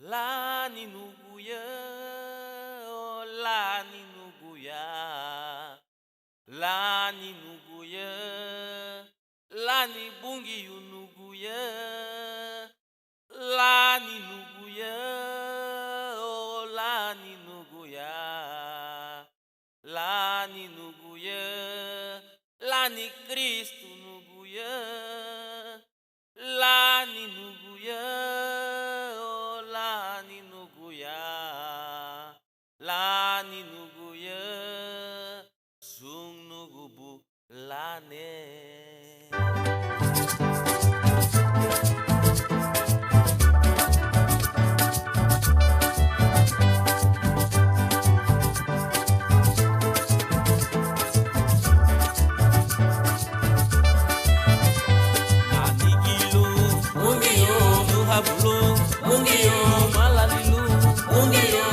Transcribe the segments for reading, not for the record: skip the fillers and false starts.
Lani nuguya, oh lani nuguya, lani nuguya, lani bungi yunuguya, lani nuguya, oh lani nuguya, lani nuguya, lani Cristo nuguya, lani nuguya. Lani nuguya, sung nugubu lane. Anigilo, mungiyo, nuhabulu, mungiyo, malalilu, mungiyo.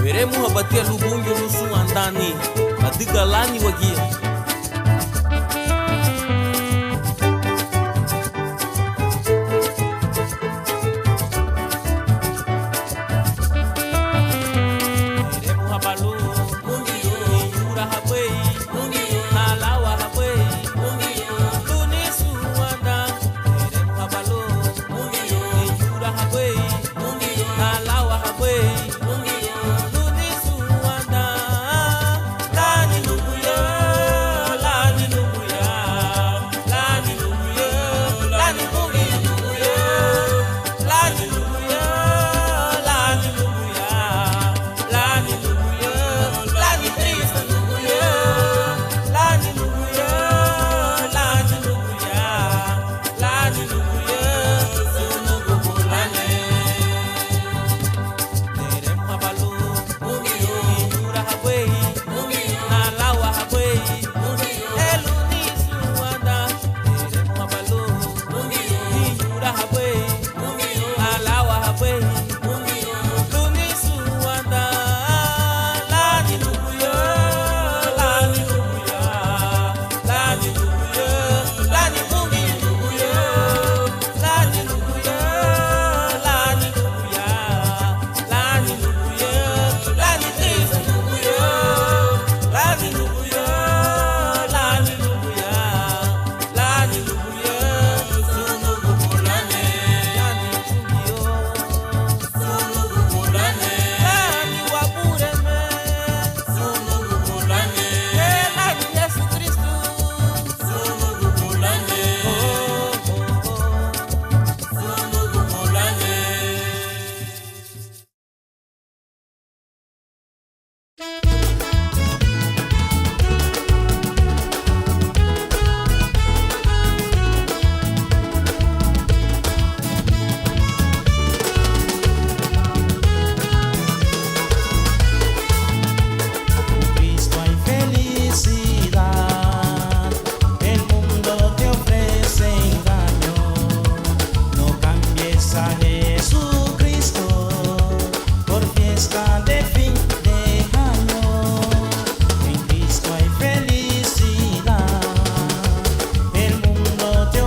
Veremos a bater o bungo no sul andani, a diga lá ni wagia. Cristo hay felicidad, el mundo te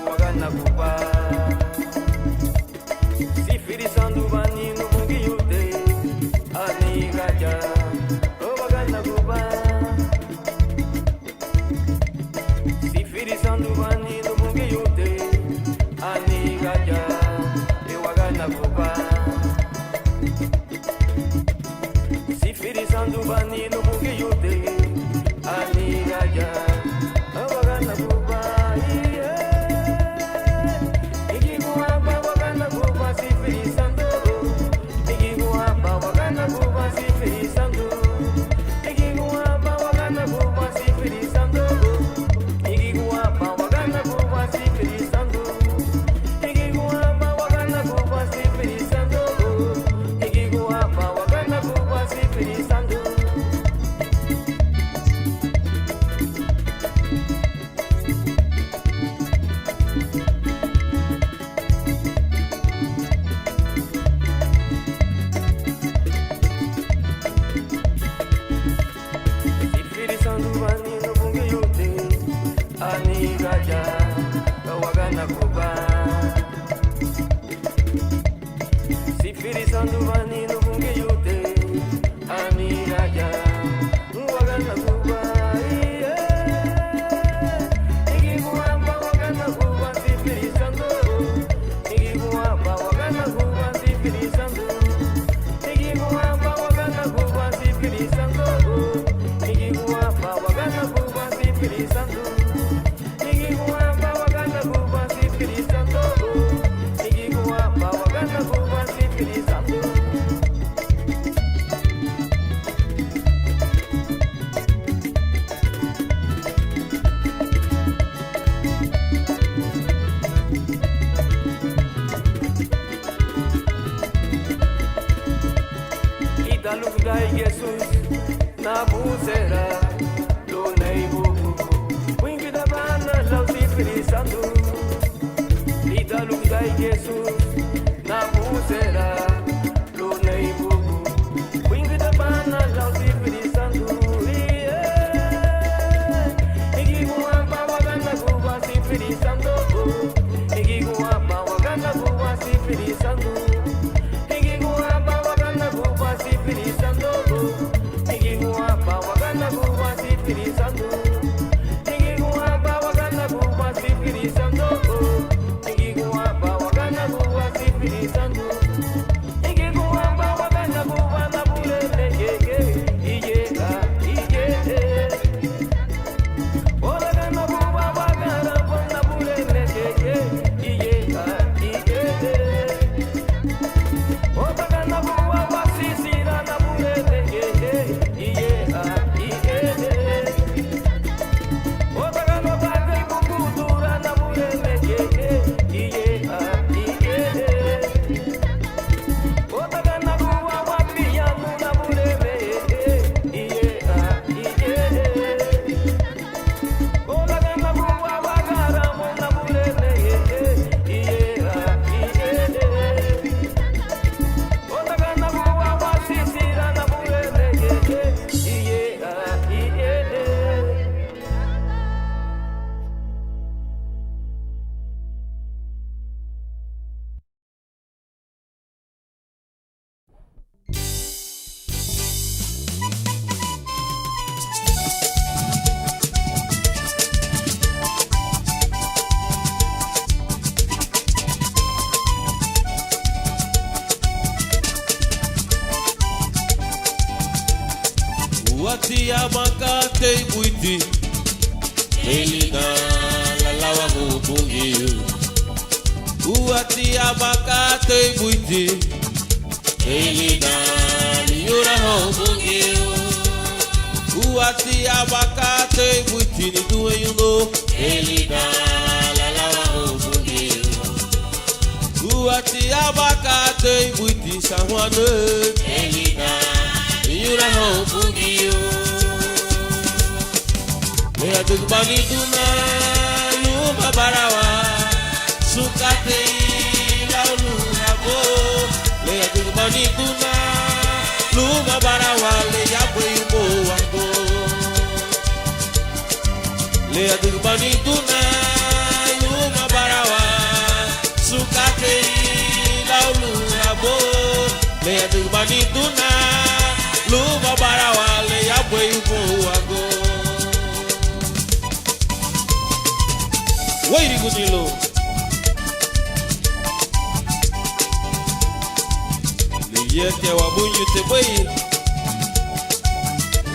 wagana kuba sifiri sandu bani no mungi yude ani gaja wagana kuba sifiri sandu bani no mungi yude ani gaja wagana kuba sifiri sandu bani no mungi yude ani gaja wagana kuba Wati abakate buiti Elina la lawa mupungiyo Wati abakate buiti Elina liura mupungiyo Wati abakate buiti ni tuwe yuno Elina la lawa mupungiyo Wati abakate buiti San Juan Elina liura mupungiyo Lea tukbani tuna luma barawa Sukate laulu habo Lea tukbani tuna luma barawa Lea bwimo wango Lea tukbani tuna manituna luba barawale ya bwe ugo wairi gunilo liyete wa bunyu te bwe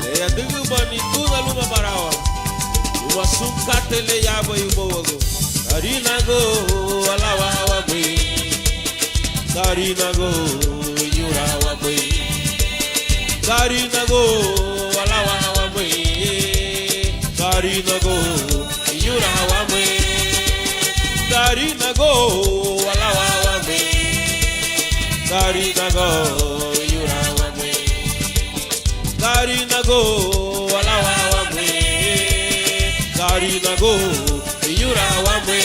le ya dugu manituna luba barawa luba sunkate le ya bwe ugo Karina go alawa wa bwe Karina go yura wa bwe Karina go alawa wa bwe Karina go yura wa bwe Karina go alawa wa bwe Karina go yura wa bwe Karina go alawa wa bwe Karina go yura wa bwe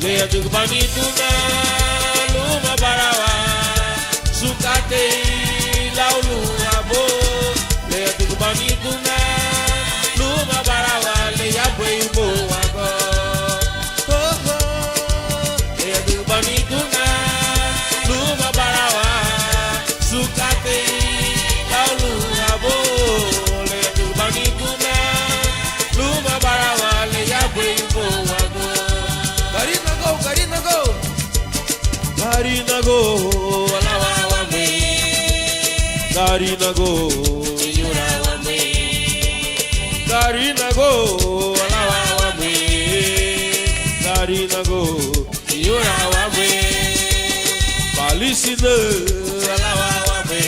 Lea dugbani tuna luma barawa sukate laulu abo Lea dugbani tuna luma barawa lea bwe ubo wago Lea dugbani tuna luma barawa sukate laulu abo Lea dugbani tuna luma barawa lea bwe ubo wago Karina go, Karina go, Karina go, alawa wa me. Karina go, yura wa me. Karina go, alawa wa me. Karina go, yura wa me. Balisine, alawa wa me.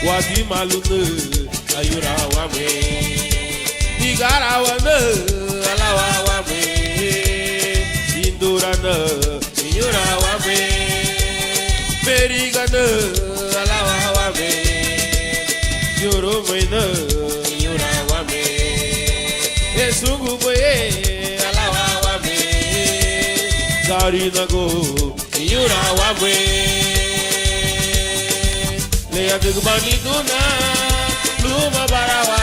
Wadi malune, ayura wa me. Digara wa me, alawa wa me. Indurana, yura wa me. Berigana, alawa wa me. Yoro mena, yura wa me. Esungu boye, alawa wa me. Karina go, yura wa me. Lea dugbani tuna, luma barawa,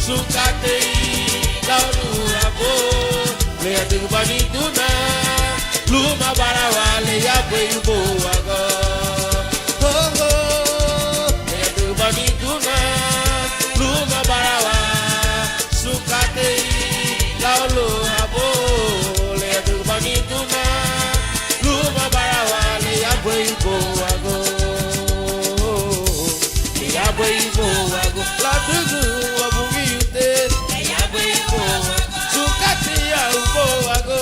sukate laulu abo. Lea dugbani tuna luma barawa lea bwe ubo wago Lea dugbani tuna luma barawa sukate laulu abo Lea dugbani tuna luma barawa lea bwe ubo wago Lea bwe ubo wago La dugu wabungi yute Lea bwe ubo wago Sukate ya ubo wago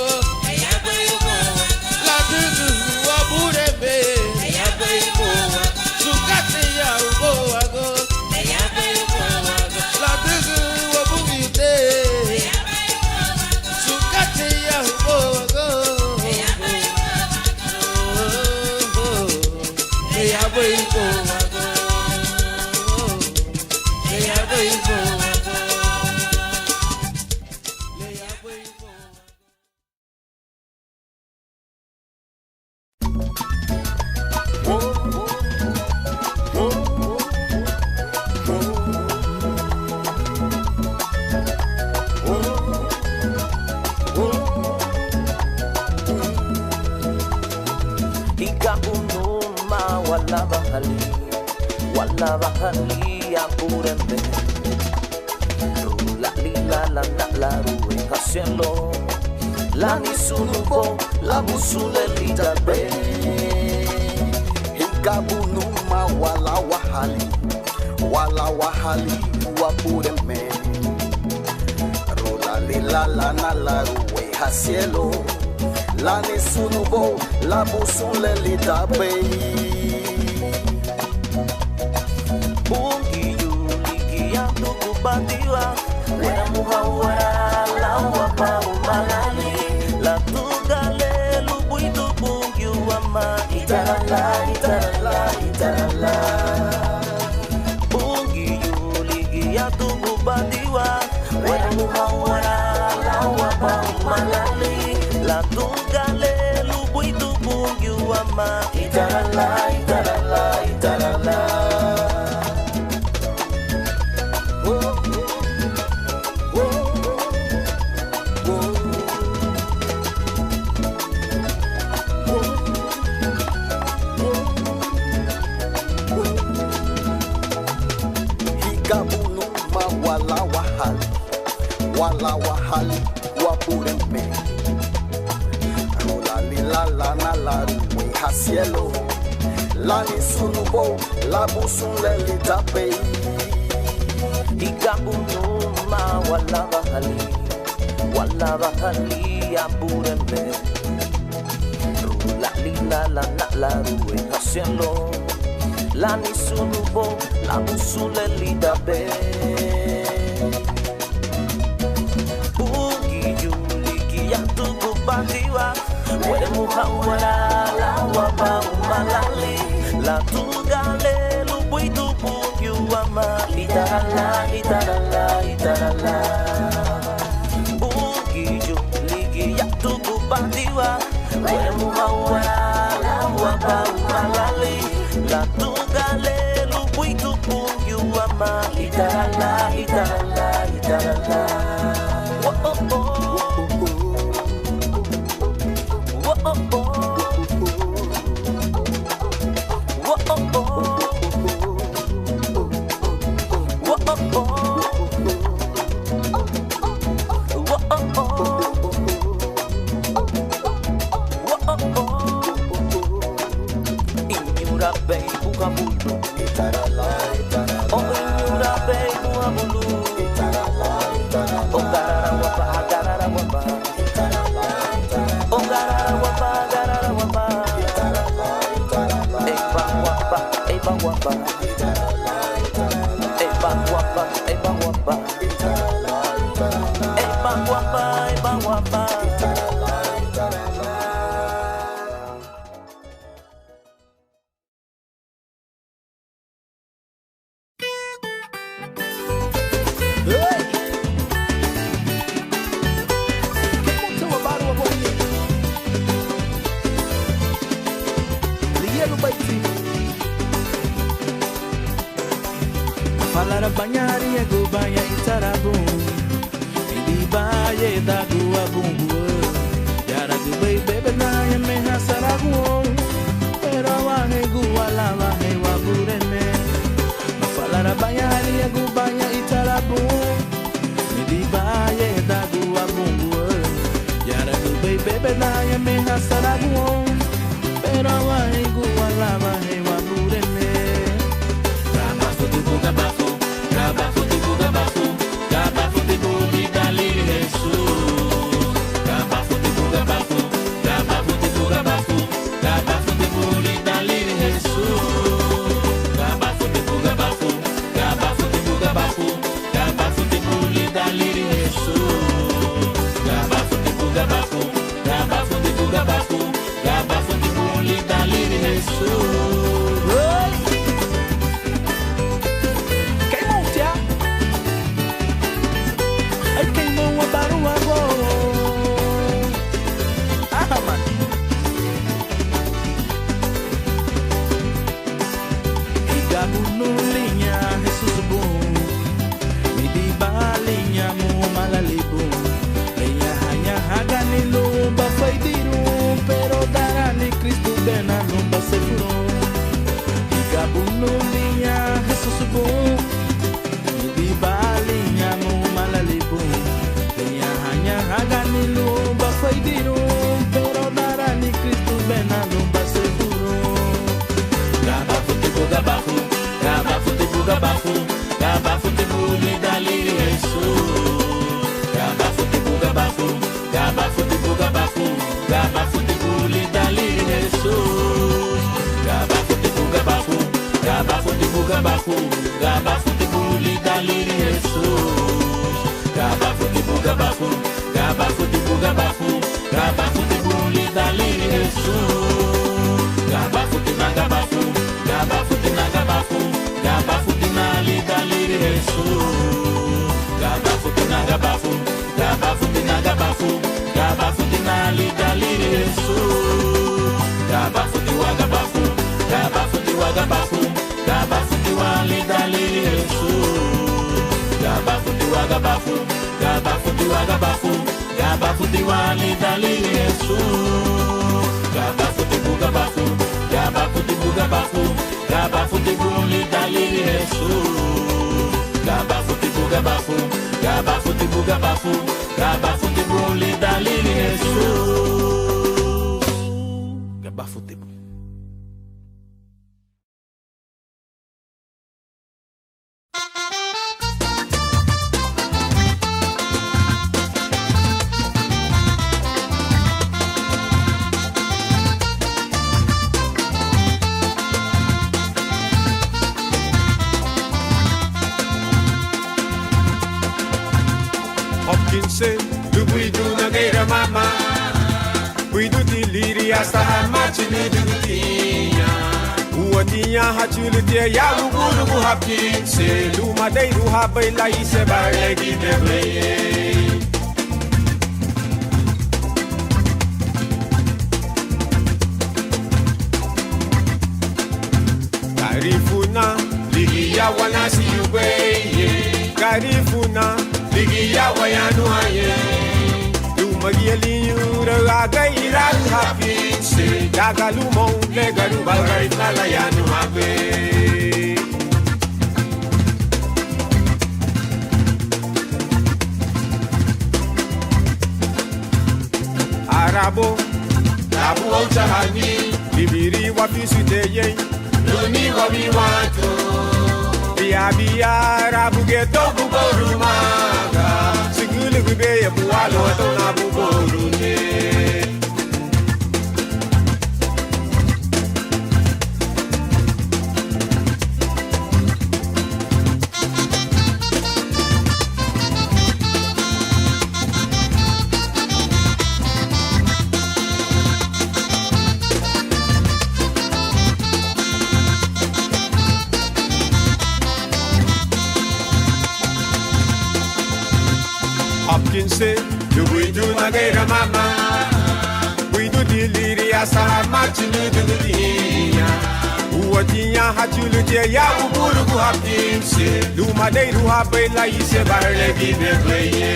La dugu waburebe Sukate ya ubo wago La dugu wabungite Sukate ya ubo wago Ya ubo wago Ya ubo wago Wala bahali ang kurente Rula lila la na la rue haciendo La ni sunubo la busule lita be Hikabunuma wala wahali wapureme Rula lila la na la rue haciendo La ni sunubo la busule lita be Bandiwa, wena muhawara, lawa pa umalani, la tugale lubuitu bungi wama, itarala, itarala, itarala. Bungi yuligi ya tugu bandiwa, wena muhawara, lawa pa umalani, la tugale lubuitu bungi wama, itarala, itarala, itarala. la wahali wabureme la lila la na la ruwe hasielo la ni sunubo la busun le litape igabuno ma wala bahali abureme la lila la na la ruwe hasielo la ni sunubo la busun le litape Bandiwa, wele muhawara la waba umalali la tugale lubuitu bugyuama itarala bugiju ligi ya tugu bandiwa wele muhawara la waba umalali la tugale lubuitu bugyuama itarala oh oh oh Falara banyari ya go banya itarabu Idi baye da gua bumbu Yara du bebe na ya me hasaragu Pero wa he gua la wa he wa bureme Falara banyari ya go banya itarabu Idi baye da gua bumbu Yara du bebe na ya me hasaragu Pero wa he gua la wa he wa bureme Gaba futi buga bafu, Gaba futebol e dali Jesus. Gaba futebol. Hopkinson, du guidu na gaira mama, guidu ti liri hasta hamachi ni dugutinha. Uatinha hachulu tia ya luguru bu Hopkinson, du madeiru habai la ise barlegi nebleye. Garifuna, ligi ya wanasi ubeye, Garifuna. Ligia wayanu haye, lumagia liura aga iragu hapinse, daga lumon legaru balgari nala yanu habe. Arabo, labu ochahani, bibiri wapisu teye, luni wabiwato. Bia rabu geto buborumaga Sigulu gube ya buwalo to na buborune Hopkinson, du guidu na gaira mama, guidu di liri hasta hamachi ni dugutinha. Uatinha hachulu tia ya uburu bu Hopkinson, lumadeiru habai la ise barlegi nebleye.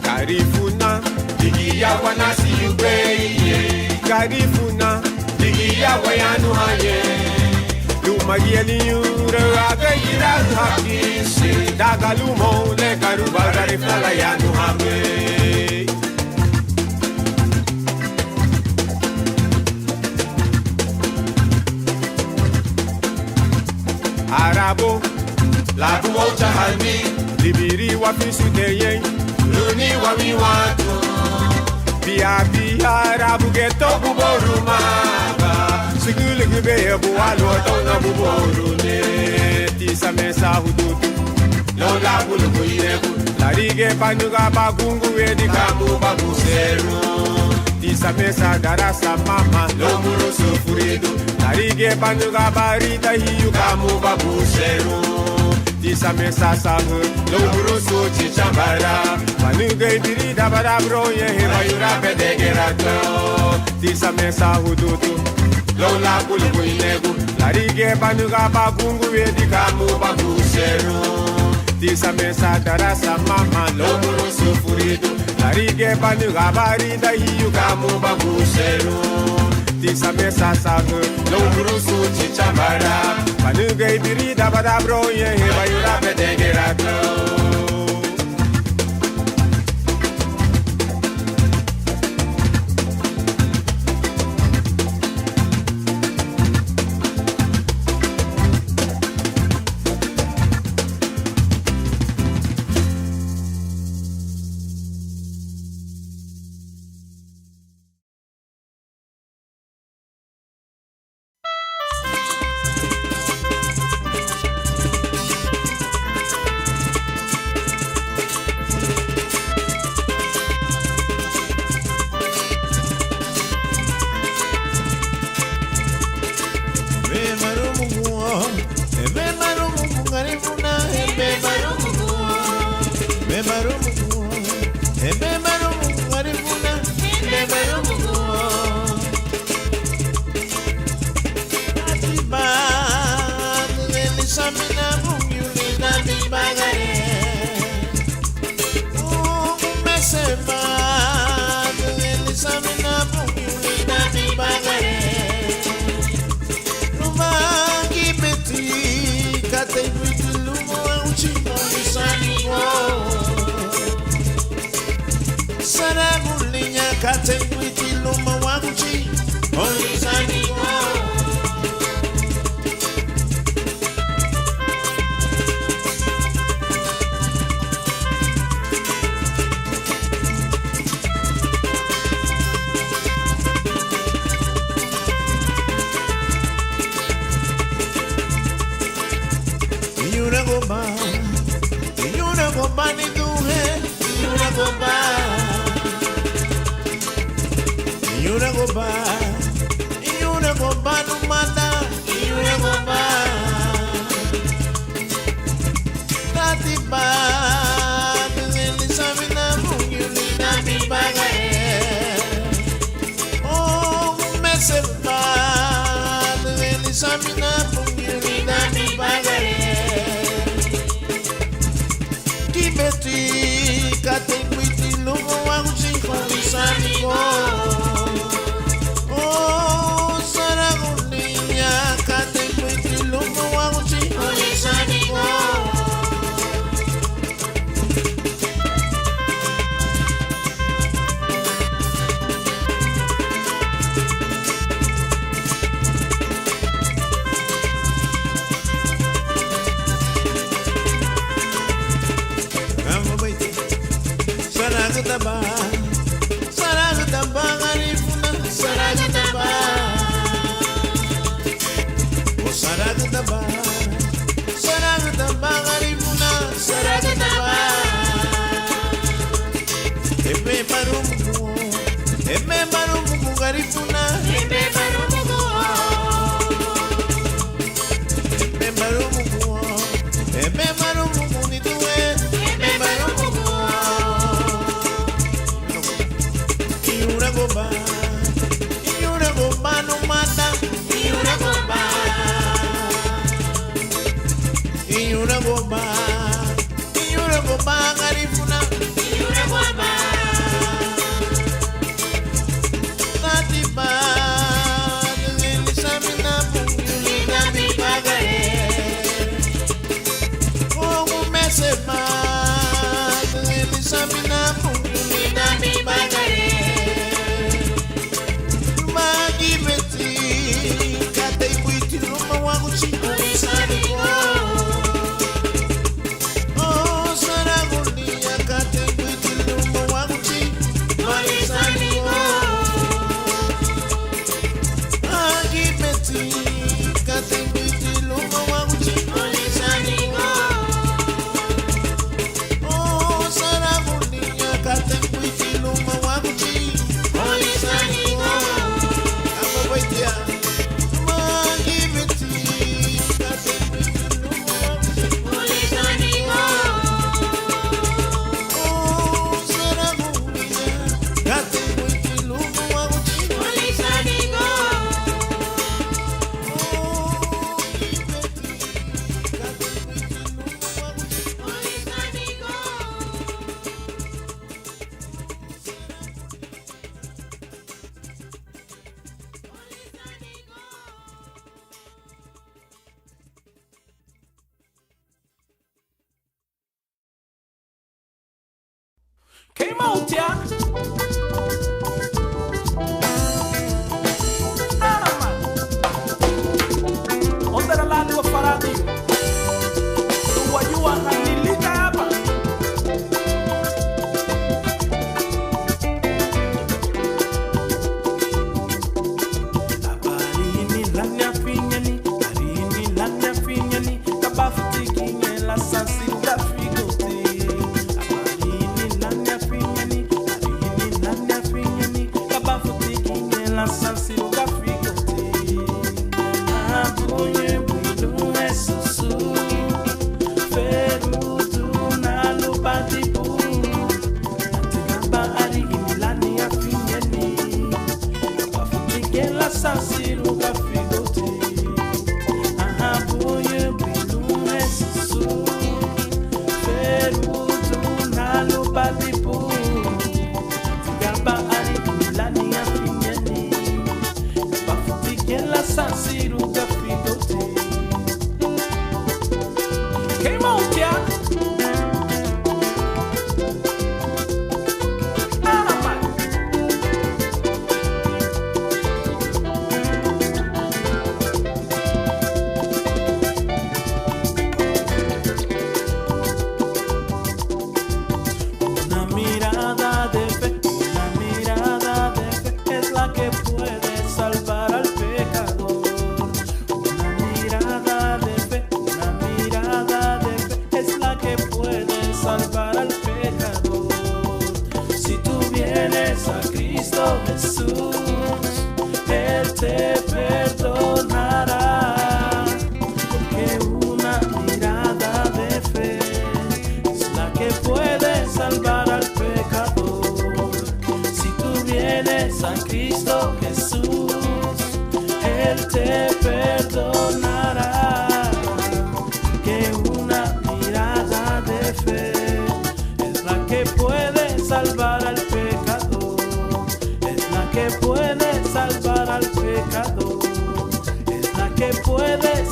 Garifuna, ligi ya wanasi ubeye, Garifuna. Ya wayanu haye, lumagia liura aga iragu hapinse, daga lumon legaru balgari nala yanu habe. Arabo, labu ochahani, libiri wafisu teye, luni wabiwato. Bia rabu geto buborumaga Sigulu gube ya buwalo na buborune Tisa mesa hudutu Lola bulu kuirebu Larige panuga bagungu edi kamu babuseru Tisa mesa darasa mama Lomuru sufuridu Larige panuga barita hiyu kamu babuseru Tisa mesa sahu Lomuru suchi chambara Manuga ibiri dabara broye Hema yura pedegerato Tisa mesa hudutu Lola bulu kuinegu Larige panuga bagungu edi kamu babuseru Tisa mesa darasa mama Lomuru sufuridu Larige panuga barita hiyu kamu babuseru Tisa mesa sahu Lomuru suchi chambara Manuga ibiri dabara broye Hema yura pedegerato kate witi lumo auchi monisani wo. Saragulinya kate witi lumo auchi monisani wo. Ni duhe, yuna goba, yuna goba numada, yuna goba. Tati ba, dengeli samina mungili nami bagaye. Oh, mese ba, dengeli samina mungili nami bagaye. Beti kate witi lumo wangu chikoni saniko. Oh, saragulinya kate witi lumo wangu chikoni saniko. Saragutaba garifuna, saragutaba. Oh, saragutaba garifuna, saragutaba. Eme barumugu garifuna, eme barumugu ni tuwe, eme barumugu. Yuna goba no mata, yuna goba garifuna, yuna goba. Tati ba, dengeli samina mungili nami bagaye. Oh, mese ba, dengeli samina mungili nami bagaye. Kate witi lumo wangu chikoni saniko. Oh, saragulinya kate witi lumo wangu chikoni saniko. Agibeti kate witi lumo wangu chikoni saniko. Oh, saragulinya kate witi lumo wangu chikoni saniko. Waitia, magibeti, kate witi lumo wangu chikoni saniko. Oh, saragulinya kate witi lumo wangu chikoni saniko. Came out, yeah. Onda la lado faradi. Wa you are hanilita hapa. Abarini lanya finyani, kabafuti kinye la sasi da figote. Abarini lanya finyani.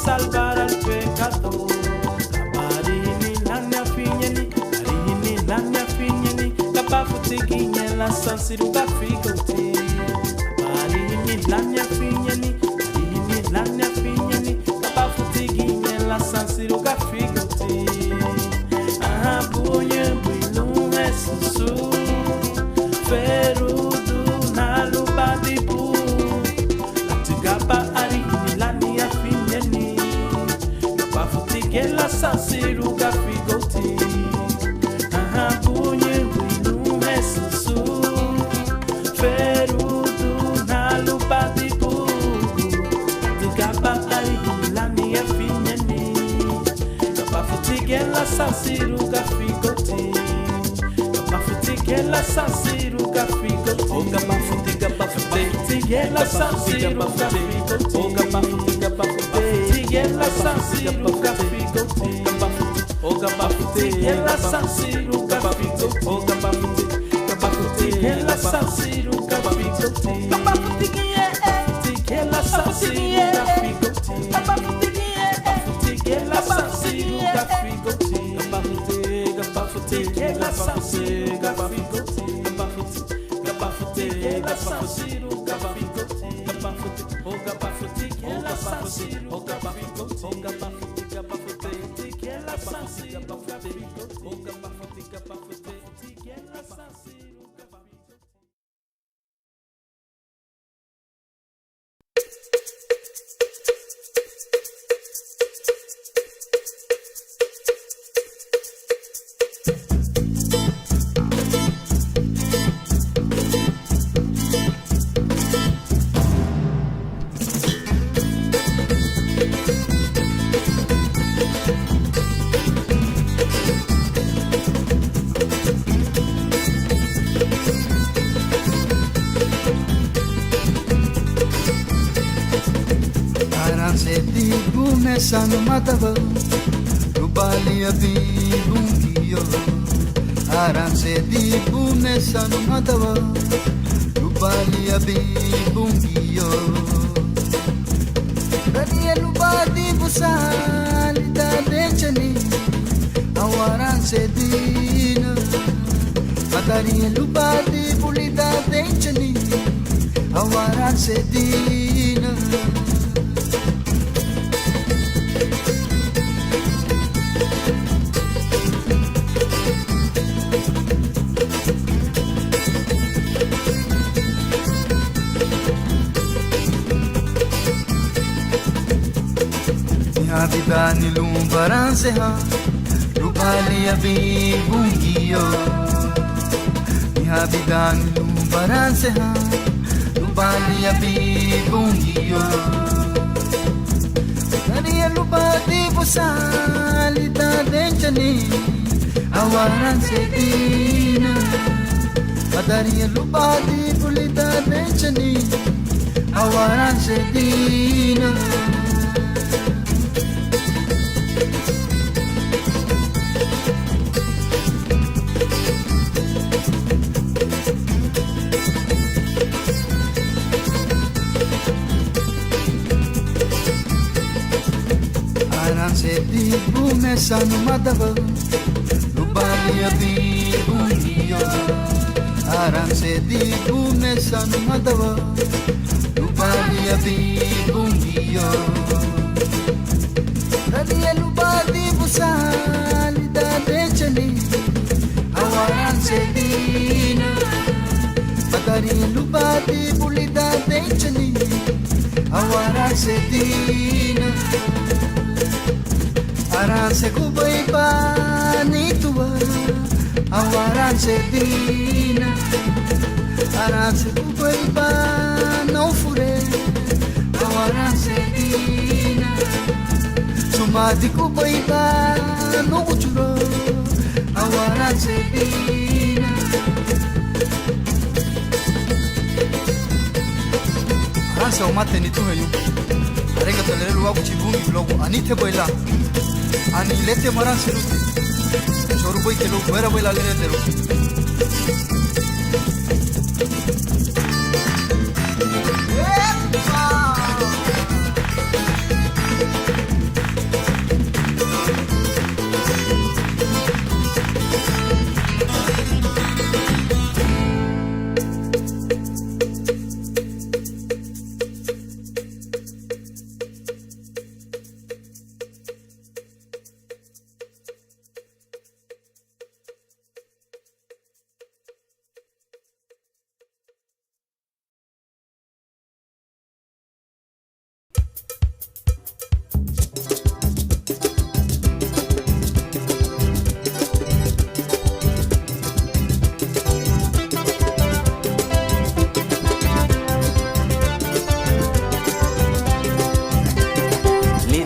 salvar al pecador. Kabarini lanya finyeni, karini lanya finyeni, kapafutikinye la sansiru gafigoti. Kabarini lanya finyeni, karini lanya finyeni, kapafutikinye la sansiru gafigoti. Ahabunye bwilu esusu, ferudu na lubadibu. Latigaba arini lanya finyeni, kapafutikinye sansiru gafigoti. Ahabunye bwilu esusu, ferudu na lubadibu. Latigaba arini lanya finyeni, kapafutikinye sansiru gafigoti. Kapafutikinye sansiru gafigoti. Oh, kapafutikinye sansiru gafigoti. Oh, kapafutikinye sansiru gafigoti. Oh, kapafutikinye sansiru gafigoti. Oh, kapafutikinye sansiru gafigoti. Kapafutikinye sansiru gafigoti. Kapafutikinye sansiru gafigoti. Kapafutikinye sansiru gafigoti. Kapafutikinye sansiru gafigoti. Oh, kapafutikinye sansiru gafigoti. Oh, kapafutikinye sansiru gafigoti. Oh, kapafutikinye sansiru gafigoti. Sanu matava, rubalia bibungio. Aranse di bune sanu matava, rubalia bibungio. Dadi lubadi busali da dechani, awaranse dina. Madari lubadi bulida dechani, awaranse dina. Abidani lumbaranse ha, rubali abibungio. Abidani lumbaranse ha, rubali abibungio. Dari lubadi busali da denchani, awaranse dina. Dari lubadi bulida denchani, awaranse dina. Di bume sanu madava, rubalia bibungio. Aranse di bume sanu madava, rubalia bibungio. Dadi lubadi busali da dechani, awaranse dina. Madari lubadi bulida dechani, awaranse dina. Aranse kubai pani tua, awaranse dina. Aranse kubai pa não fure, awaranse dina. Sumadi kubai pa no uchuro, awaranse dina. Aranse o mate ni tu heyu, arega tolere luwa kuchibungi logo anite boila. Ani lete maran siruti, choru boy ke log mera boy lagere tero.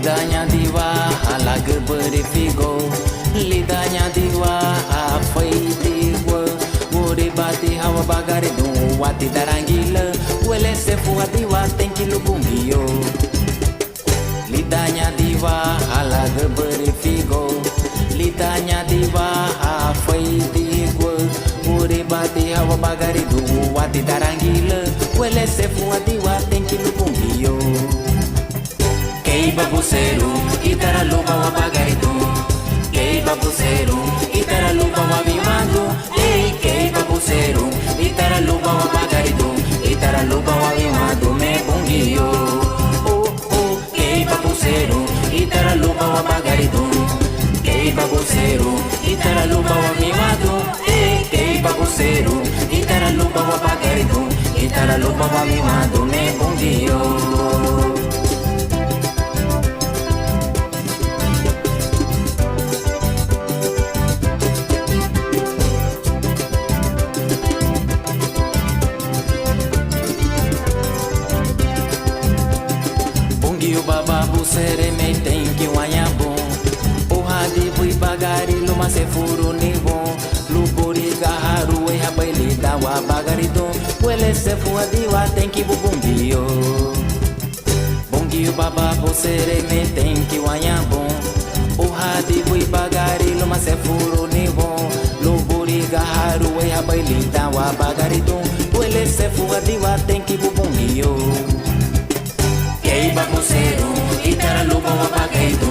lidahnya diwa lagu berifigo, lidahnya diwa afai diwa, wuri bati hawa bagari du wati darangila, wele sefu diwa tenki lubungio. Lidahnya diwa lagu berifigo, lidahnya diwa afai diwa, wuri bati hawa bagari du wati darangila, wele sefu diwa tenki lubungio. Kei babuseru, itara lupa wa bagaitu. Kei babuseru, itara lupa wa bimando. Hey, kei babuseru, itara lupa wa bagaitu. Itara lupa wa bimando me bungio. Oh oh, kei babuseru, itara lupa wa bagaitu. Kei babuseru, itara lupa wa bimando. Hey, kei babuseru, itara lupa wa bagaitu. Itara lupa wa bimando me bungio. Baba busere me tenki wanyabo o hadi bui bagari luma se furu nivo lupuri gaharu e habaili dawa bagari do wele se fuadi wa tenki bubumbio bongi baba busere me tenki wanyabo o hadi bui bagari luma se furu nivo lupuri gaharu e habaili dawa bagari do wele se fuadi wa tenki bubumbio. Kei babuseru, itara lupa wa bagaitu.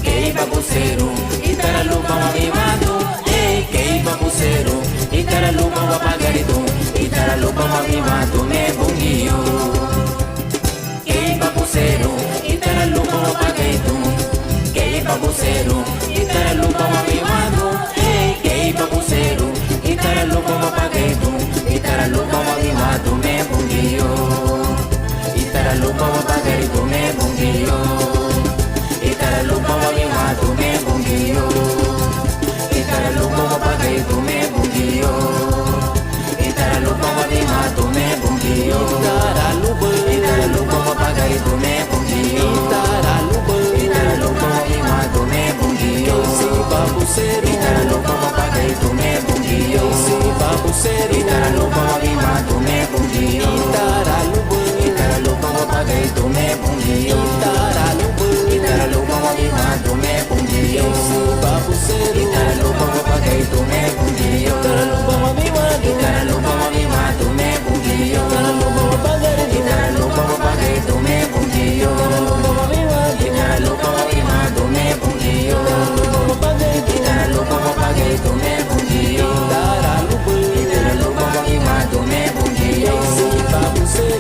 Kei babuseru, itara lupa wa bimando. Hey, kei babuseru, itara lupa wa bagaitu. Itara lupa wa bimando me bungio. Kei babuseru, itara lupa wa bagaitu. Kei babuseru, itara lupa wa bimando. Hey, kei babuseru, itara lupa wa bagaitu. Itara lupa wa bimando me bungio. Itara lupa wa bagaitu me bungio. Itara lupa wa bimando me bungio. Itara lupa wa bagaitu me bungio. Itara lupa wa bimando me bungio. Itara lupa wa bagaitu me bungio. Itara lupa wa bimando me bungio. Itara lupa wa bagaitu me bungio. Itara lupa wa bimando me bungio. Itara lupa wa bagaitu me bungio. Itara lupa wa bimando me bungio. Itara lupa wa bagaitu me bungio. Itara lupa wa bimando me bungio. Itara lupa wa bagaitu me bungio. Itara lupa wa bimando me bungio. Itara lupa wa bagaitu me bungio. Itara lupa wa bimando me bungio.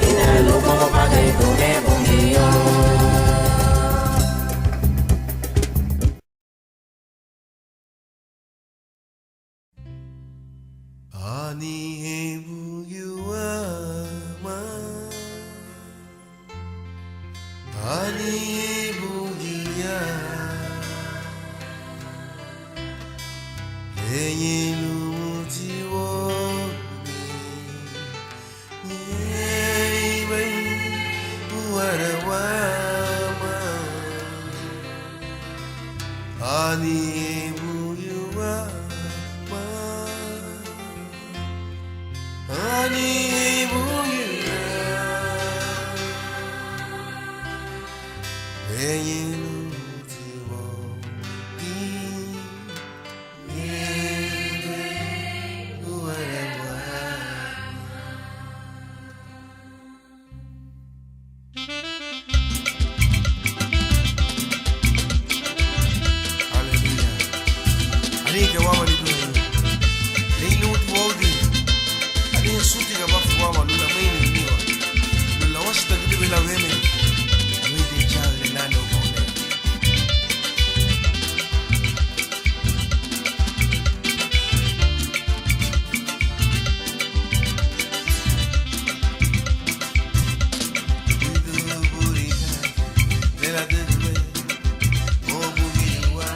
Itara lupa wa bagaitu me bungio. Ani ebu yuama, ani ebu gia, enye lumutiwo ni, yei uarawama, ani ebu yuama. Ani buya, beyin tiwo ni, uarewa. Hallelujah. Ani ke wawa ni dunia, ni tiwo di. Suti ga bafu wama lula maini niwa lula wasta gidi la weme widi chale nano kone Widu burika de la degwe o bugiwa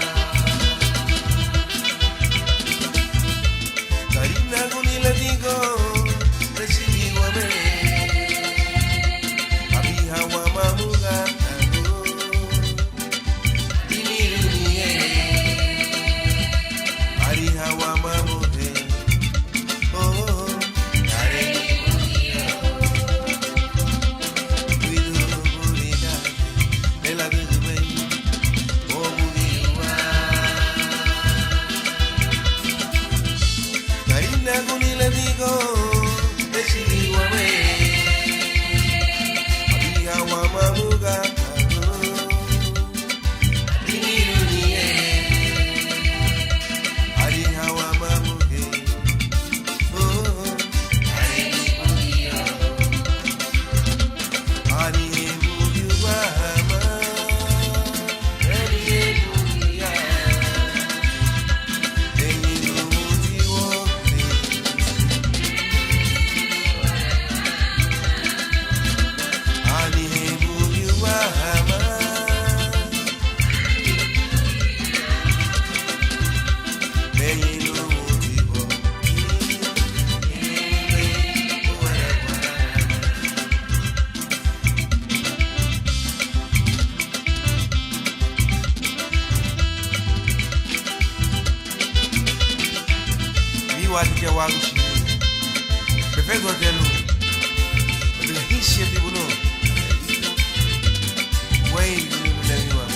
wati ke wagu shi be fe go telu be hisi ti buno wai ni le mi wa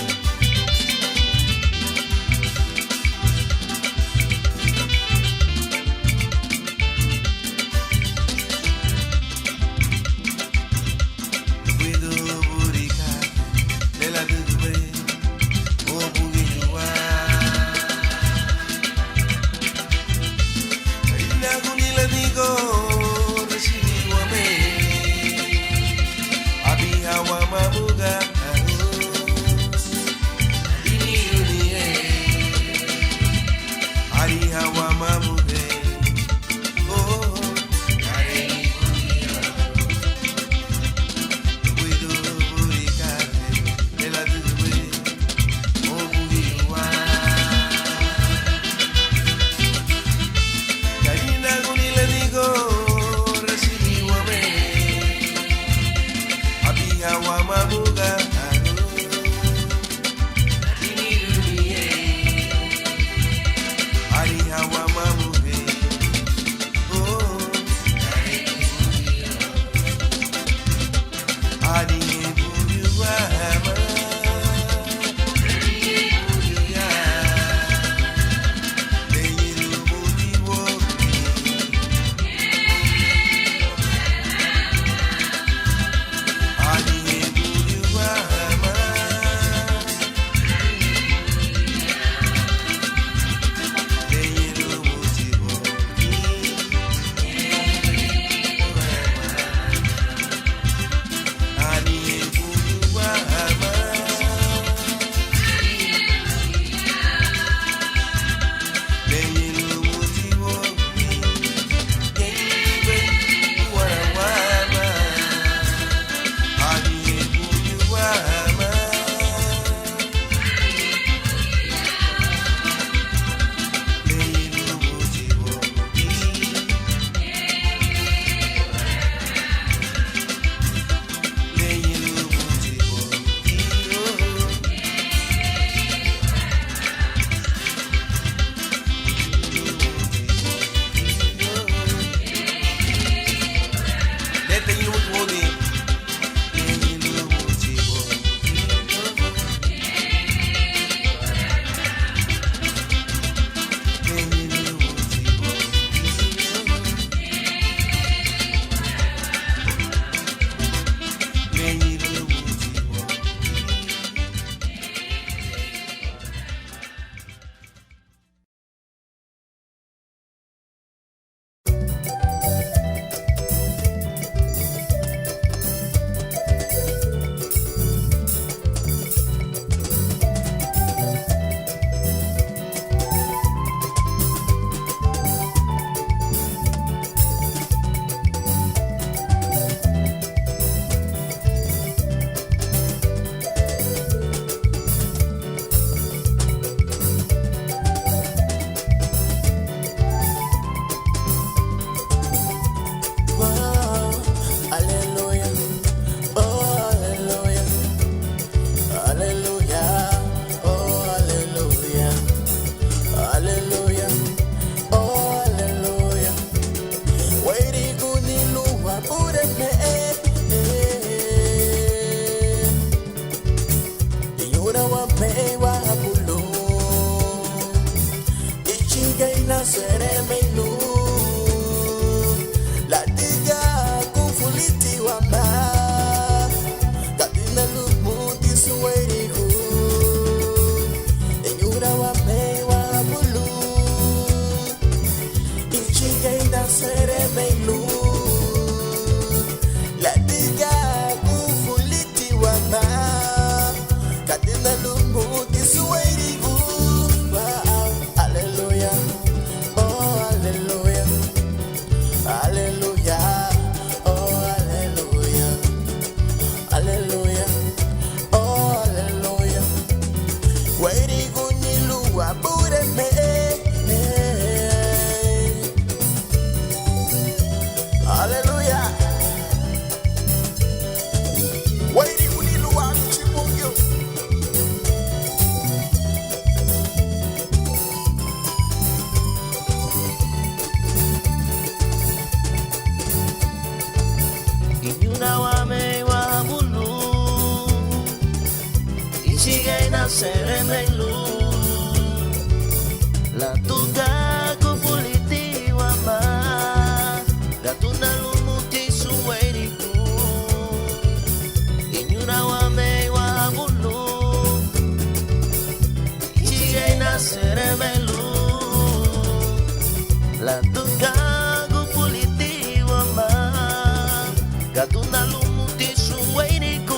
Hallelujah, oh seremelu la tuga ko pulitiwa ma gatuna lumuti suwairiku inyura wa me wa bulu ichiena seremelu la tuga ko pulitiwa ma gatuna lumuti suwairiku.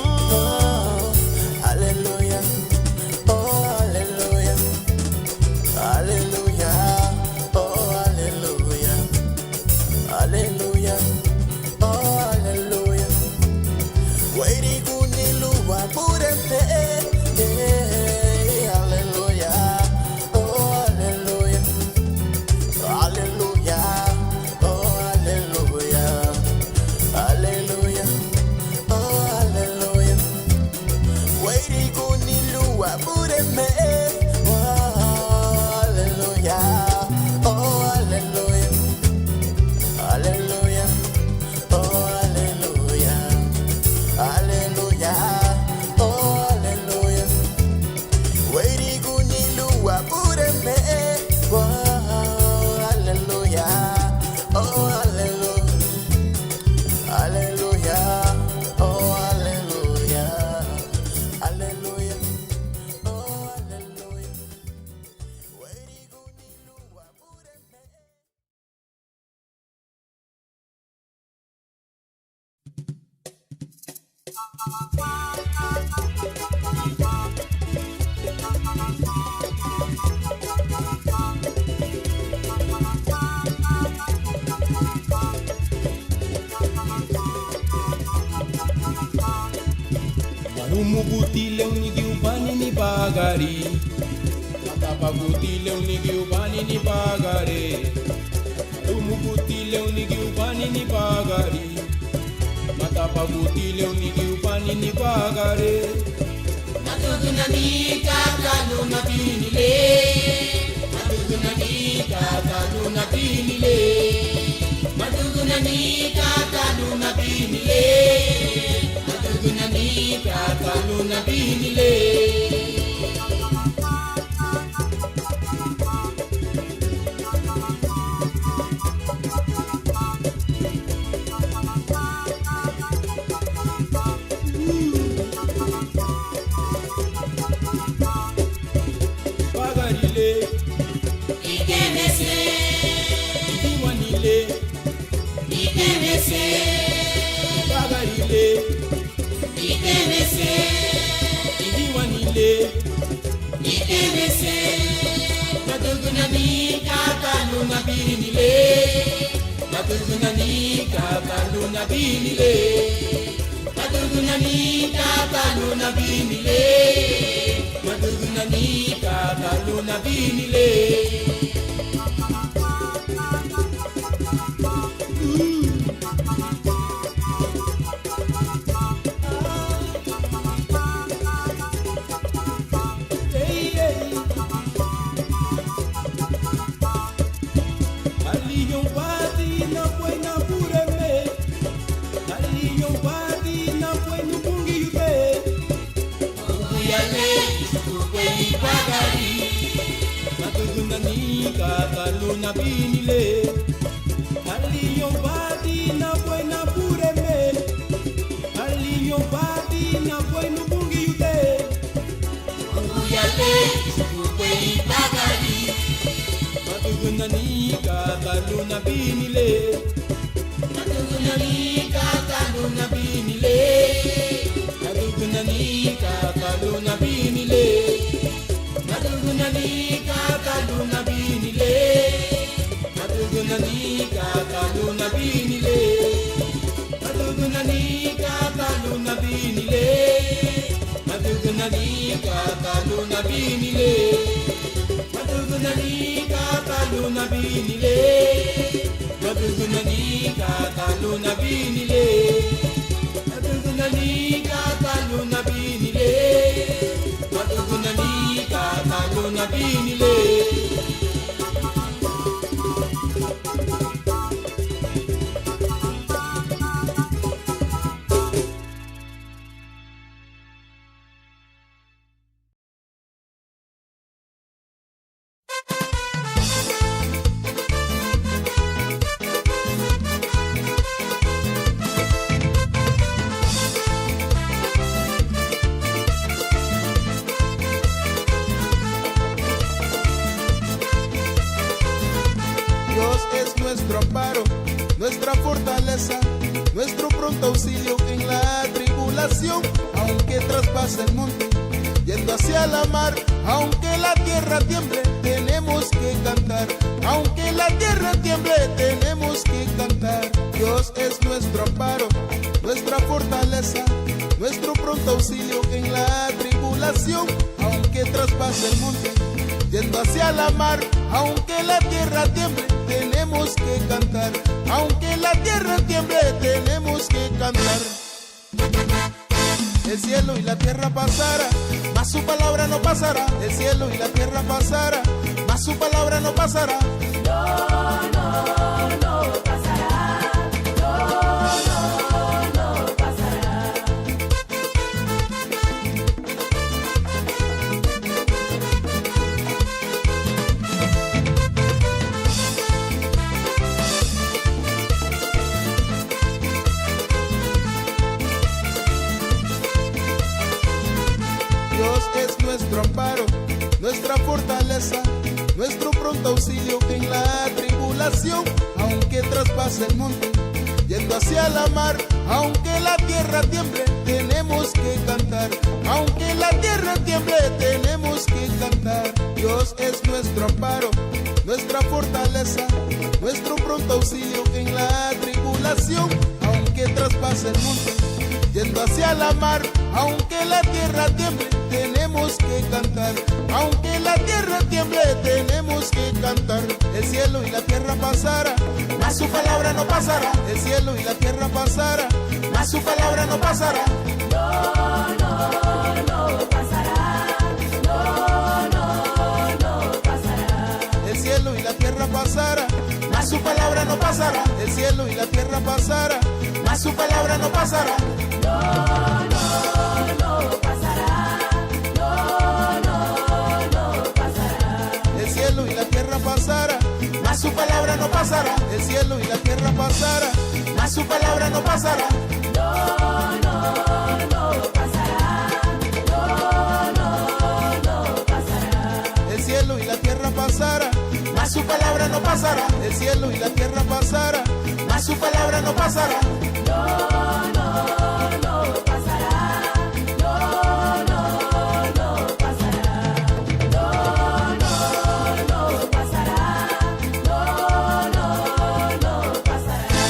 Umubutile unigi ubani ni bagari Matapagutile unigi ubani ni bagare Umubutile unigi ubani ni bagari Matapagutile unigi ubani ni bagare Matuguna ni kakalu na binile Matuguna ni kakalu na binile Matuguna ni kakalu na binile Kakalu na binile Bagarile Ikenese Iwanile Ikenese Bagarile Ikenese Iwanile Ikenese Matuguna ni kakalu na binile Matuguna ni kakalu na binile Matuguna ni kakalu na binile Matuguna ni kakalu na binile Kakalu na binile Aliyo badi na buena pureme Aliyo badi na buena bungi yute Uyale Ukwe bagari Matuguna ni kakalu na binile Matuguna ni kakalu na binile Matuguna ni kakalu na binile Matuguna ni kakalu na binile Matuguna ni kakalu na binile Matuguna ni kakalu na binile Matuguna ni kakalu na binile Matuguna ni kakalu na binile Matuguna ni kakalu na binile Matuguna ni kakalu na binile Matuguna ni kakalu na binile nuestro amparo, nuestra fortaleza, nuestro pronto auxilio en la tribulación. Aunque traspase el monte, yendo hacia la mar, aunque la tierra tiemble, tenemos que cantar. Aunque la tierra tiemble, tenemos que cantar. Dios es nuestro amparo, nuestra fortaleza, nuestro pronto auxilio en la tribulación. Aunque traspase el monte, yendo hacia la mar, aunque la tierra tiemble, tenemos que cantar. Aunque la tierra tiemble, tenemos que cantar. El cielo y la tierra pasará, mas su palabra no pasará. El cielo y la tierra pasará, mas su palabra no pasará. No pasará. No pasará. Dios es nuestro amparo, nuestra fortaleza, nuestro pronto auxilio en la tribulación. Aunque traspase el monte, yendo hacia la mar, aunque la tierra tiemble, tenemos que cantar. Aunque la tierra tiemble, tenemos que cantar. Dios es nuestro amparo, nuestra fortaleza, nuestro pronto auxilio en la tribulación. Aunque traspase el monte, yendo hacia la mar, aunque la tierra tiemble, tenemos que cantar. Aunque la tierra tiemble, tenemos que cantar. El cielo y la tierra pasará, mas su palabra no pasará. El cielo y la tierra pasará, mas su palabra no pasará. No pasará. No pasará. El cielo y la tierra pasará, mas su palabra no pasará. El cielo y la tierra pasará, mas su palabra no pasará. No pasará. No pasará. El cielo y la tierra pasará, mas su palabra no pasará. El cielo y la tierra pasará, mas su palabra no pasará. No pasará. No pasará. El cielo y la tierra pasará, mas su palabra no pasará. El cielo y la tierra pasará, mas su palabra no pasará. No pasará. No pasará. No pasará. No pasará.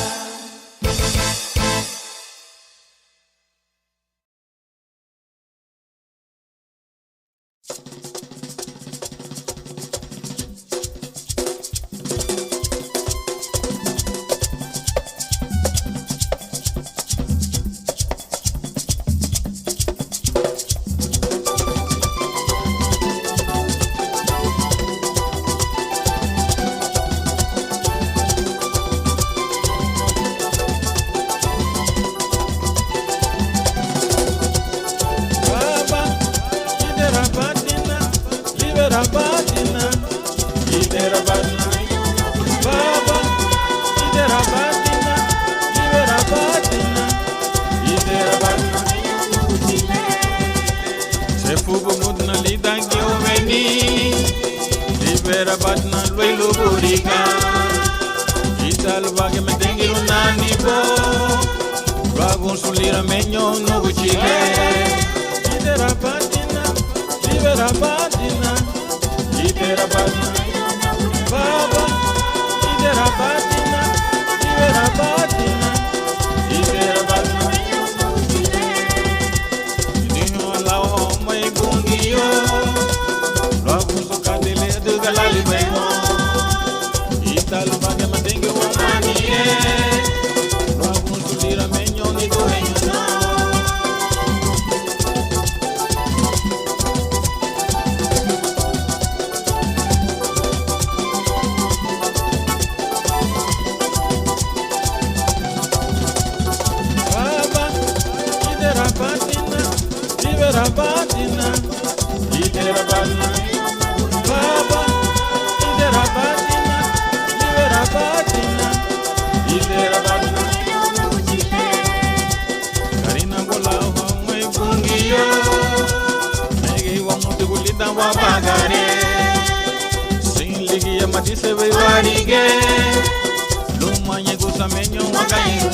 la meño magayo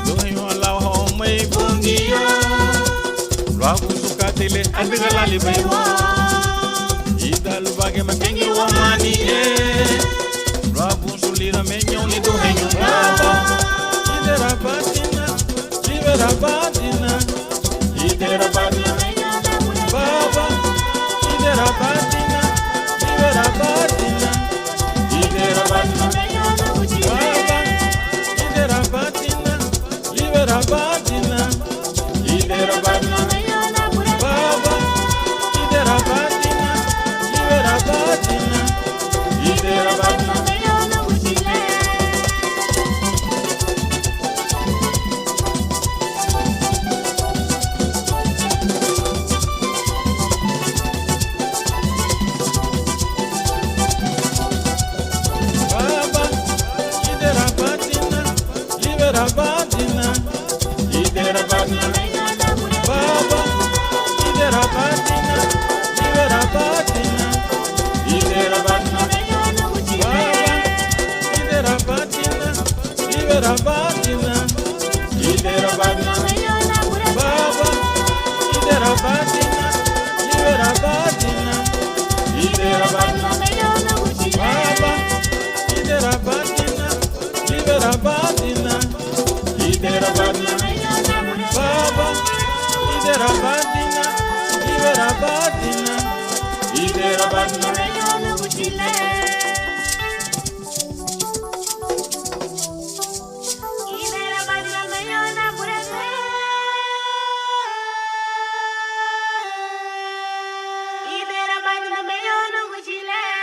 do yo la ho mai bungiyo lo kusukatile andigala libewa idalu bage makengi wa mani lo sulira meño ni do heño baba idera batina libera batina idera batina baba idera batina libera batina idera batina baba idera batina libera batina idera batina baba idera batina libera batina idera batina Batina, idera batina, baba, idera batina, libera batina, idera batina, baba, idera batina, libera batina, idera batina, baba, idera batina, libera batina, idera batina, baba, idera batina, libera batina. Idera batina, baba, idera batina, libera batina, idera batina. Idera batina,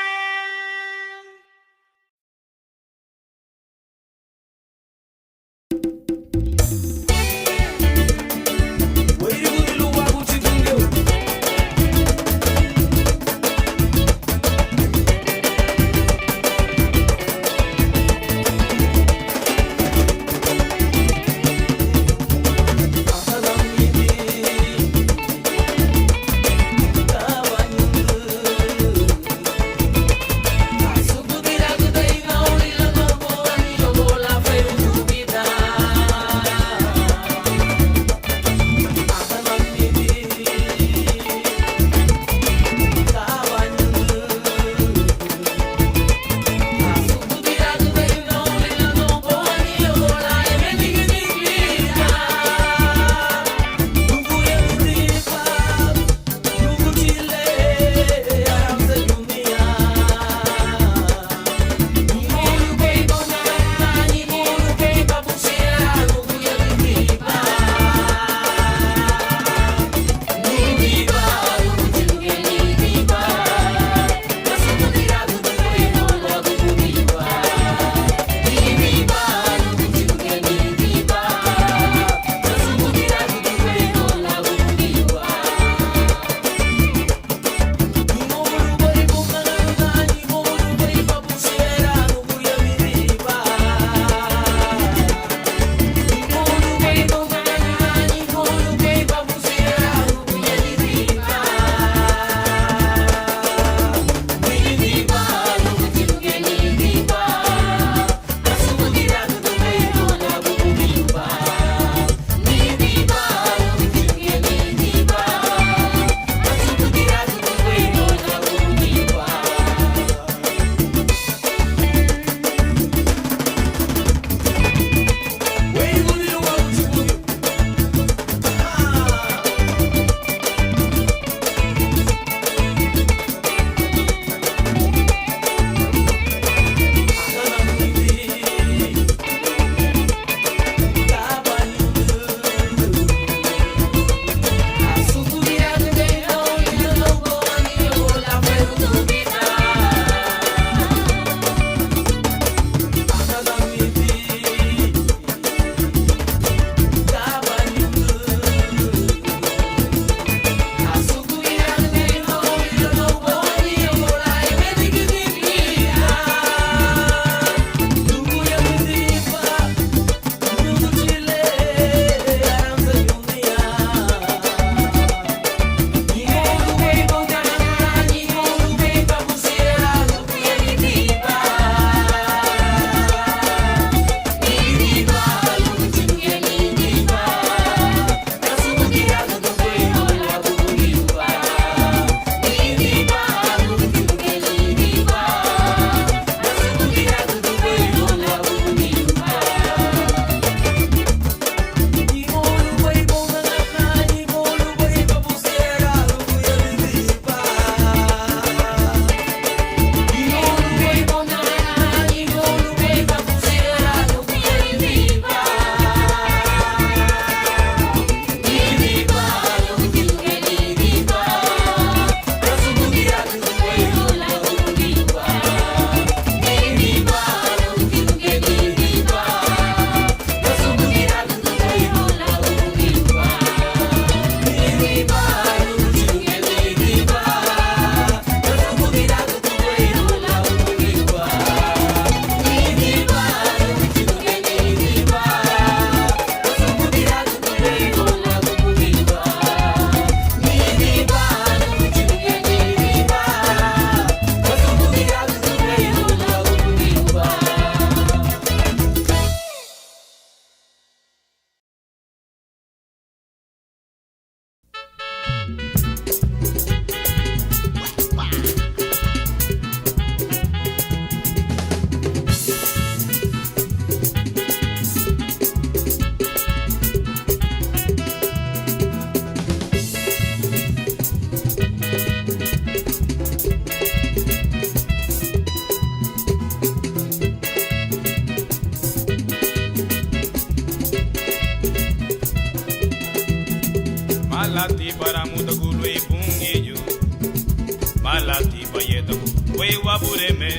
malati bayeto we wabureme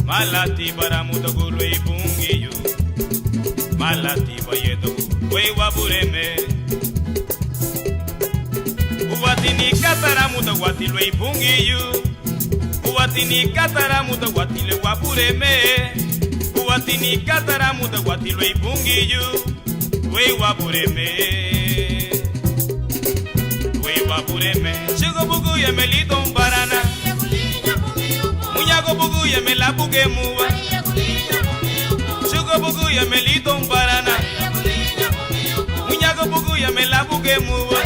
malati baramuto gului bungiyu malati bayeto we wabureme uwatini kataramuto watilwe bungiyu uwatini kataramuto watile wabureme uwatini kataramuto watilwe bungiyu we wabureme Chigo bugu ya melito mbarana Munyago bugu ya melabuge muwa Chigo bugu ya melito mbarana Munyago bugu ya melabuge muwa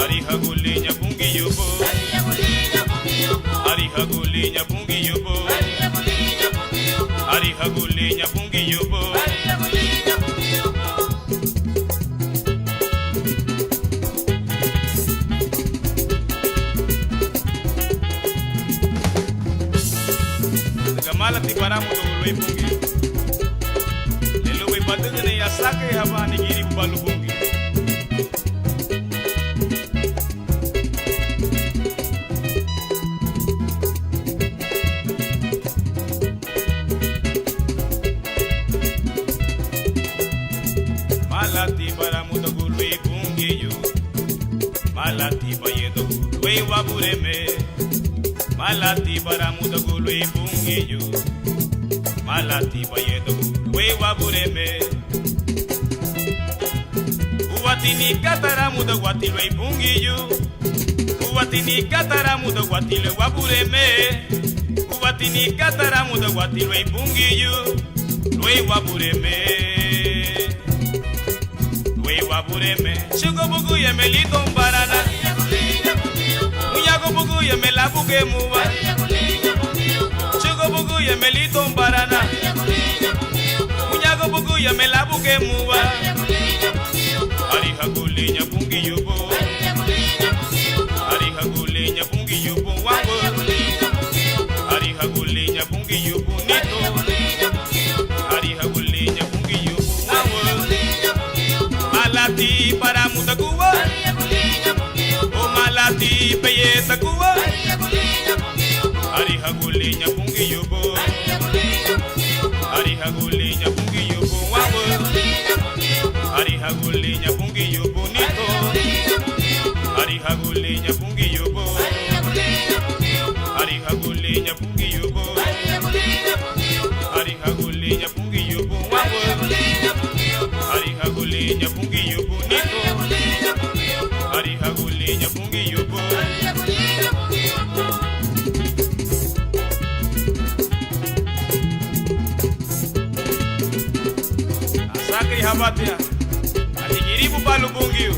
Ariha gulinya bungi yubo Ariha gulinya bungi yubo Ariha gulinya bungi yubo Malati baramu to loi bungi lelo we badene ya sake habani giri balu bungi malati baramu to loi bungi yo malati bayedo we wabureme malati baramu to loi bungi yo malati bayedo we wabureme uwatini kataramu da watilwe bungiyu uwatini kataramu da watilwe wabureme uwatini kataramu da watilwe bungiyu we wabureme chigo bugu ya melito mbarana munyago bugu ya melabuge muwa Chigo bugu ya melito mbarana Munyago bugu ya melabuge muwa Ariha gulinya bungi yubo Ariha gulinya bungi yubo wango Ariha gulinya bungi yubo nito Ariha gulinya bungi yubo wango Malati para mutakuwa O malati peye takuwa Ariha gulinya bungi yubo Ariha gulinya bungi yubo wango Ariha gulinya bungi yubo nito Ariha gulinya bungi yubo Ariha gulinya bungi yubo Ariha gulinya bungi yubo wango Ariha gulinya bungi yubo nito Ariha gulinya bungi yubo Asake habatia Atigiribu balu bungiu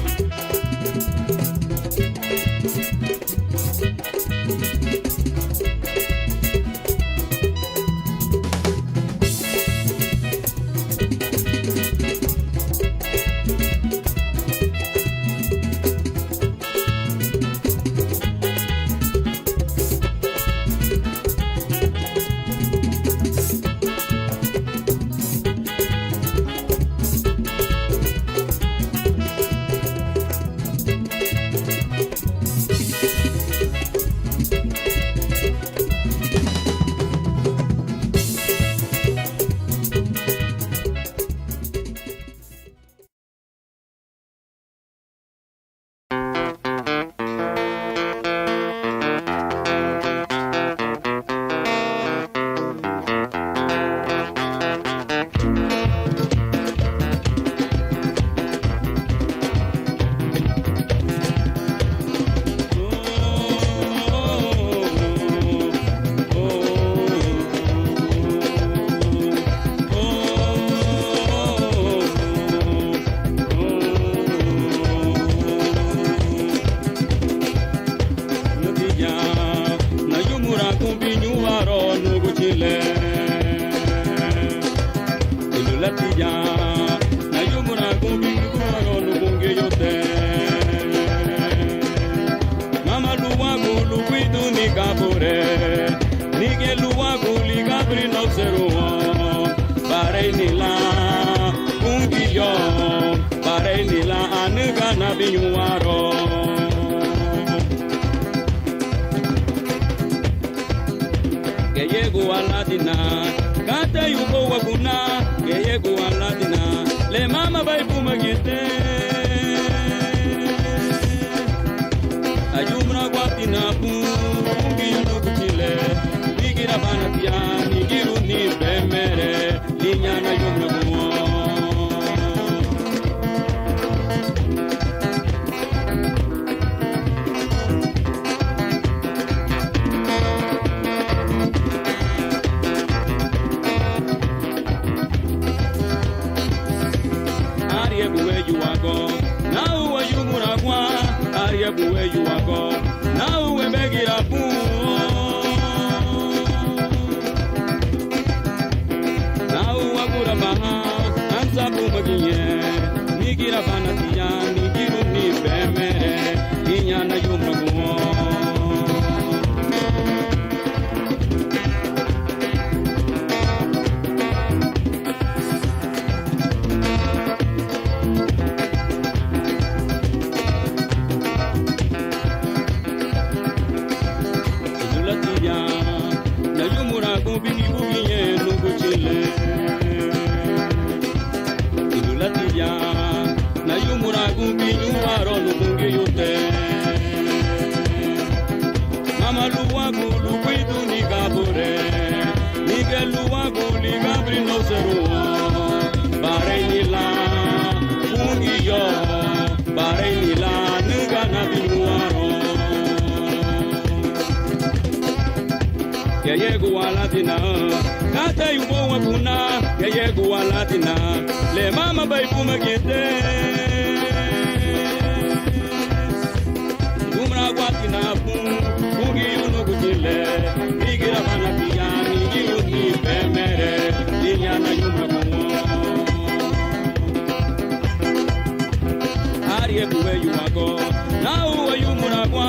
que llego a Latina, cate yuko wakuna, que llego a Latina, le mama bai puma gite. Ayumra guatina pungi yuno kuchile, nigira banatia, nigiru ni bemere, linyana yumra gumo. Where you are go now we beg it up now agura baha ansa bumagiye nigira banatia nigiru ni bemere inyana yumragumo que llego a Latina, cate yubo wakuna, que llego a Latina, le mama bai puma gite. Gumra guatina pungi yuno kutile, nigira banatia, nigiru ni bemere, linyana yumra kumo. Arie kuwe yuwako, na uwe yumura kwa,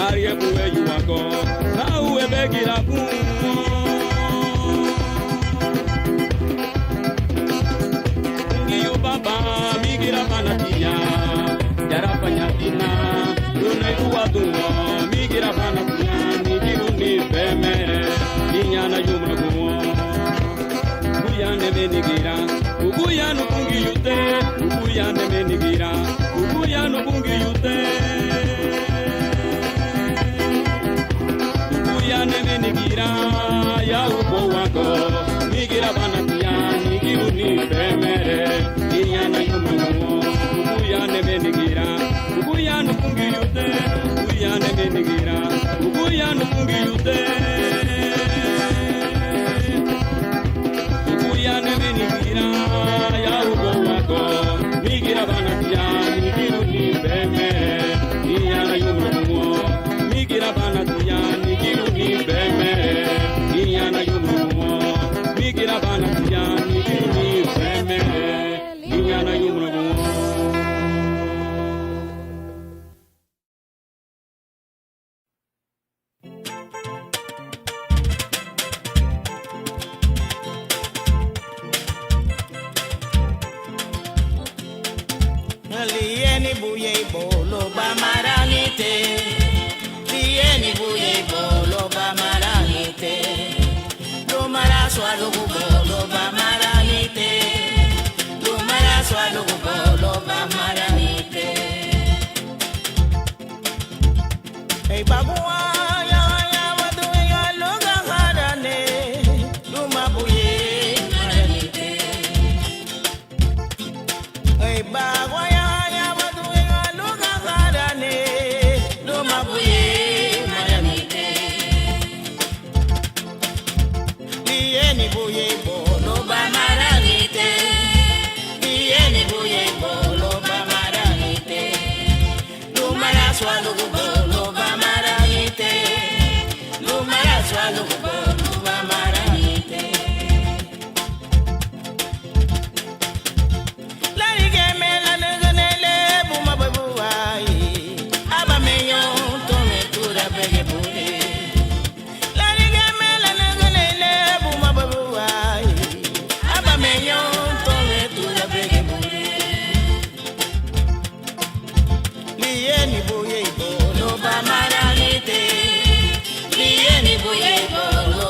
arie kuwe yuwako, na uwe begira kumo. Migira banatia, jara panyatina, luna ikuwatungo, migira banatia, nigiru ni bemere, linyana yumra kumo. Kuyane menigira, ukuyano kungi yute, ukuyane menigira, ukuyano kungi yute. Ukuyane menigira, ya uko wako, migira banatia, nigiru ni bemere, linyana yumra kumo. Ukuyane menigira, ukuyano kungi yute, ukuyane menigira, ukuyano kungi yute. Ukuyane menigira, ya uko wako, migira banatia, nigiru ni bemere, linyana yumra kumo. Migira banatia, nigiru ni bemere, linyana yumra kumo. Migira banatia, nigiru ni bemere, linyana yumra kumo. Lieni buye bolo ba maranite, lieni buye bolo ba maranite, lo maraso alugu bolo ba maranite, lo maraso alugu bolo ba maranite. Hey bagua ya wadu ya loga harane, lo mabuye maranite. Hey bagua Lieni buye bolo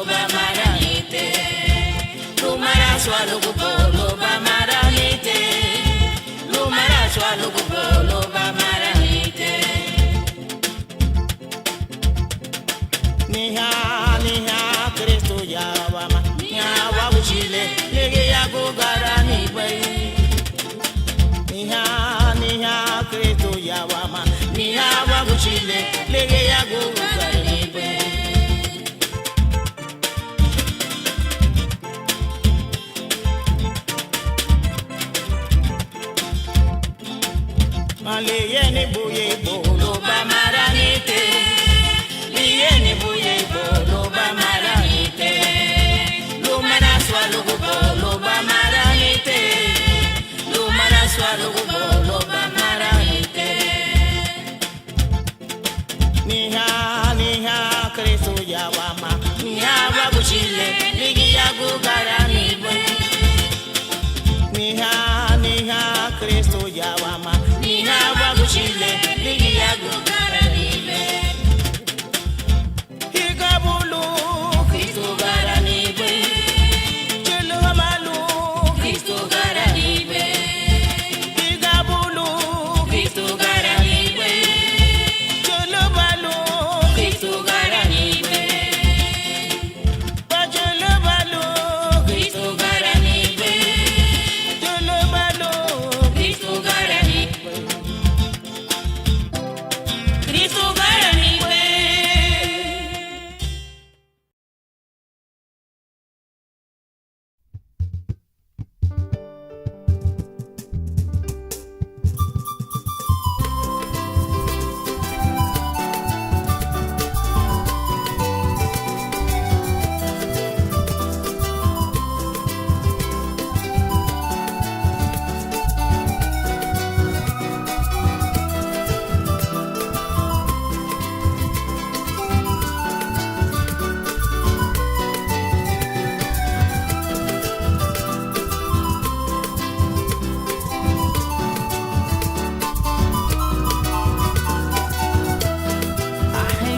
ba maranite, Niha Kristo Yawama Niha Wabuchile Nige Yagugara Nibai Niha Kristo Yawama Niha Wabuchile Nige Yagugara Nibai Maliyeni buye bolo ba maranite Liyeni buye bolo ba maranite Lumana swalugu bolo ba maranite Lumana swalugu bolo ba maranite Niha Kristo Yawama Niha Wabuchile Ligi Yagugara Nibai Niha Kristo Yawama Niha Wabuchile Ligi Yagugara Nibai Higabulu Kristo Gara Nibai Chelo Amalu Kristo Gara Nibai Higabulu Kristo Gara Nibai Chelo Balu Kristo Gara Nibai Chelo Balu Kristo Gara Nibai Chelo Balu Kristo Gara Nibai Kristo Gara Nibai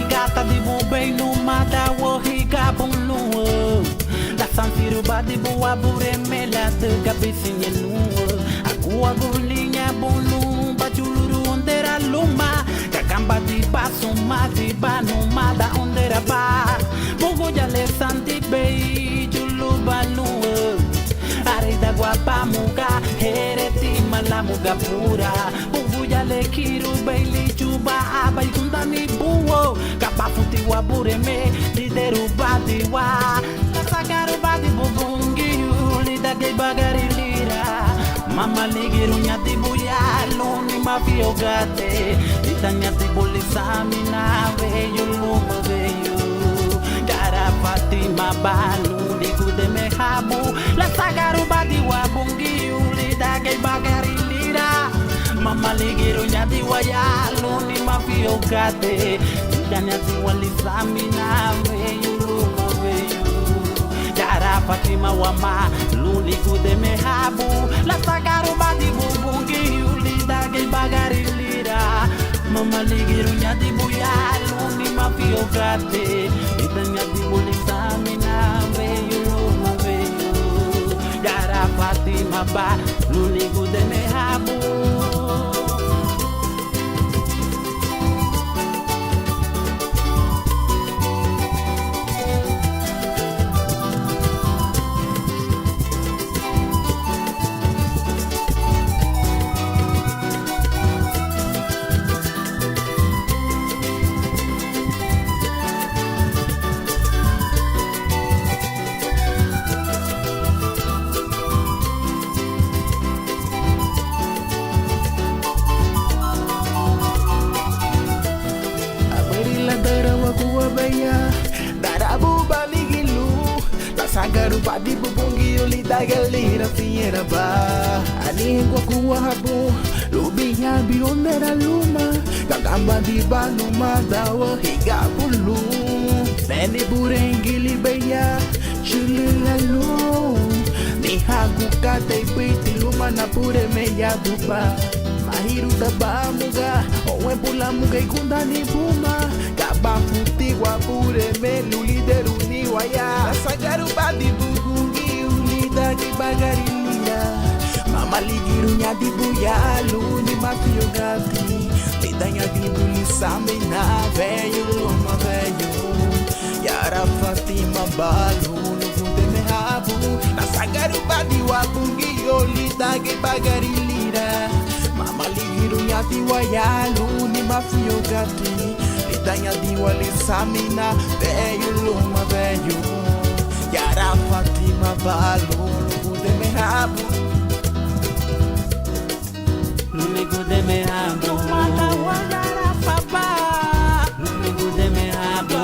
Gata di bubay lumada wo higa bungluo La sanfiru badi buwa bure mela de gabisinye luo Aku agulinya bulu bajuluru ondera luma Kakamba di paso mati banu mada ondera ba Mugo jale santi bei julu baluo Arida guapa muga hereti malamuga pura Bubuya le kiru baili chuba abai kundani buo Kapafuti wa bureme lideru badi wa Kasagaru badi bubungi ulida gay bagari lira Mama ligiru nyati buya luni mafio gate Lita nyati bulisami na veyo luma veyo Gara Fatima balu ligude me habu La sagaru badi wa bungi ulida gay bagari lira Mama ligiru nyati wa ya luni mafio gate Lita nyati walisami na veyo luma veyo Gara Fatima wa ma luni gude me habu La sagaru badi bubungi ulida gay bagari lira Mama ligiru nyati buya luni mafio gate Lita nyati bulisami na veyo luma veyo Gara Fatima ba luni gude me habu Sagaru badi bubungi ulida galera fiera ba Alingua kuwa habu Lubinya biondera luma Kakamba di baluma dawa higa bulu Beni burengili beya Chulila lu Ni hagu kate piti luma na pure meya dupa Mahiru daba muga Owe pula muga ikunda ni buma Kaba futi wa pure melu lideru ni waya Sagaru badi bugungi ulida ki bagari liya Mama ligiru nyadi buya luni mafio gati Lidanya di buli sami na veyo loma veyo balu lugunde me habu na sagaru badi wa bungi yoli dage bagari lira mama ligiru nyati wa yalu ni mafio gati litanya diwa lisamina beyu luma beyu yara fatima balu lugunde me habu lugunde me habu mala wa yara papa lugunde me habu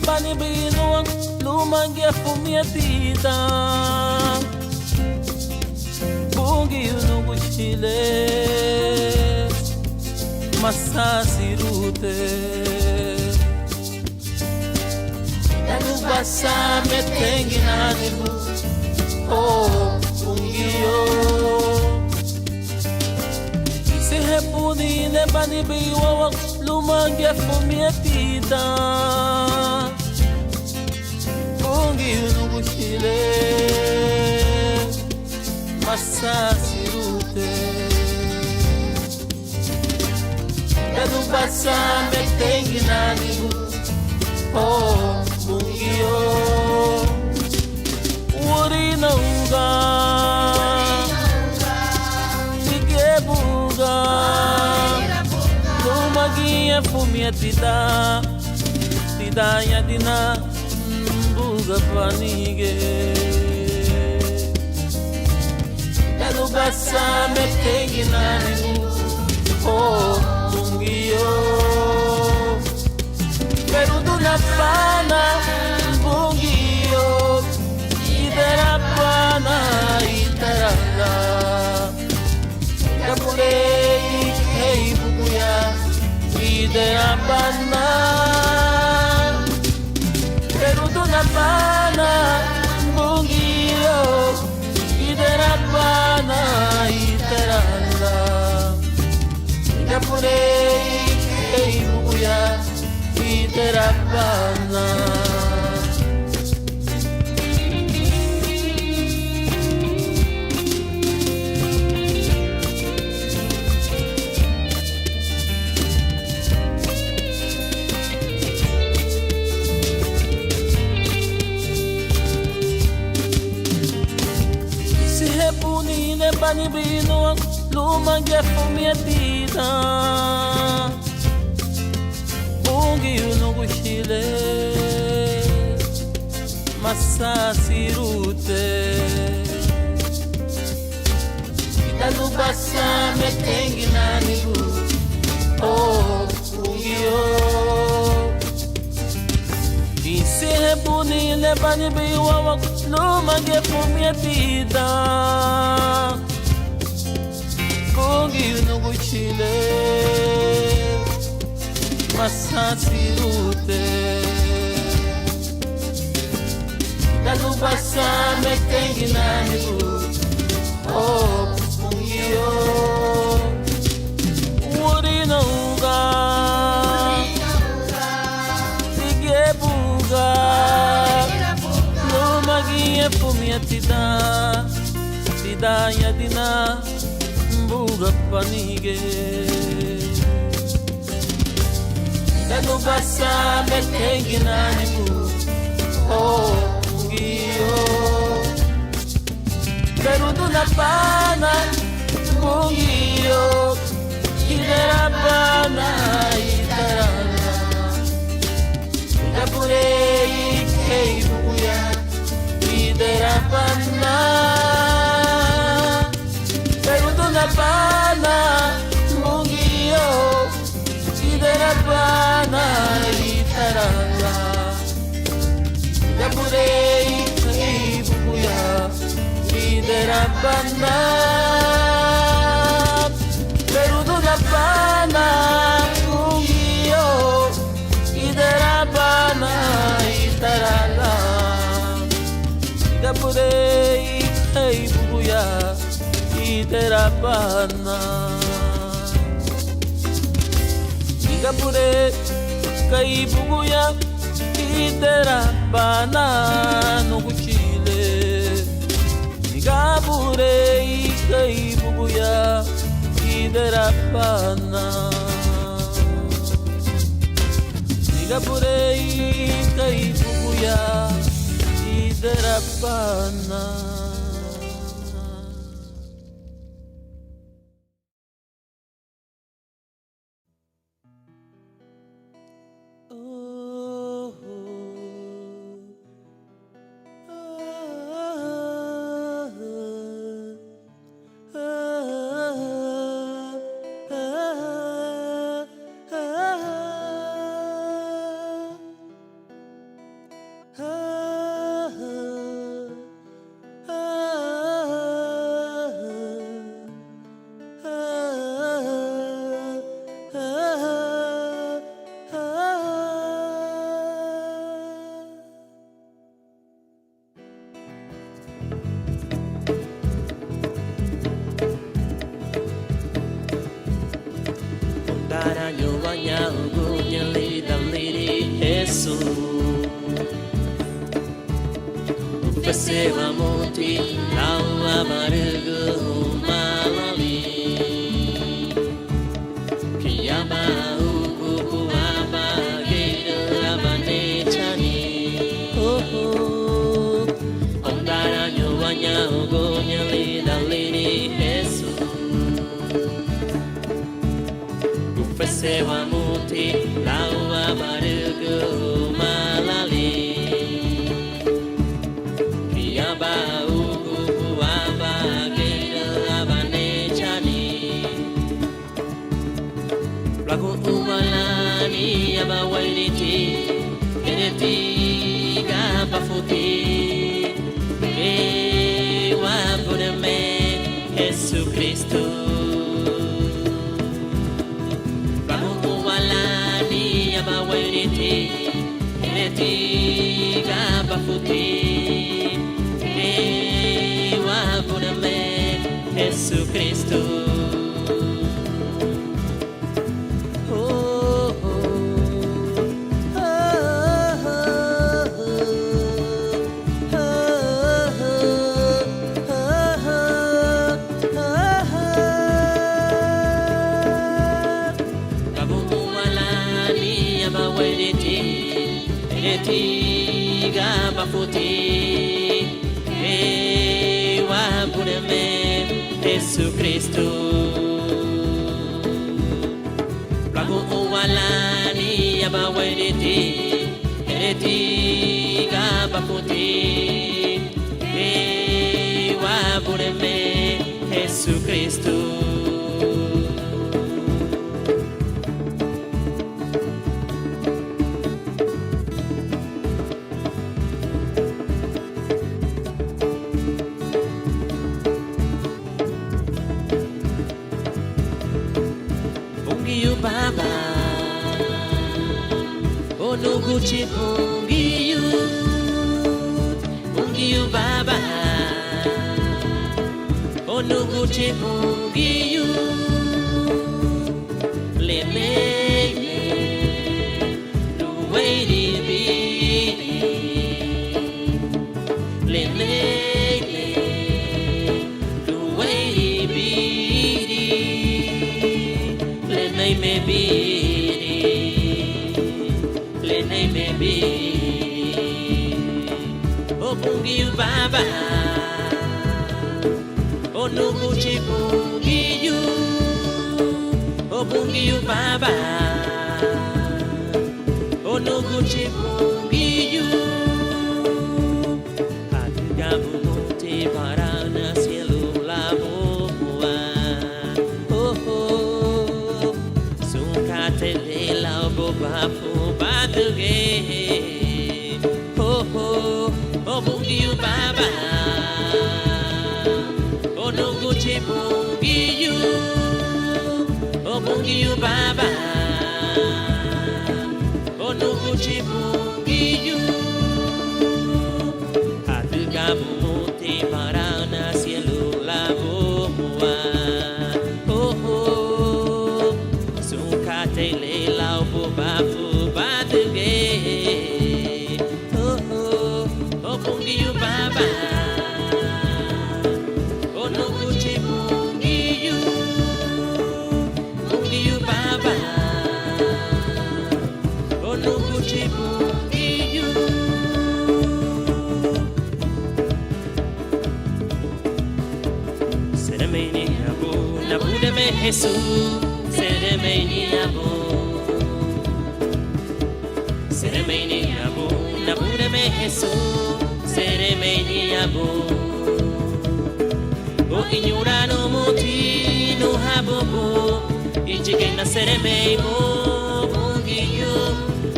Bani binuang lumangya fumiatita bungi unugu chile masasirute Nanu basa metengi nanibu oh bungio Sihepuni ne bani binuang lumangya fumiatita Chile masasirute Kadu basa metengi nanibu oh bungio Urina uga Sigebuga Lumagia fumiatita Tidanya dina Panige Kadu basa metengi nanibu oh bungio Perudu na pana bungio Idera pana itaranga Kapulei hei bukuya Idera pana Perudu na pana bungio Idera pana itaranga Kapulei hei bukuya Idera pana Bani binuang lumangya fumiatita Bungi unugu chile masasirute Kadu basa metengi nanibu oh bungio Isihepuni ne bani binuang lumangya fumiatita Bungi unugu chile masasirute Kadu basa metengi nanibu oh bungio Urina uga Sigebu Tidaya dina buga panige Dago basa metengina nibu Oh gio Berudu na pana Mungio Idera pana Itarana Dapurei Kei buya Idera pana Berudu na pana Mungio Idera pana Itarana Dapurei Kei buya Idera pana Berudu na pana Mungio Idera pana Itarana Dapurei Kei buya Idera pana Igapure Kei buya Idera pana Nukuchile Igapure Kei buya Idera pana Igapure Kei buya Idera pana Perceba monte, laua amargo, malali. Que ama o cuco, a bagueira, a manechani. Oh, oh, ondara nyoanya, o gonya, lida, liri, Jesus. Perceba monte, laua amargo, malali. Lagu umalani abawainiti Eneti gabafuti Ewa budeme Jesus Cristo Lagu umalani abawainiti Eneti gabafuti Ewa budeme Jesus Cristo Bafuti, ewa budeme, Jesus Cristo. Lagu uwalani abaweniti, ereti gabafuti, ewa budeme, Jesus Cristo. Baba, oh no Gucci Bungiyu, Baba, oh no Gucci Bungiyu, le me, no way to be, le me. maybe. Oh, bungi you baba. Oh, no gucci bungi you. Oh, bungi you baba. Oh, no gucci bungi you. Adigabu monte parana cielo lavo boa. Oh, oh. Sunkate de la boba fu baduge. Oh, oh. Oh, bungi you baba. Oh, no gucci bungi you. Oh, bungi you baba. Oh, no gucci bungi you. Adigabu monte parana cielo lavo moa. Oh, oh. Sunkate le lau boba fu baduge. Oh, oh. Oh, bungi you baba. Oh, no gucci bungi you. Bungi you baba. Oh, no gucci bungi you. Seremeni abu na bude me Jesu. Seremeni abu. Seremeni abu na bude me Jesu. Seremeni abu. O ignurano moti no habobo. Ichike na seremei mo bungiyo.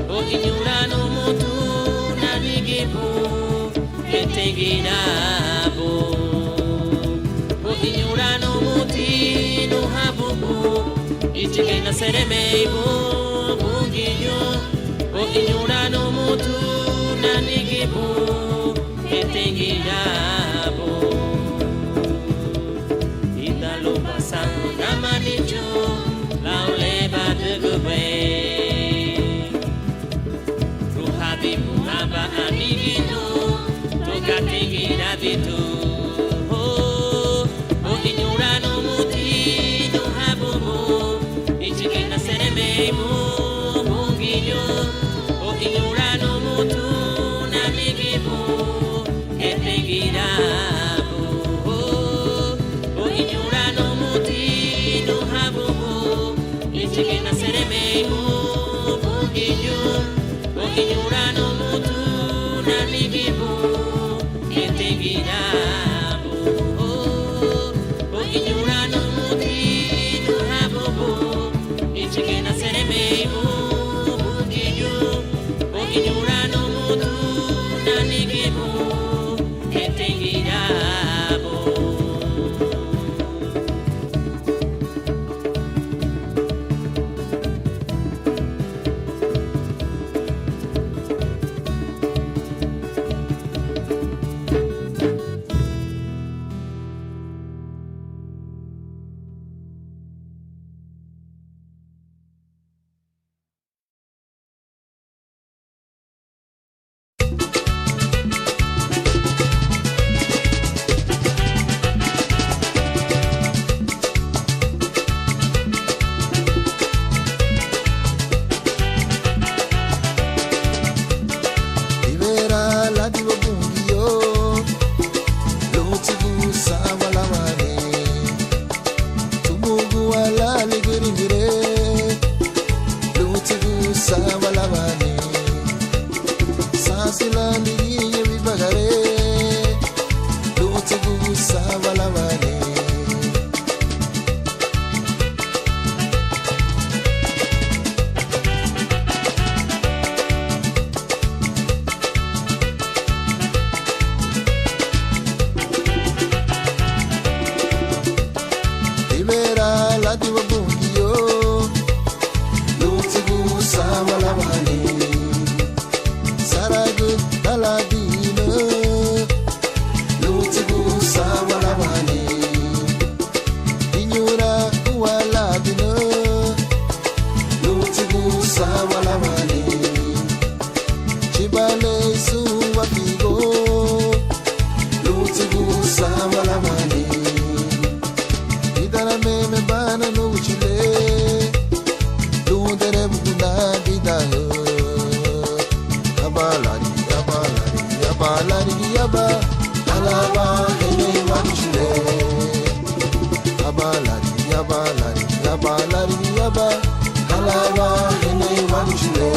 O ignurano motu na nigibu. Etegirabo. O ignurano moti no habobo. Ichike na seremei mo bungiyo. O ignurano motu na nigibu. Etegirabo. Italo pasang ramanijo laule badugwe ruhadi muhaba anigino tokatingira ditu o inyurano mutino habobo ichikena sereme mo mungiyo o inyurano mutu namigibo etingira Ichikena sereme mo bungiyo. O inyurano mutu na nigibo etegirabo. O inyurano muti no habobo. Ichikena sereme mo bungiyo. O inyurano mutu na nigibo etegirabo. yaba lari yaba halaba ene wanchule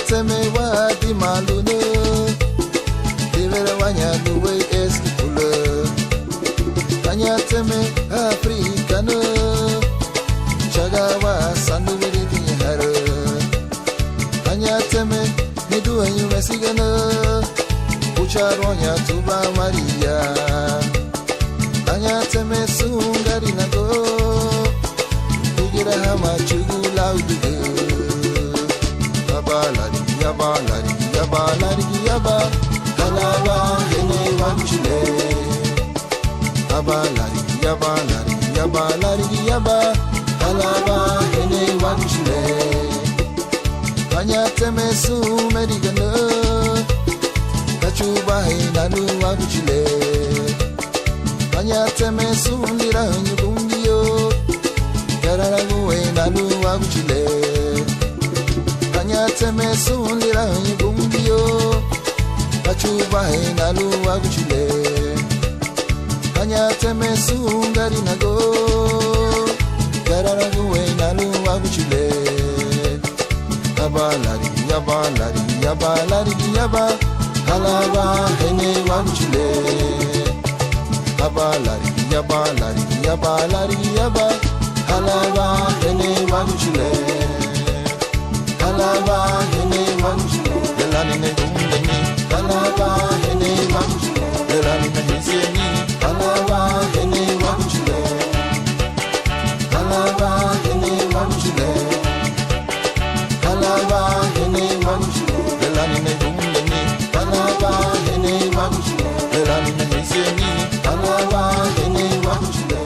Teme wa di malune Divere wanya duwe eski kule Kanya teme afrikane Chagawa sandu veri di hare Kanya teme nidu hanyu mesigane Ucharonya tuba Maria Kanya teme sungari nago Tugira hama chugu lauduge Yaba lari yaba halaba hene wanchule Yaba lari yaba halaba hene wanchule Kanya teme su merigana Kachuba he nanu wanchule Kanya teme su lira nyubungiyo Yararagu he nanu wanchule Kanya teme sunlira yibumbiyo Kachuba he nalu waguchule Kanya teme sungari nago Yararagu he nalu waguchule Yaba lari yaba halaba hene waguchule Yaba lari yaba halaba hene waguchule Halaba hene wanchule Yelani ne gundani Halaba hene wanchule Yelani ne hizeni Halaba hene wanchule Halaba hene wanchule Halaba hene wanchule Yelani ne gundani Halaba hene wanchule Yelani ne hizeni Halaba hene wanchule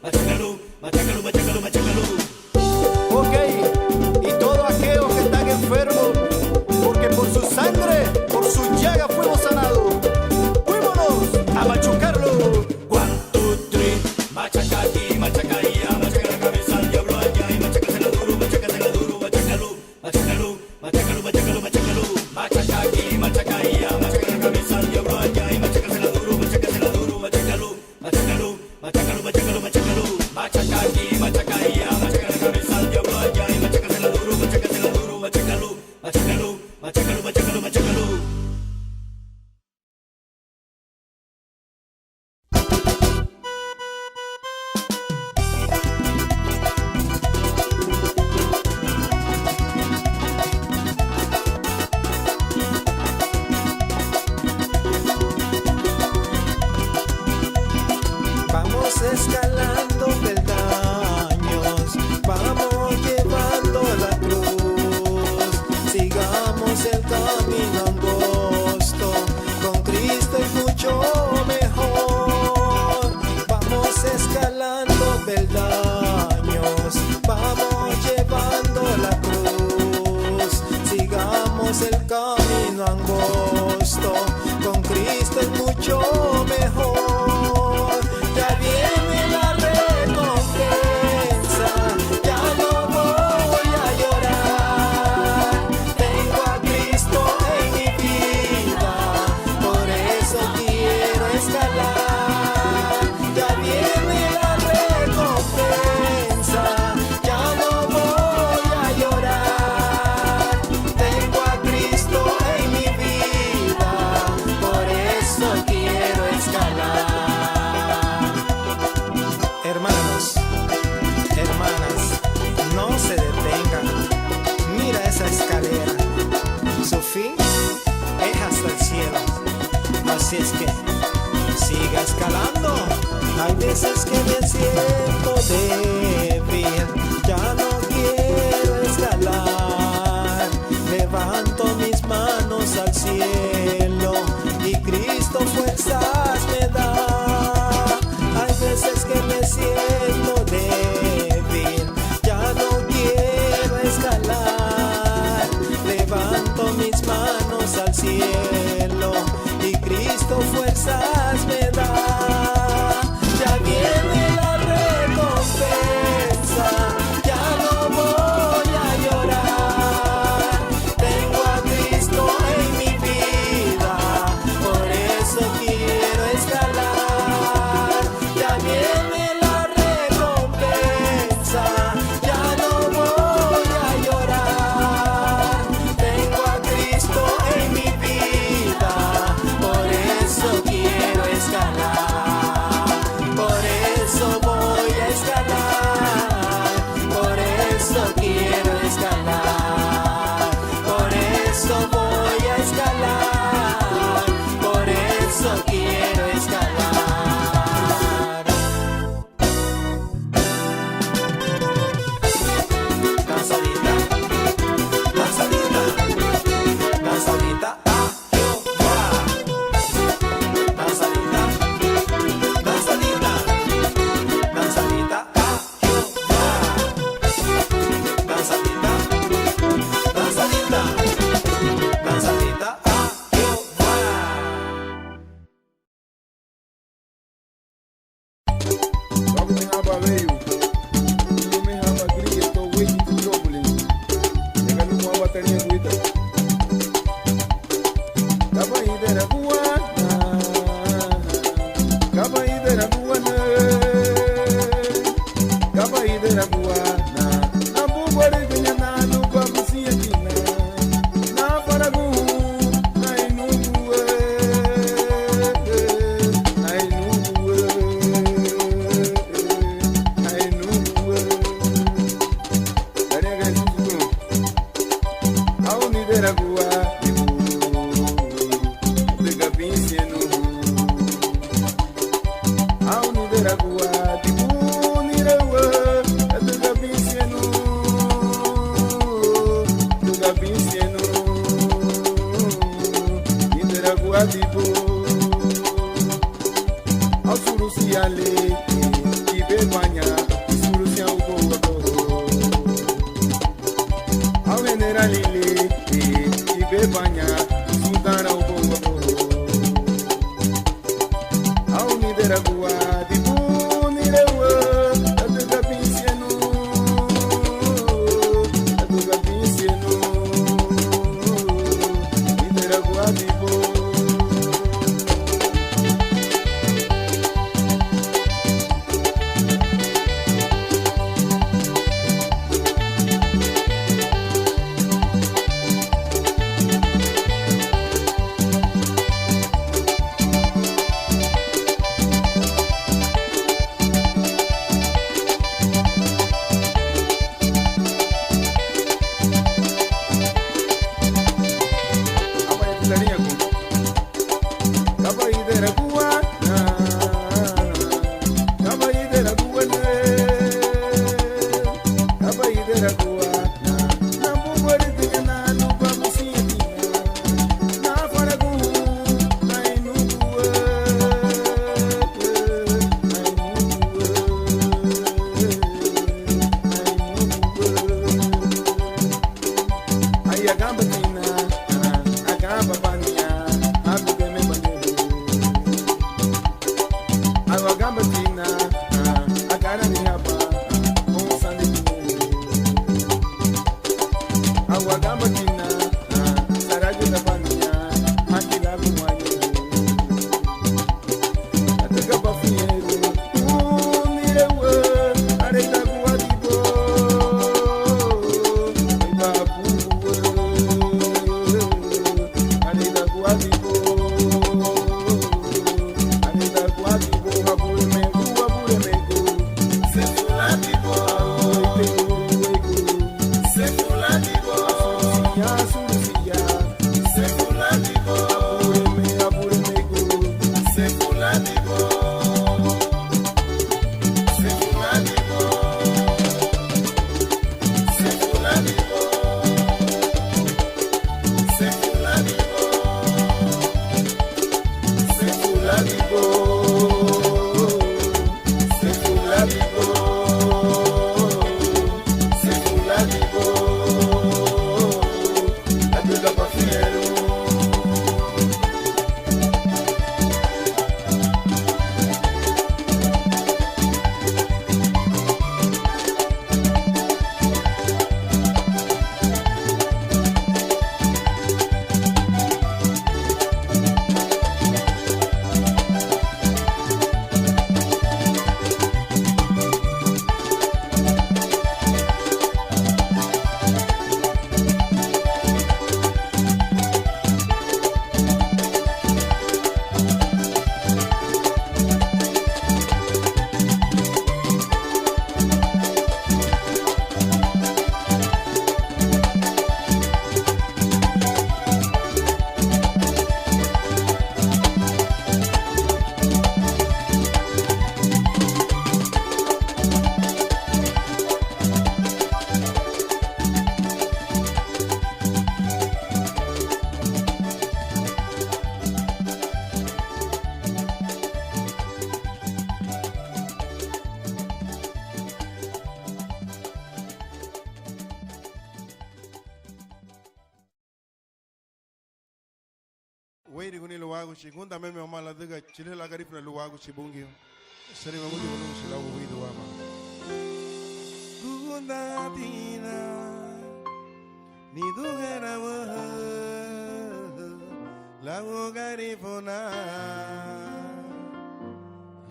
Ok, y todos aquellos que están enfermos, porque por su sangre, por su llaga fuimos sanados. ¡Fuímonos a machucarlo! 1, 2, 3, machaca aquí, machaca allá, machaca la cabeza al diablo allá y machacasela duro, machácalo, machácalo, machácalo, machácalo, machácalo, machaca aquí, machaca allá, machaca la cabeza al diablo allá y machacasela duro, machácalo, machácalo, machácalo, machácalo, machácalo, machácalo, machaca aquí, machaca allá, machaca la cabeza al diablo allá y machacasela duro, machácalo, machácalo, machácalo, machácalo, machácalo. Vamos escalando peldaños, vamos llevando la cruz, sigamos el camino angosto, con Cristo es mucho mejor. Vamos escalando peldaños, vamos llevando la cruz, sigamos el camino angosto, con Cristo es mucho mejor. Ya viene la recompensa, ya no voy a llorar. Tengo a Cristo en mi vida, por eso quiero escalar. Ya viene la recompensa, ya no voy a llorar. Tengo a Cristo en mi vida, por eso quiero escalar. Hermanos, hermanas, no se detengan. Mira esa escalera. Su fin es hasta el cielo. Así es que siga escalando. Hay veces que me siento débil, ya no quiero escalar. Levanto mis manos al cielo y Cristo fuerzas me da. Hay veces que me siento débil, ya no quiero escalar. Levanto mis manos al cielo y Cristo fuerzas me da. Ya viene la recompensa, ya no voy a llorar. Tengo a Cristo en mi vida, por eso quiero escalar. Ya viene la recompensa. banha, solução boa boa. Ao general ele, e banha, sudana o boa boa. Ao Nideragua, de Bunirewa, a tuga pinceno, a tuga pinceno, Nideragua de boa. Wait, kuni luwago shigunda meme omala diga chile la garip na luwago shibungi. Seri mamundi kunu shilawo wido wama. Gunda tina ni dugera wa lago garipona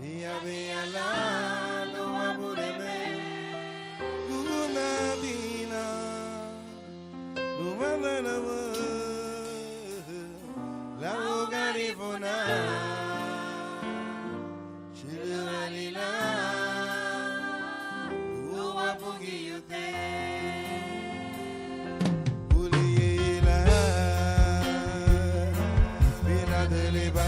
liya beala no amureme. Gunda tina numanda wa la garifona Shillalila Uwa Pugiyute Uliyela Bila Deliba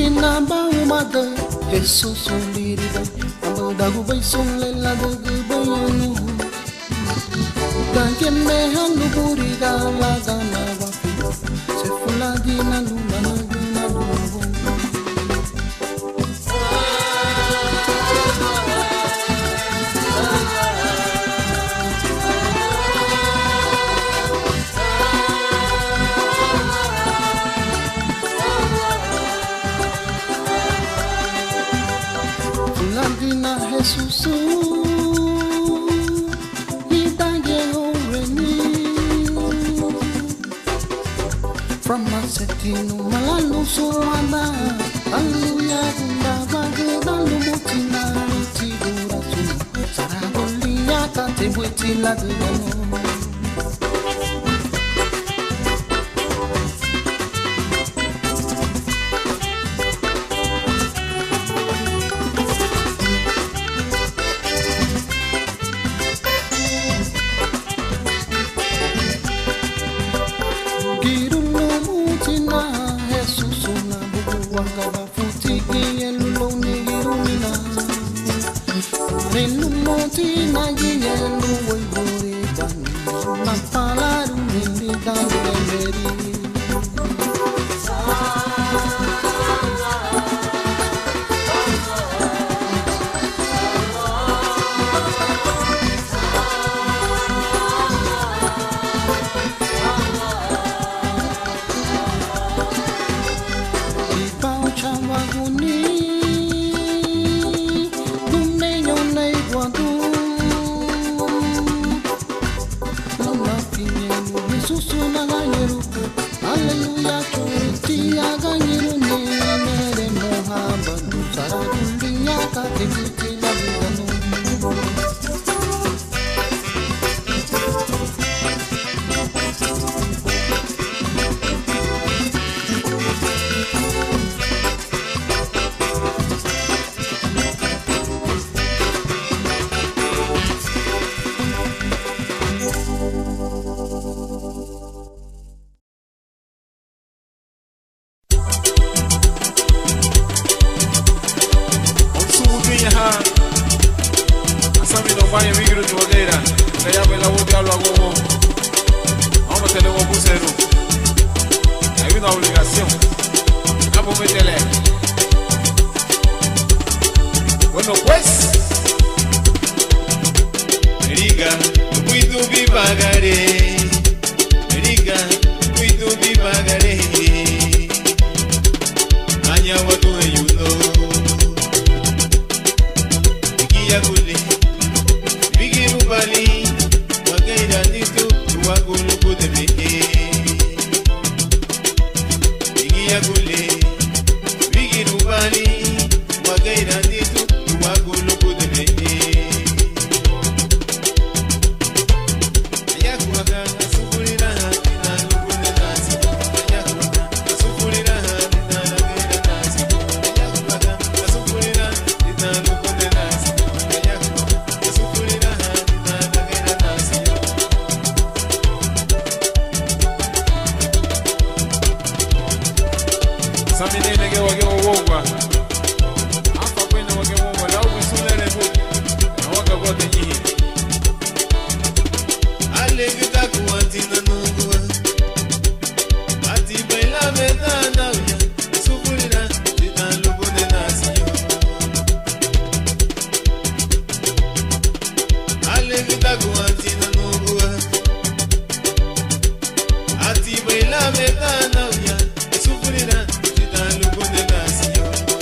Tinamba umada Jesus ulirida Amadagu bay sunlela dagu bayunu Ganke mehalu buriga lagana wafi Sefuladina luna naguna lungu Jesus, from my setting, Malalu Suana, Aluya, Dalu Mutina, Tidura, Saragolia, Catewitila, Ati baila metana, sufrirá, te da lujo de nación.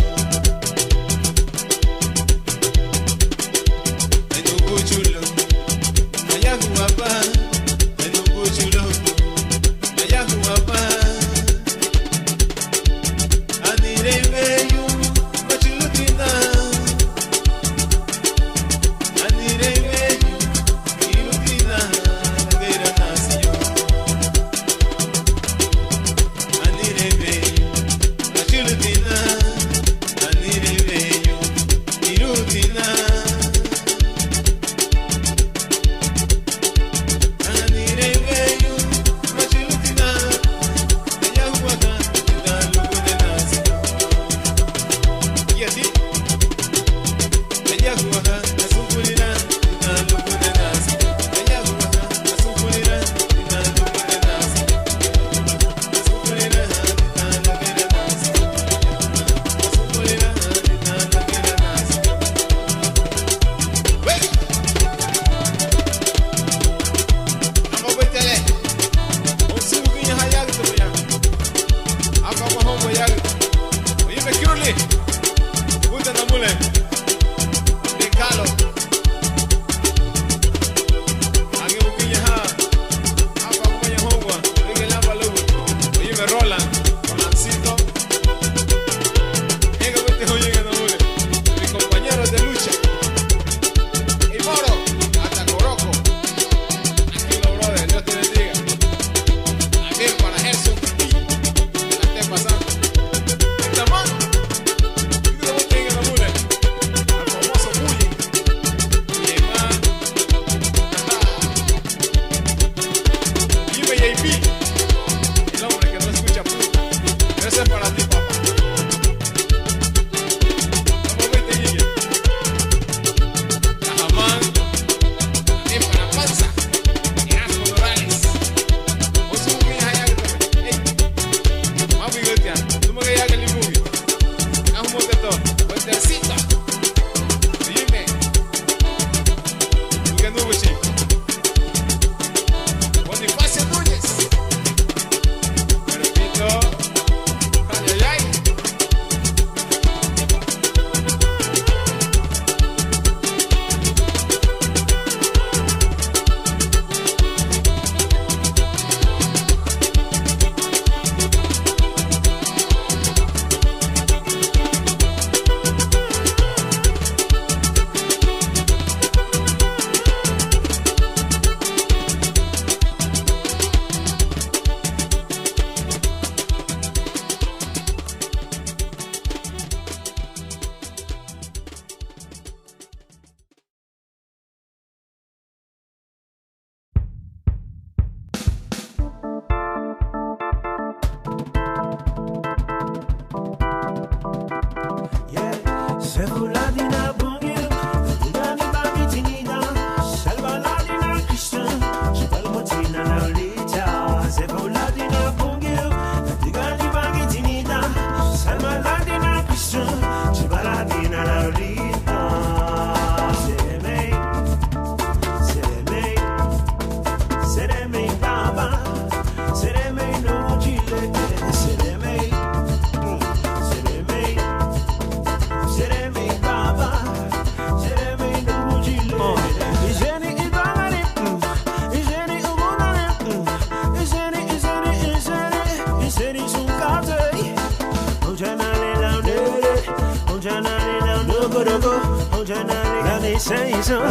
conversation.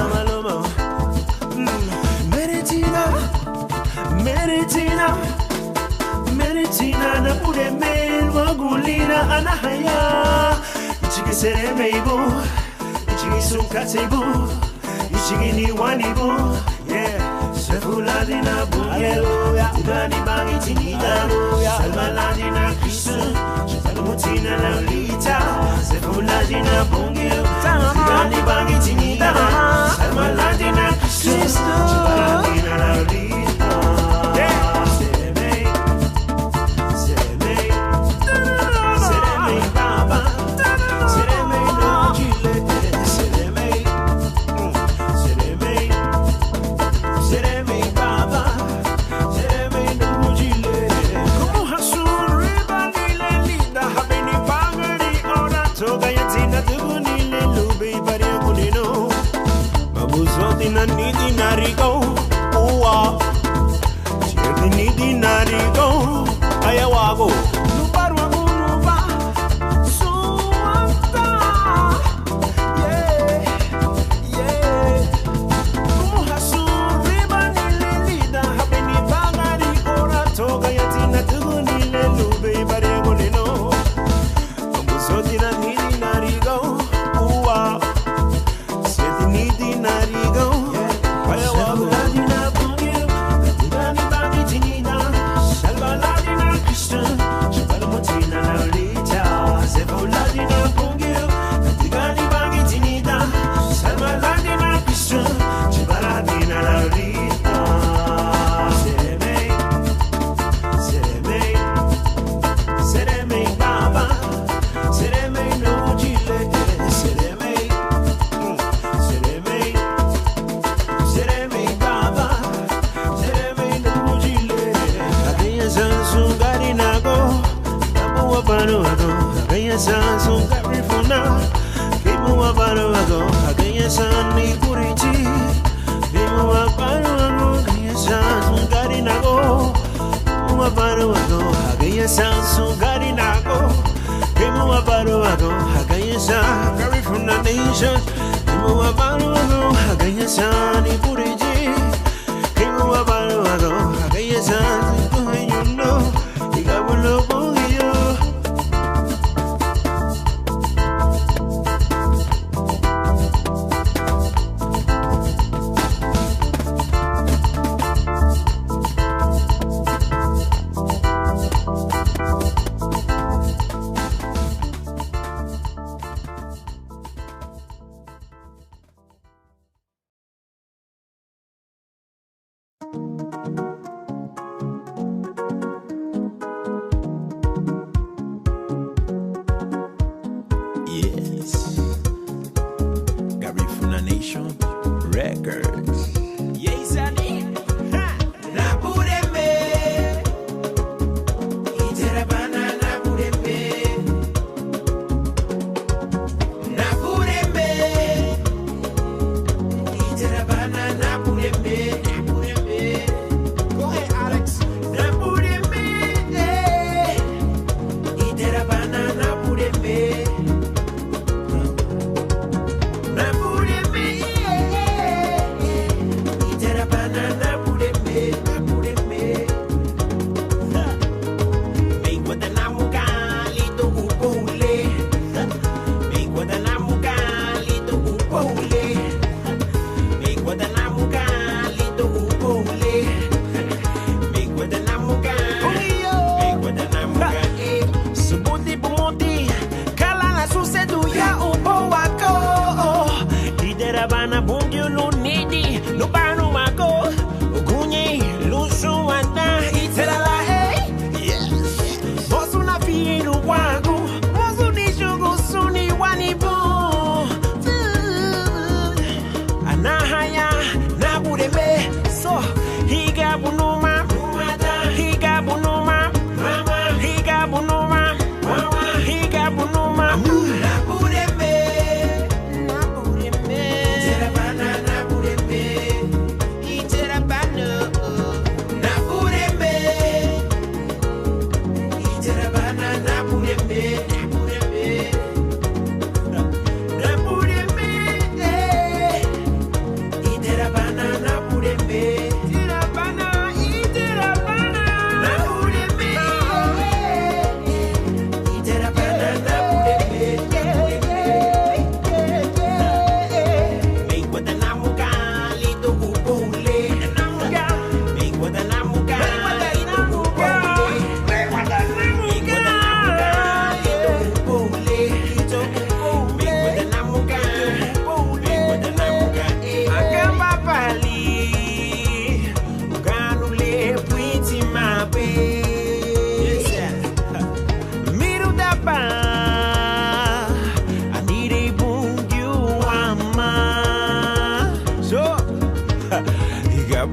Meritina na pure men wagulina anahaya. Ichigi seremeibo, ichigi sunkateibo, ichigi ni wanibo. Yeah, sefuladina bu. Hallelujah. Ugani bangi tinida. Salmaladina Kristu. Mutina na lita. Sefuladina bungi. Ugani bangi tinida. Salmaladina Kristu. Mutina na lita. Nidi narigo, uwa. Chirdi nidi narigo, ayawago. Nubarwago nuba, suwanta. Yeah, yeah. Kumuhasu riba nililida, habeni bangari ora toga yatina tugu nilelube barego nino. Mabusotina nidi narigo, uwa. Chirdi nidi narigo.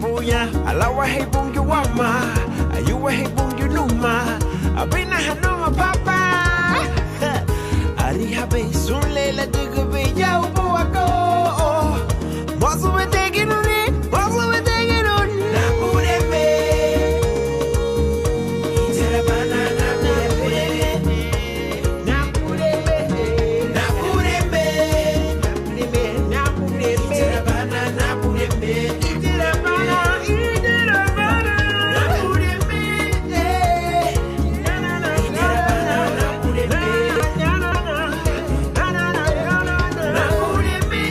buya alawa hey bungi wama ayuwa hey bungi numa abina hanuma papa ari habe sunle la dugu be ya ubo wako mozu me teginuni na ureme itera banana na ureme na ureme na ureme na ureme itera banana na ureme itera banana na ureme na na na itera banana na ureme na na na na ureme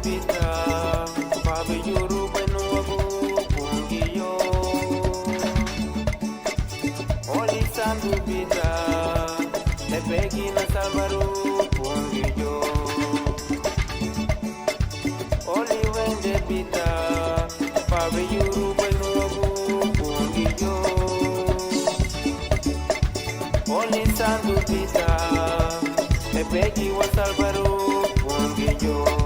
bita Babi yuru benuagu pungiyo Oli sandu bita Epegi na salvaru pungiyo Oli wende bita Babi yuru benuagu pungiyo Oli sandu bita Epegi wa salvaru pungiyo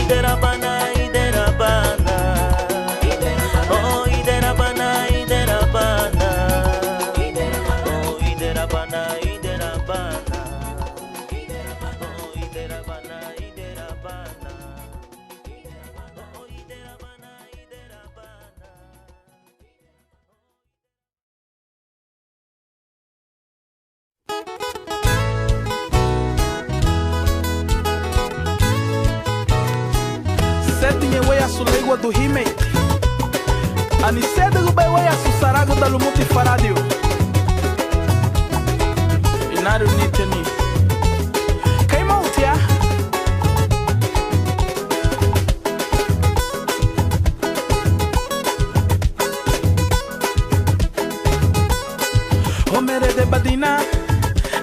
Iderabana, água do Rimei. Aniceda do Baiuaia, Sussarago da Lumuti Faradio. Inário Nitani. Queimou-te, oh, mere de badina,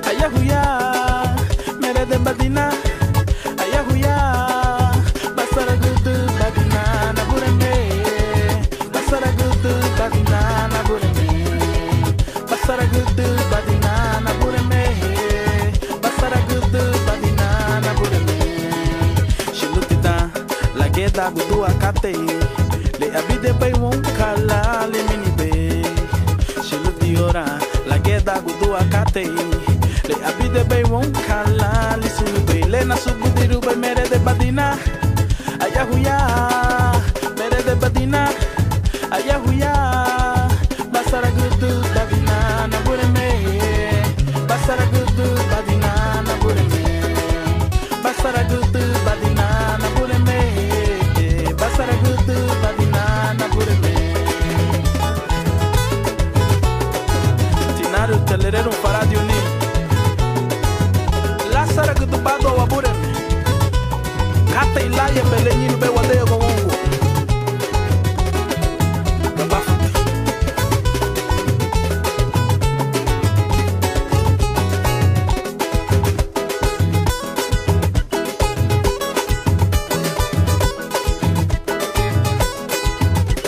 ayahuya, mere de badina, ayahuya, basara gudu badina na bureme, basara gudu badina na bureme, basara gudu badina na bureme, basara gudu badina na bureme. Shilutita, la geda gudu akate, le abide bay won kala le minibe. Ora la geda gudu akate le abide bay won kala li sube le na subudiru bay mere de badina ayahuya mere de badina ayahuya basara gudu badina na bureme basara gudu badina na bureme basara gudu badina na bureme basara gudu badina na bureme. Telerero Faradio ni Lázaro que tu pado wabure Kata ilaya belenyi be wade go wongo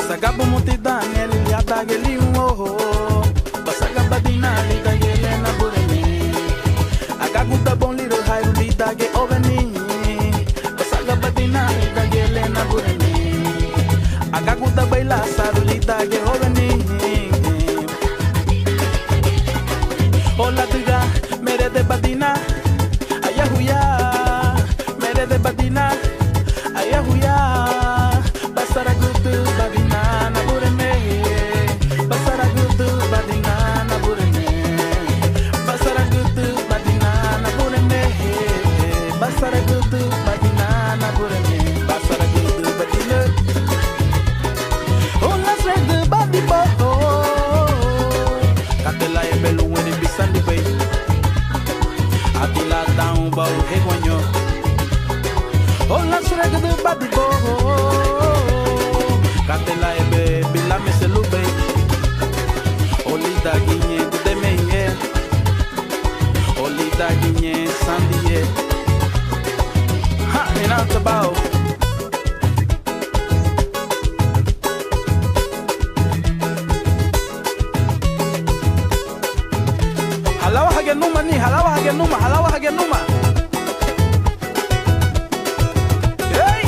Sagabu muti Daniel yata gelin oho Basaga badina lida gelena buremi Agaguda bon liro hairu lida ge oveni Basaga badina lida gelena buremi Agaguda baila saru lida ge oveni Hola diga mere de badina Ayahuya mere de badina Ayahuya Basara gudu badina na buremi Basara gudu badina na bureme Basara gudu badina na bureme Basara gudu badina na bureme Basara gudu badina Oh la sred badibo Katela e belu wene bisandi bay Atila down ba o hegonyo Oh la sred badibo Katela e be bilame selube Olida guinye gudemenye Olida guinye sandiye Ha, inanta bao Halawa hagenuma ni, halawa hagenuma, halawa hagenuma Hey!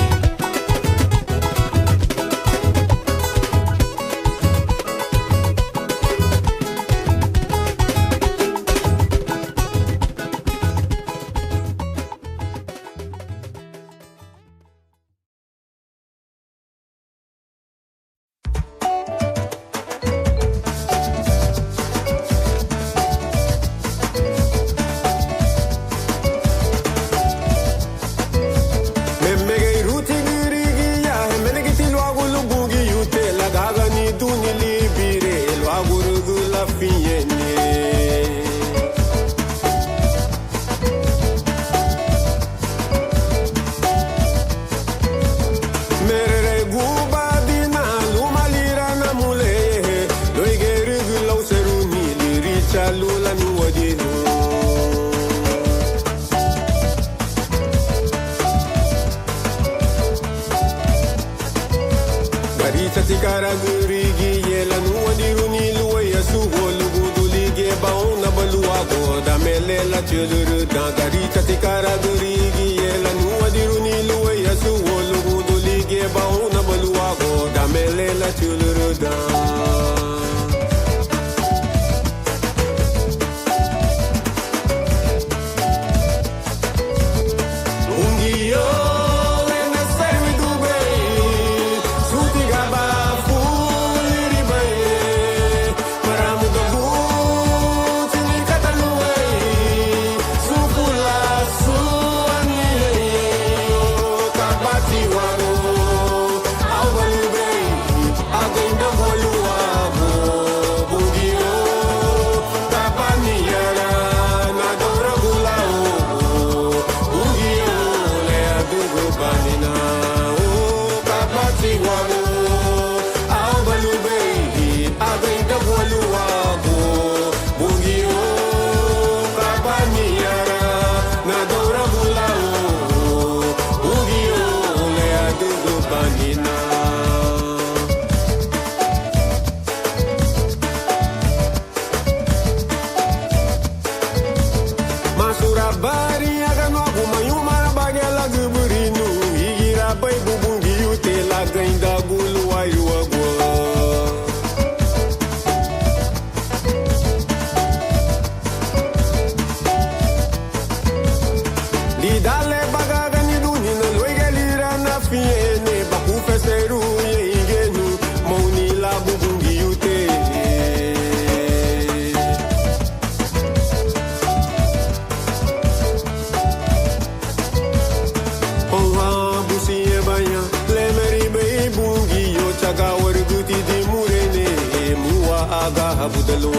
habudalo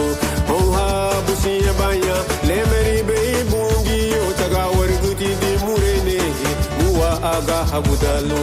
o habusiya baya lemeri be bungi o taga warguti di murene muwa aga habudalo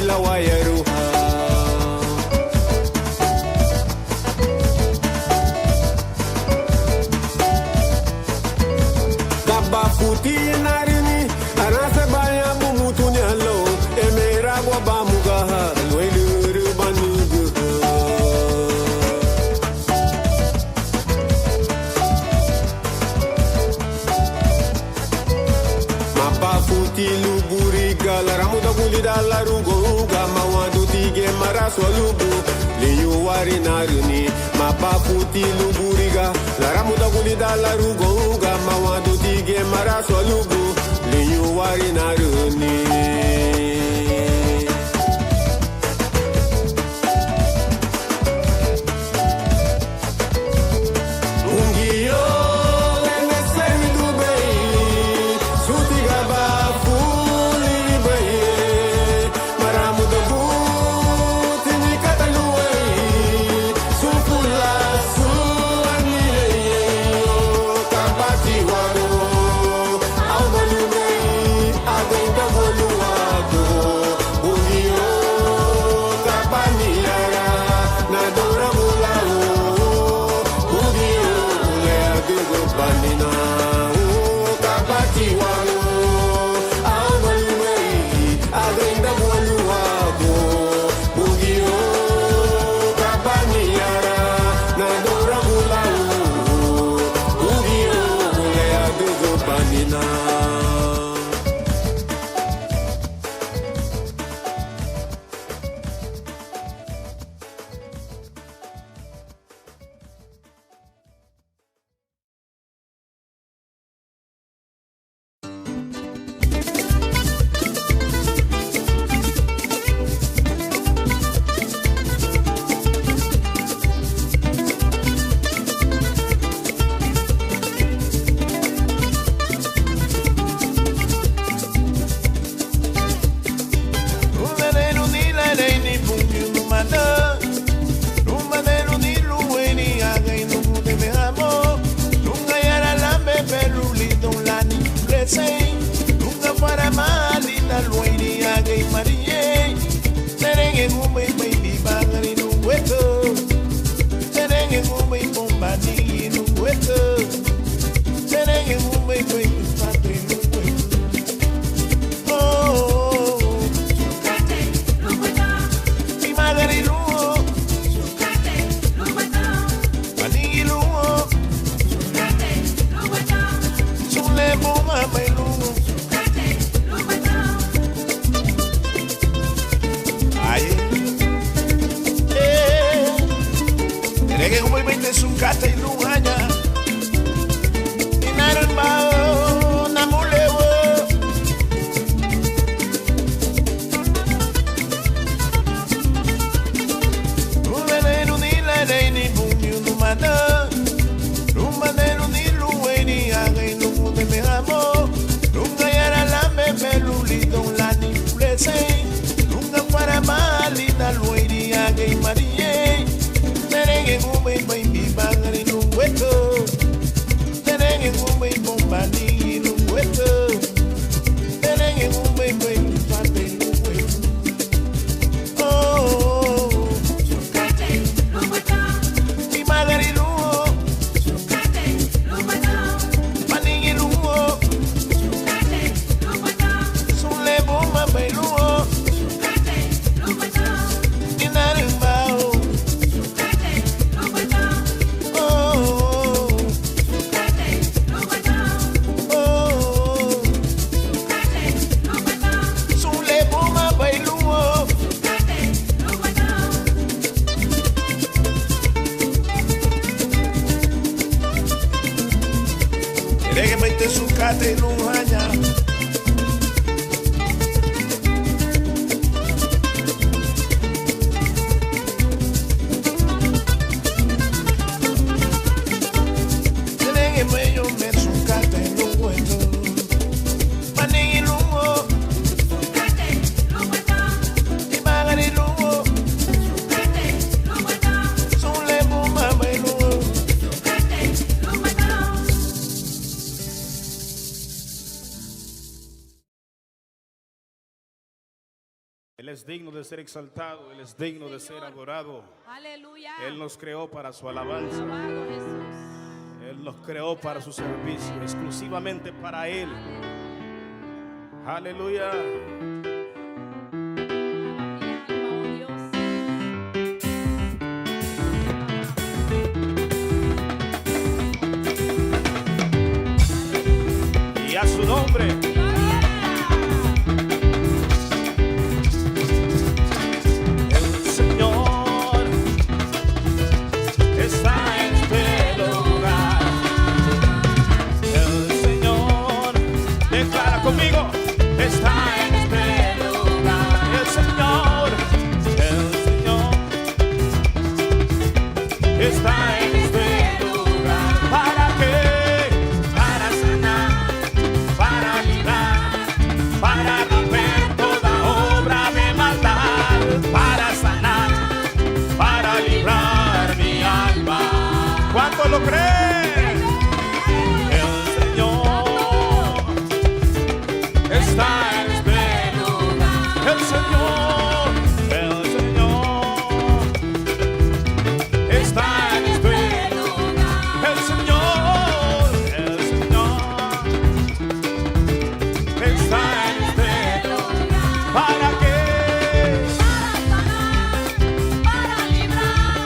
la wayaruha Gaba futi narini arase baya bumutuni allo emera gwa bamugaha lweluru banugu Mapa futi luburi galaramuda gulida la rugo Maraswalubu liyu wari naruni mapafuti luburiga laramuda gulida la rugonga mawadu tige maraswalubu liyu wari naruni Déjame sukate nuhanya. Déjame yo me sukate nuhueto. Maningi lungo. Sukate nuhueto. Imagari lungo. Sukate nuhueto. Sule bumama lungo. Sukate nuhueto. Él es digno de ser exaltado, Él es digno de ser adorado. Aleluya. Él nos creó para su alabanza. Alabado Jesús. Él nos creó para su servicio, exclusivamente para Él. Aleluya. Y a su nombre. Conmigo está en este lugar. El Señor está en este lugar. ¿Para qué? Para sanar, para librar, para romper toda obra de maldad. Para sanar, para librar mi alma. ¿Cuánto lo creen? Está en este lugar. El Señor está en este lugar. El Señor está en este lugar. ¿Para qué? Para sanar, para librar,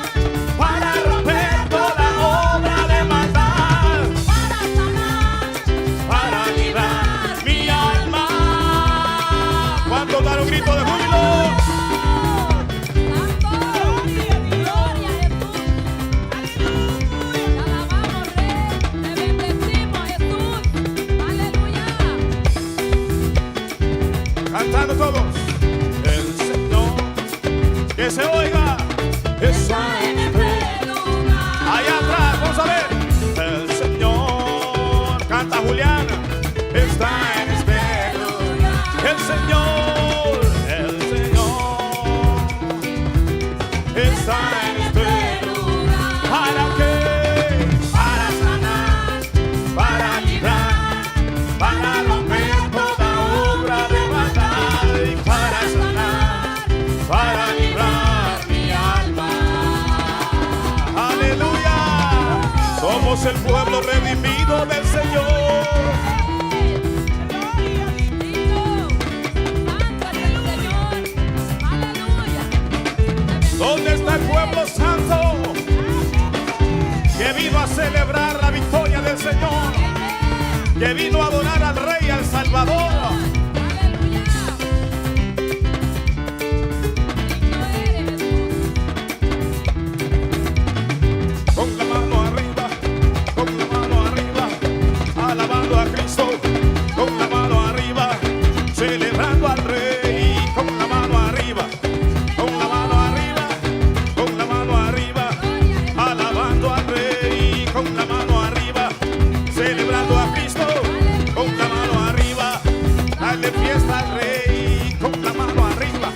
para romper toda obra de maldad. Para sanar, para librar mi alma. ¿Cuántos dan un grito de júbilo? Cantando todos. El Señor, que se oiga, está en este lugar. Allá atrás, vamos a ver. El Señor, canta Juliana, está en este lugar. El Señor está en este lugar. ¿Para qué? Para sanar, para librar, para romper toda obra de maldad. Y para sanar, para librar mi alma. Aleluya. Somos el pueblo redimido del Señor. ¿Dónde está el pueblo santo que vino a celebrar la victoria del Señor? Que vino a adorar al Rey, al Salvador. Con la mano arriba, alabando a Cristo. Con la mano arriba, celebrando al Rey. Con la mano arriba. Alabando al Rey, con la mano arriba, celebrando a Cristo, con la mano arriba, dale fiesta al Rey, con la mano arriba,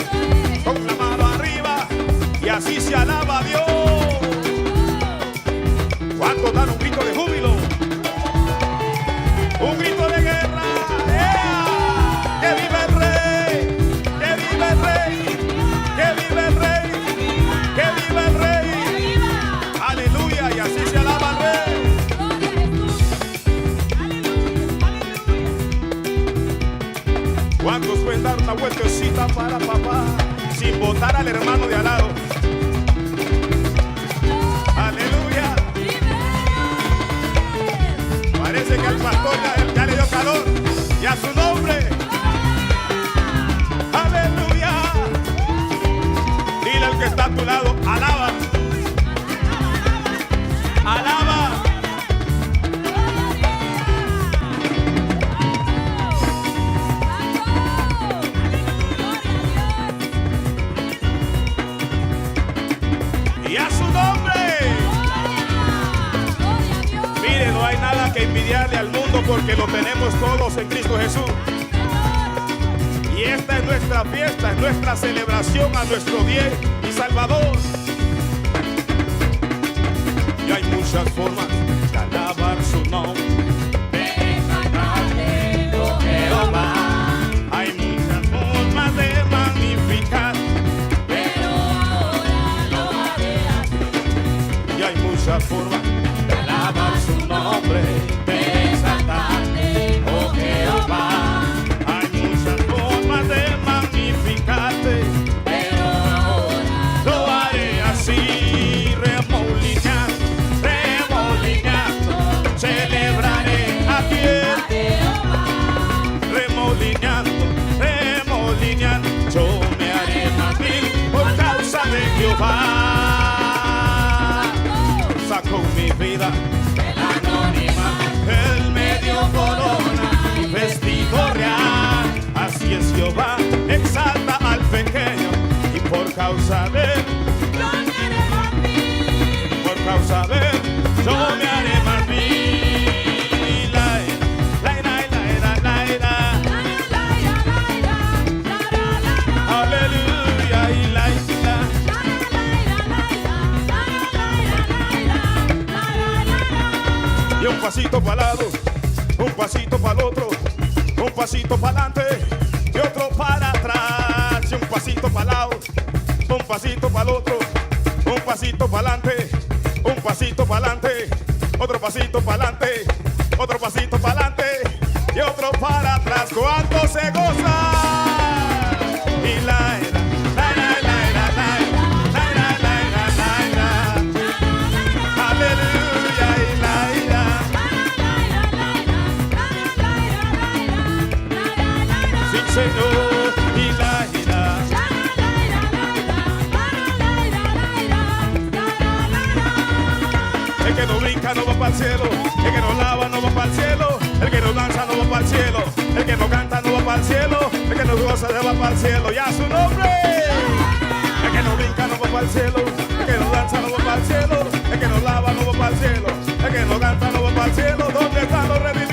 y así se alaba a Dios. ¿Cuántos dan un grito de júbilo? Un grito de guerra. ¡Yeah! ¡Que vive el Rey! ¡Que vive el Rey! ¡Que vive el Rey! ¡Que vive el Rey! Aleluya, y así se alaba al Rey. ¿Cuántos pueden dar una vueltecita para papá sin botar al hermano de al lado? Aleluya. Parece que al pastor ya le dio calor. Y a su nombre. Aleluya. Dile al que está a tu lado, alaba. Alaba. que envidiarle al mundo porque lo tenemos todos en Cristo Jesús. Y esta es nuestra fiesta, es nuestra celebración a nuestro bien y Salvador. Y hay muchas formas de alabar su nombre. Oh Jehová. Hay muchas formas de magnificar, pero ahora lo haré así. Y hay muchas formas de alabar su nombre, de exaltarte, oh Jehová. Hay muchas formas de magnificarte, pero ahora lo haré así. Remolineando, celebraré a quien. Remolineando, yo me haré más vil por causa de Jehová. Sacó mi vida del anónima, él me dio corona y vestido real. Así es Jehová, exalta al pequeño y por causa de él, yo me haré más vil. Por causa de él, yo me haré más vil. Y un pasito para el lado, un pasito para el otro, un pasito para adelante y otro para atrás. Y un pasito para el lado, un pasito para el otro, un pasito para adelante, un pasito para adelante, otro pasito para adelante, otro pasito para adelante y otro para atrás. ¿Cuánto se goza? Y la era. Señor, y la ira. El que no brinca no va para el cielo, el que no lava no va para el cielo, el que no danza no va para el cielo, el que no canta no va para el cielo, el que no goza se va para el cielo. ¡Ya su nombre! El que no brinca no va para el cielo, el que no danza no va para el cielo, el que no lava no va para el cielo, el que no canta no va para el cielo. ¿Dónde están los redimidos?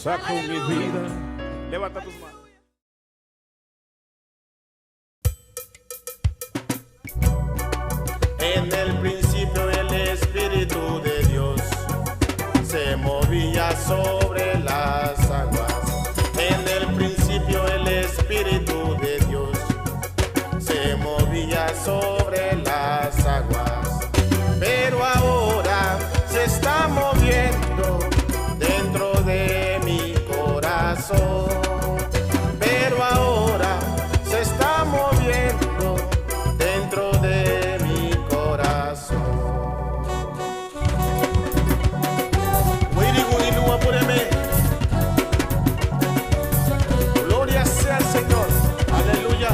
Saco mi vida. Levanta tus manos. En el principio el Espíritu de Dios se movía sobre las aguas. En el principio el Espíritu de Dios se movía sobre las aguas. Pero ahora se está moviendo dentro de mi corazón. Pero ahora se está moviendo dentro de mi corazón. Gloria sea al Señor. Aleluya.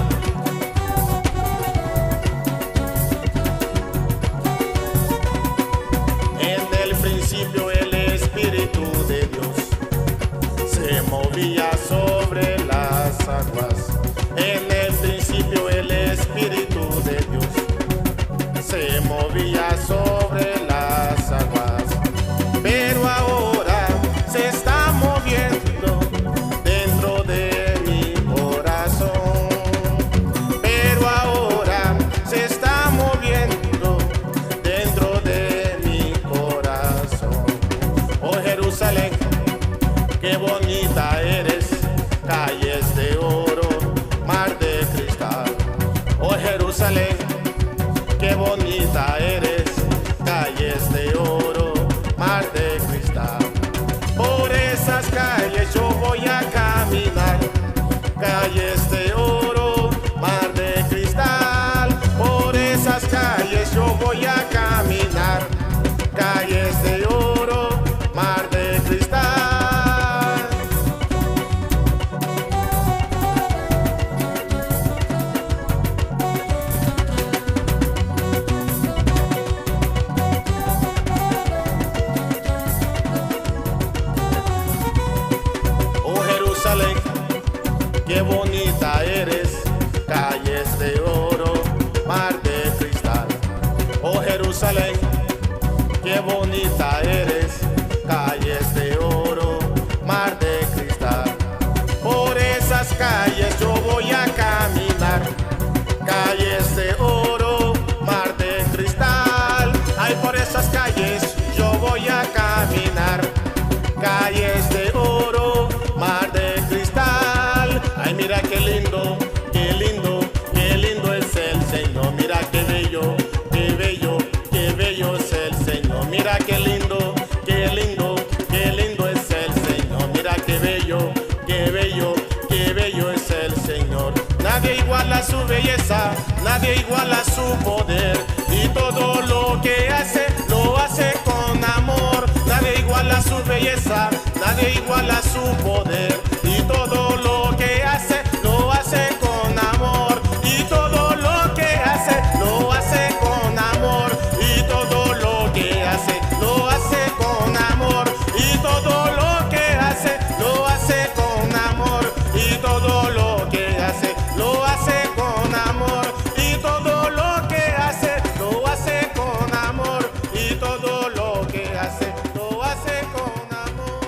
En el principio el Espíritu de Dios se movía sobre las aguas. En el principio el Espíritu de Dios se movía sobre las aguas. Pero ahora se está moviendo dentro de mi corazón. Pero ahora se está moviendo dentro de mi corazón. Oh Jerusalén, qué bonita eres, calles de oro, mar de cristal. Oh Jerusalén, qué bonita eres, calles de oro, mar de cristal. Por esas calles yo voy a caminar, calles de oro, mar de cristal. Por esas calles yo voy a caminar, calles de oro, mar de calles de oro, mar de cristal. Oh Jerusalén, qué bonita eres, calles de oro, mar de cristal. Por esas calles yo voy a caminar, calles de oro, mar de cristal. Ay, por esas calles yo voy a caminar, calles de oro, mar de cristal. Ay, mira qué lindo, qué lindo, qué lindo es el Señor. Mira qué bello, qué bello, qué bello es el Señor. Mira qué lindo, qué lindo, qué lindo es el Señor. Mira qué bello, qué bello, qué bello es el Señor. Nadie iguala su belleza, nadie iguala su poder, y todo lo que hace, lo hace con amor. Nadie iguala su belleza, nadie iguala su poder, y todo lo que hace, lo hace con amor. Y todo lo que hace, lo hace con amor. Y todo lo que hace, lo hace con amor. Y todo lo que hace, lo hace con amor. Y todo lo que hace, lo hace con amor. Y todo lo que hace, lo hace con amor. Y todo lo que hace, lo hace con amor.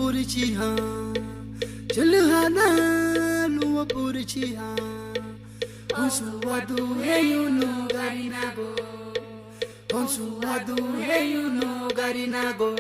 purichiha, chilhana luwa purichiha, usuwadu heyunu garinago, Consuado rei no garinago.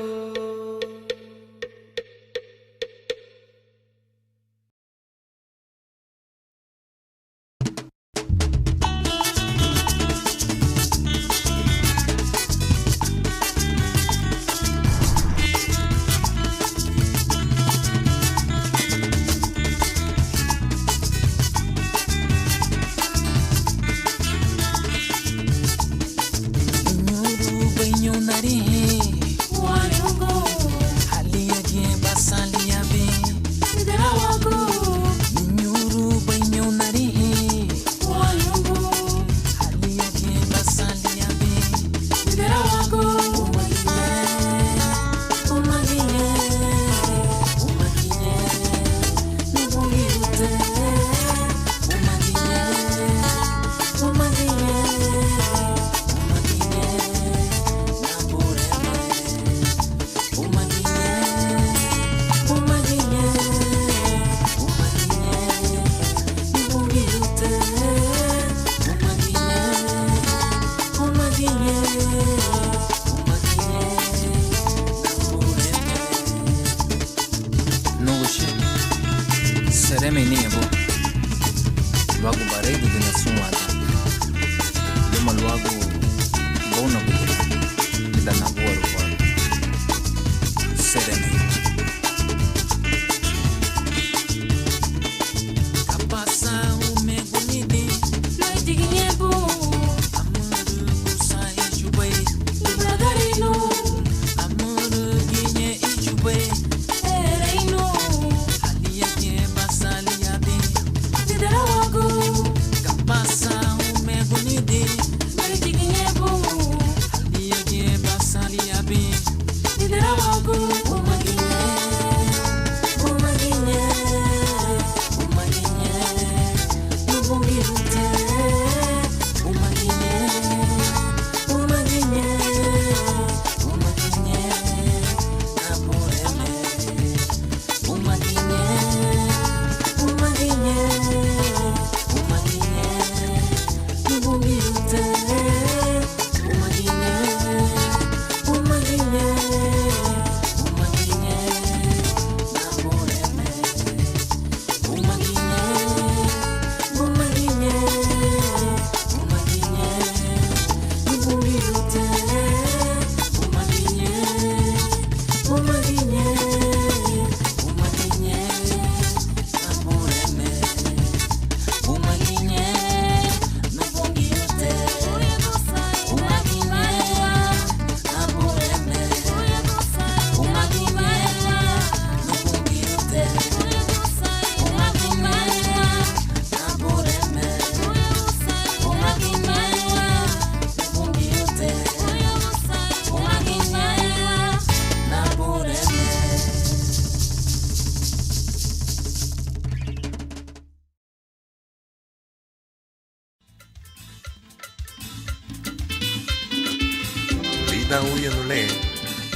Lida uya nule,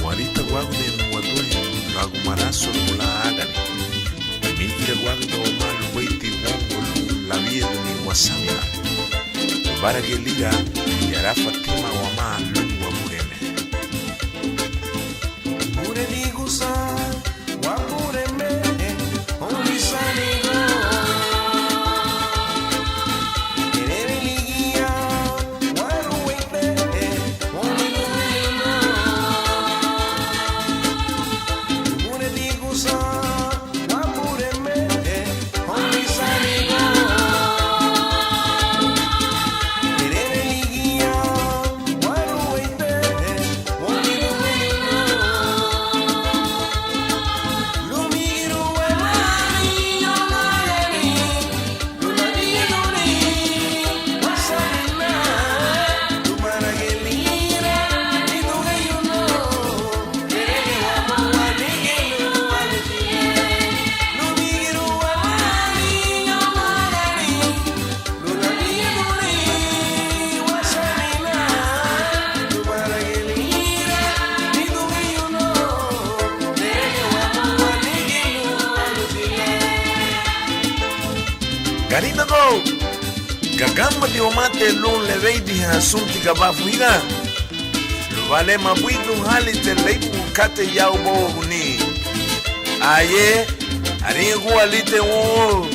warita guagu de nuadui, lagu maraso mula agani. Mingira guagu do malu waiti wongolu, la vida ni wasamia. Barage liga, yara Fatima wama lungwa mureme. Mure digusa, wa mureme, onisanigo. Garina go, gagamba di omate lun le veidi hasunti gabafuiga. Vale mabuidu hali te leipu kate yau bo huni. Aye, aringu alite wo.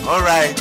All right.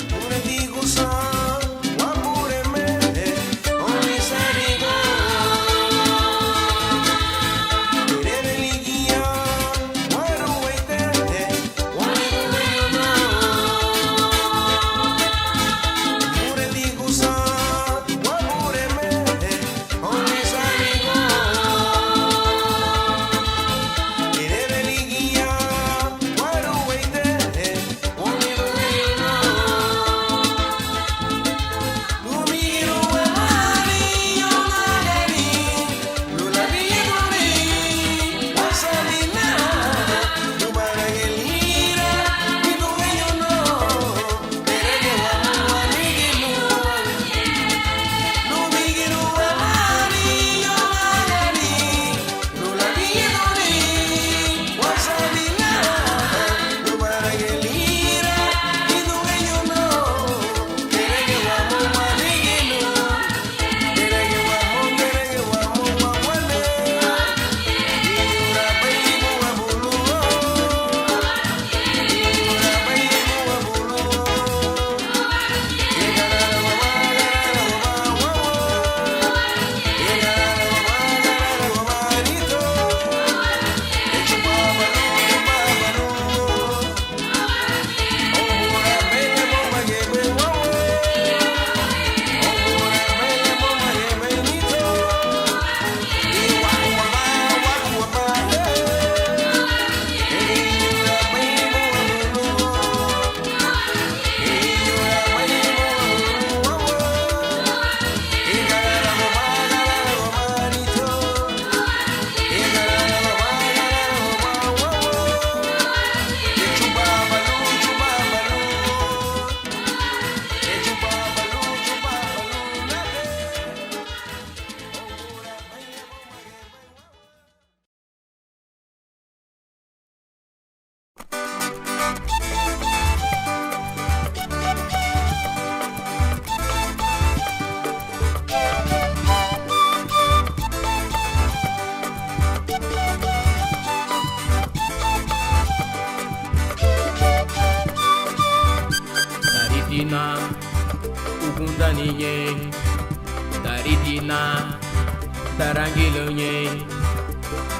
Tarangilonye,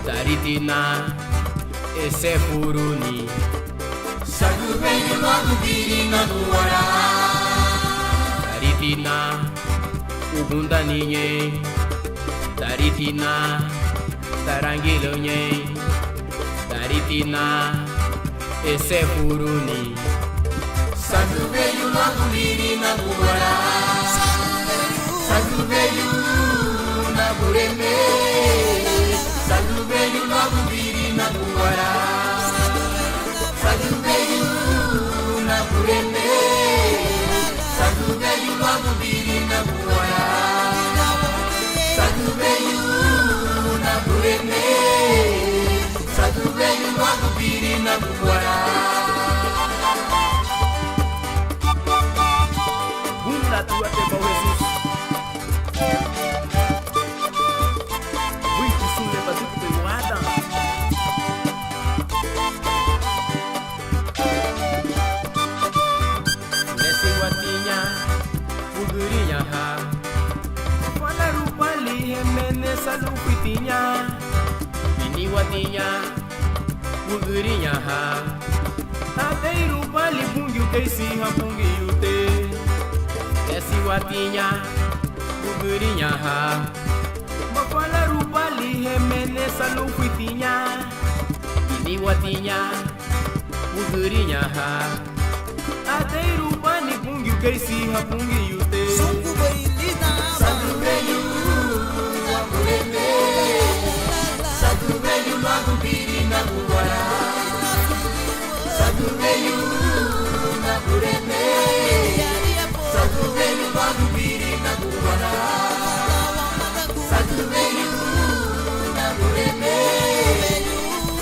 Taritina, ese furuni. Sagubenyo magubiri na nuwara. Taritina, Ugundaninye, Taritina, Tarangilonye, Taritina, ese furuni. Sagubenyo magubiri na nuwara. Sagubenyo na bureme. Sagubenyo magubiri na nuwara. Sagubenyo na bureme. Sagubenyo magubiri na nuwara. Sagubenyo na bureme. Sagubenyo magubiri na nuwara. Bunda tua te Jesus. Muito sule bazuco de moada. Nesse guatinha, fugurinha ha. Fala rupali hemene salu kuitinha. Ini guatinha, fugurinha ha. Atei rupali bungi utesi ha bungi ute. Esse guatinha, fugurinha ha. Mafala rupali hemene salu kuitinha. Ini guatinha, fugurinha ha. Atei rupali bungi utesi ha bungi ute. Songu bailida, Sagubenyo na bureme. Sagubenyo magubiri na nuwara. Sagubenyo na bureme. Sagubenyo magubiri na nuwara. Sagubenyo na bureme.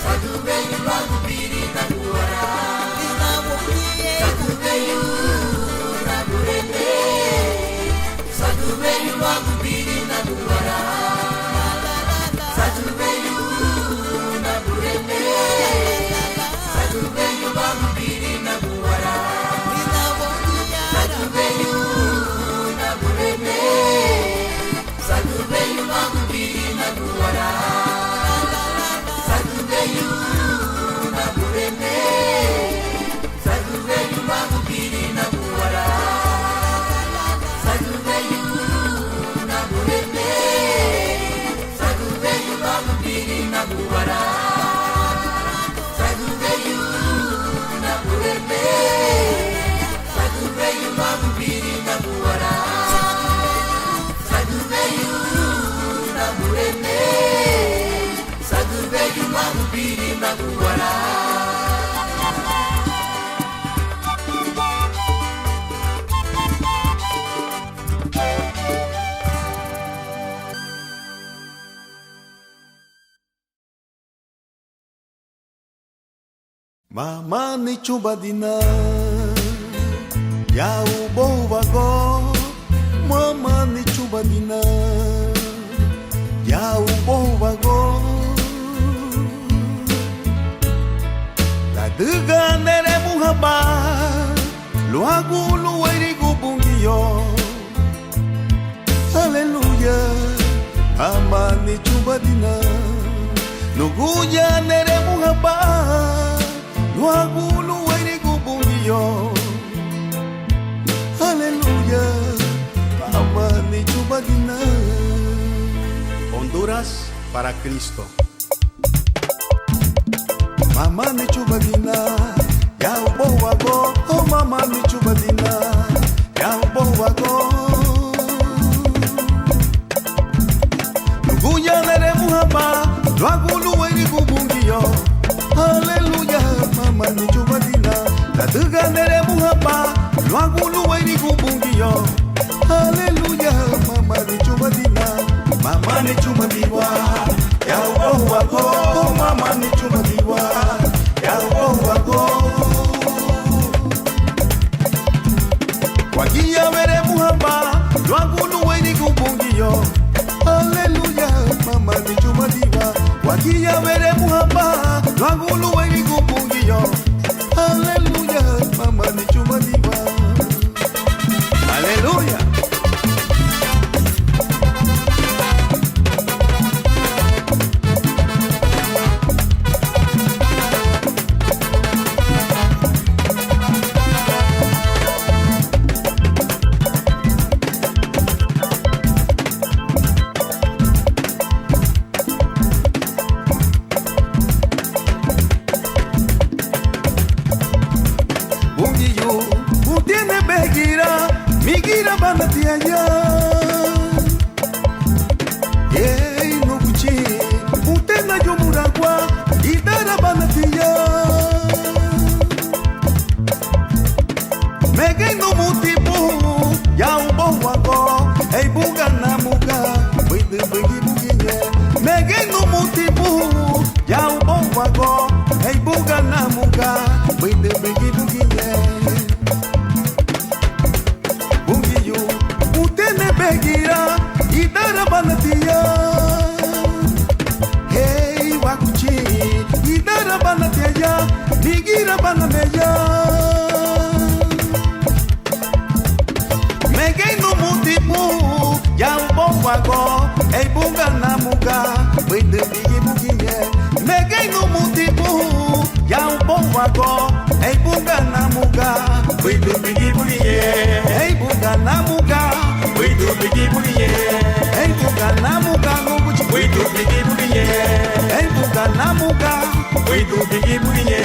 Sagubenyo magubiri na nuwara. Sagubenyo na bureme. Sagubenyo magubiri na nuwara. Mama ni chubadina ya ubo vago. Mama ni chubadina ya ubo vago. La duga nere muhaba luagu lueri gubungio. Aleluya. Mama ni chubadina nuguya nere muhaba luagu lueri gubungio. Aleluya. Mama ni chubadina. Honduras para Cristo. Mama ni chubadina ya ubo wago. Oh mama ni chubadina ya ubo wago. Nuguya nere muhaba luagu lueri gubungio. Aleluya. Mama ni chubadina la duga nere muhaba luagu lueri gubungio. Aleluya. Mama ni chubadina. Mama ni chubadiwa ya ubo wago. Mama ni chubadiwa ya ubo wago. Wagia vere muhaba luagu lueri gubungio. Aleluya. Mama ni chubadiwa. Wagia vere muhaba luagu lueri gubungio. Aleluya. Mama ni chubadiwa. Aleluya. Bungiyo, utiene begira, migira banatia ya. Hey, no buchi, utena yo muragua, idara banatia. Mege no mutipu, ya ubo wago, hey buga na muga, bigi bigi bugiye. Mege no mutipu, ya ubo wago, hey buga na muga, bigi bigi bugiye. Bungiyo, utene begira, idara banatia. Hey wakuchi, idara banatia, migira banameya. Mege no mutipu, ya ubo wago, hey bunga na muga, bigi bigi bugiye. Mege no mutipu, ya ubo wago, hey bunga na muga, bigi bigi bugiye. Hey bunga na muga, bigi bigi bugiye. Hey bunga na muga, no buchi, bigi bigi bugiye. Hey bunga na muga, bigi bigi bugiye.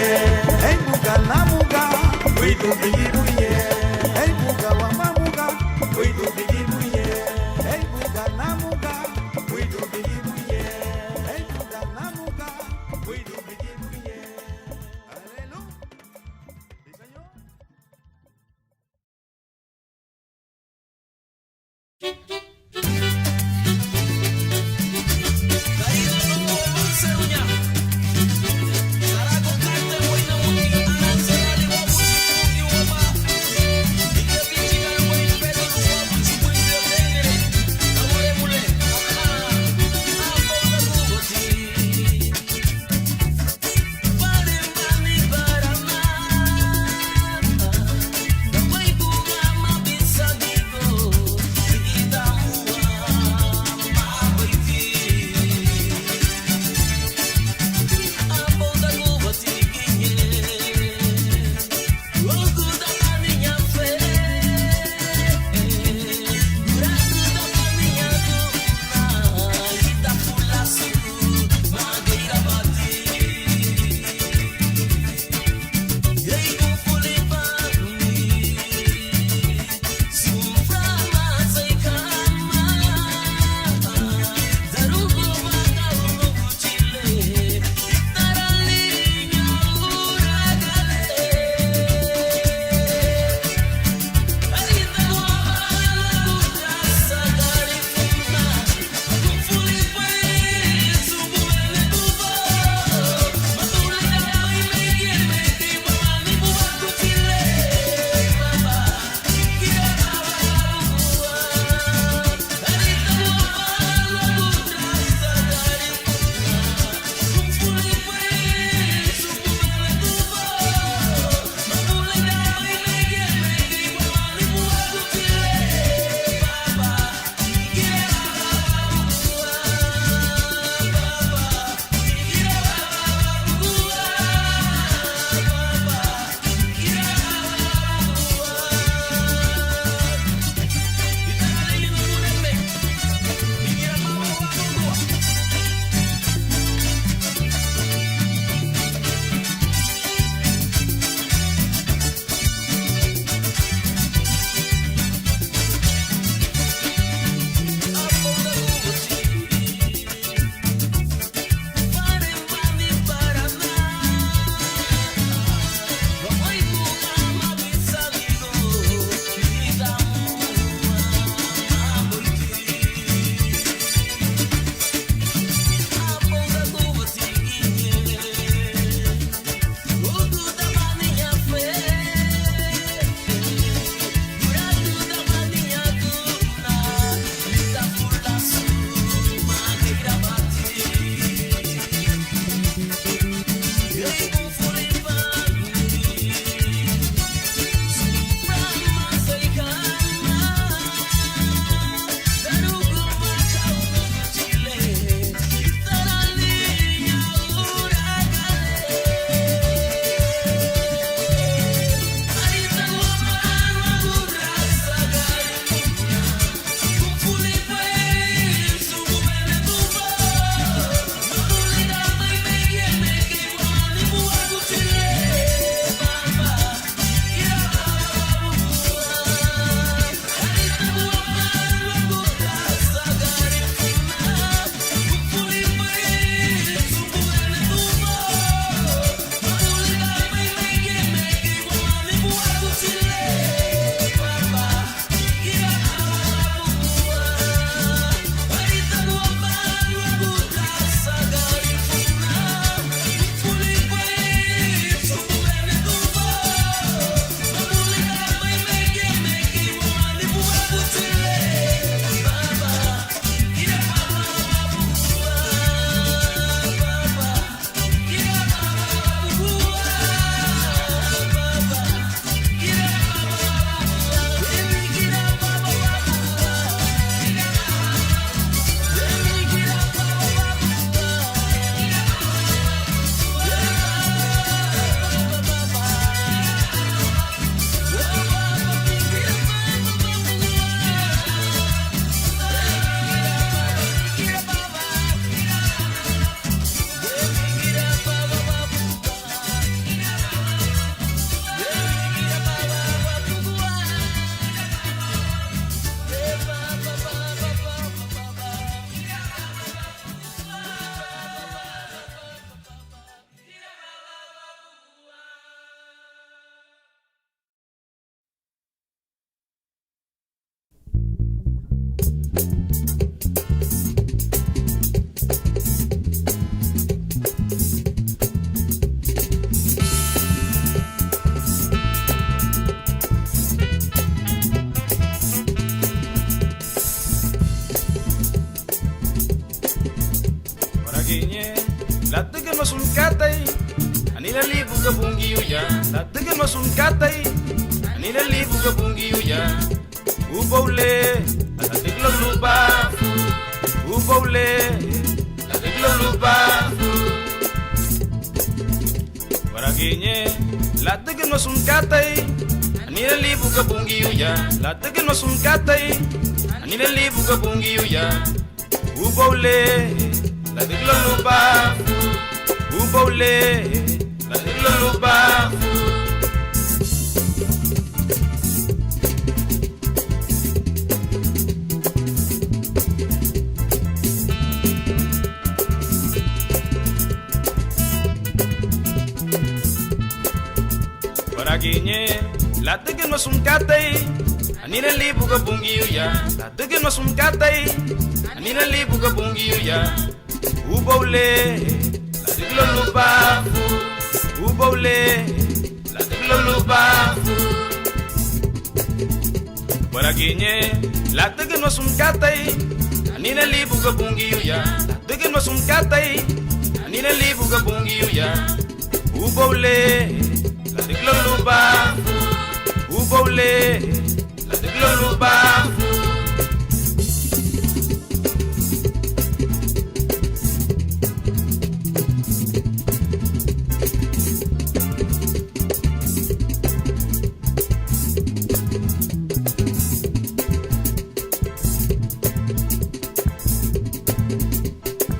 Hey bunga na muga, bigi bigi bugiye. Hey bunga wa mamuga, bigi bigi bugiye. Hey bunga na muga, bigi bigi bugiye. Hey bunga na muga, bigi bigi bugiye. Aleluya. Sí, señor.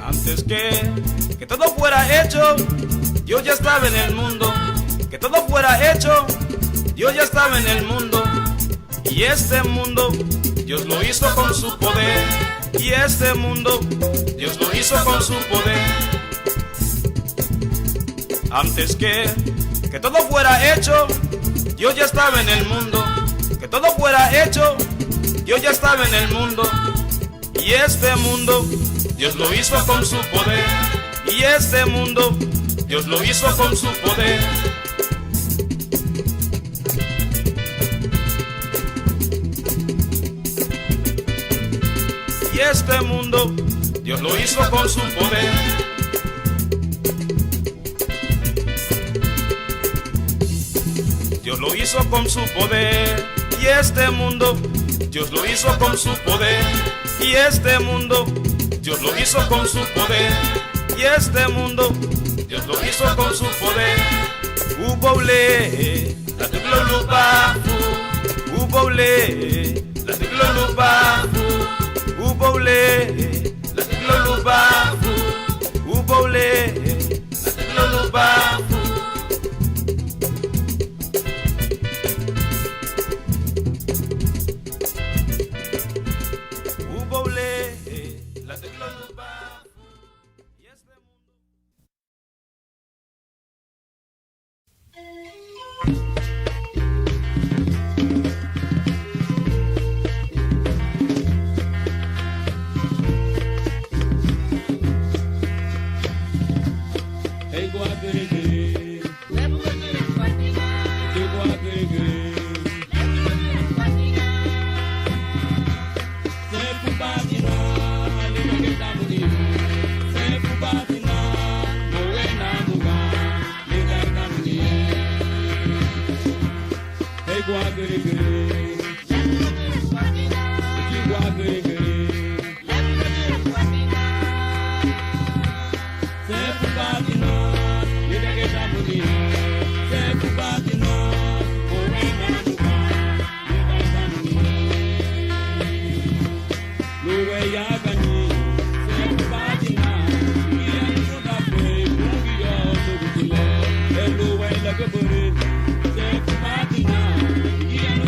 Antes que todo fuera hecho, Dios ya estaba en el mundo. Que todo fuera hecho, Dios ya estaba en el mundo. Y este mundo, Dios lo hizo con su poder. Y este mundo, Dios lo hizo con su poder. Antes que todo fuera hecho, Dios ya estaba en el mundo. Que todo fuera hecho, Dios ya estaba en el mundo. Y este mundo, Dios lo hizo con su poder. Y este mundo, Dios lo hizo con su poder. Y este mundo, Dios lo hizo con su poder. Dios lo hizo con su poder. Y este mundo, Dios lo hizo con su poder. Y este mundo, Dios lo hizo con su poder. Y este mundo, Dios lo hizo con su poder. Uboble, la tiglolupa. Uboble, la tiglolupa. Uboble, la tiglolupa. Uboble, la tiglolupa. Yeah.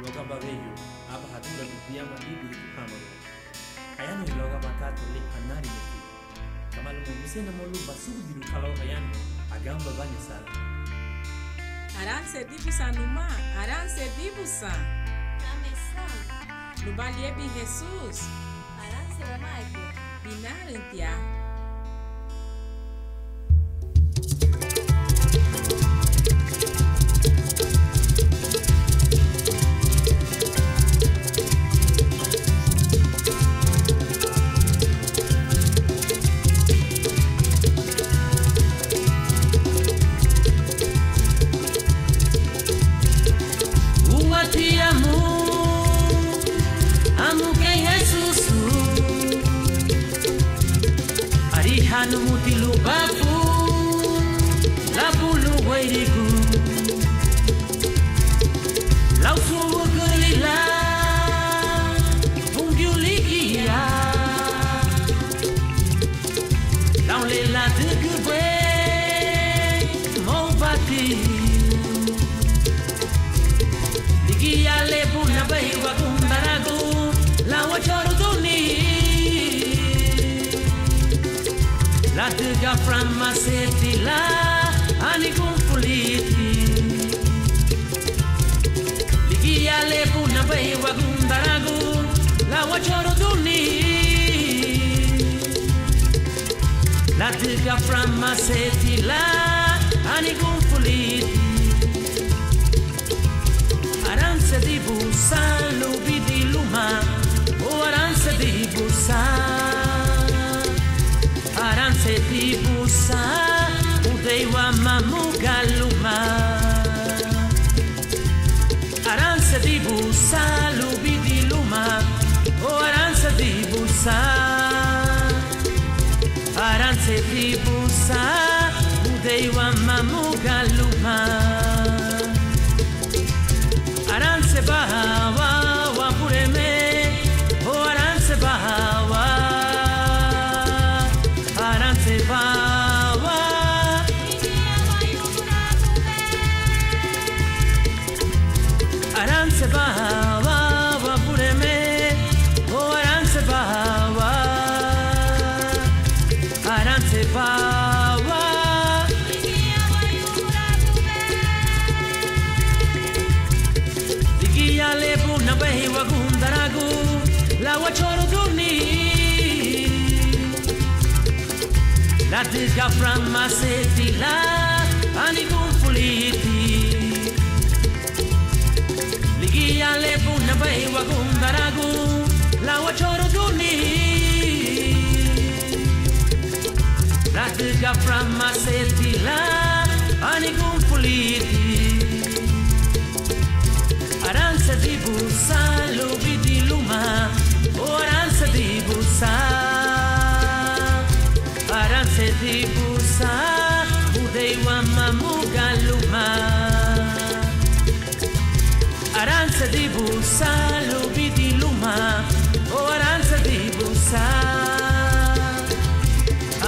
loga bageyo aba hatunda lubiyama bibi hamaro hayano loga bakato le anari mefi kamalu musena molu basugu bidu kalau hayano agamba banya sala aranse dibusa numa aranse dibusa Namesa lubali ebi Jesus aranse bamaje binarentia Hanu mutilu babu la bulu wairiku lau suwa gelila pungyulikia lau lela tegebe mau bati dikia lebu nabai wakundaragu lau wajoru duni la tega framma seti la ani confuliti ligia le puna bei wagundaragu la wachoro duni la tega framma seti la ani confuliti Aranse di busa, lubi di luma, o aranse di busa. Aranse di busa, udeiwa mamuga luma. Aranse di busa, lubi di luma, o aranse di busa. Aranse di busa, udeiwa mamuga luma. Aranse bahawa wa pureme, o aranse bahawa. Aranse bahawa. Aranse bahawa wa pureme, o aranse bahawa. Aranse bahawa. Digia lebu na behi wa gundaragu, la wa choro durni. La diga from setila, ani kumfuliti. Digia lebu na behi wa gundaragu, la wa choro durni. La diga from setila, ani kumfuliti. Aranse di busa, lubi di luma, o aranse di busa. Aranse di busa, udeiwa mamuga luma. Aranse di busa, lubi di luma, o aranse di busa.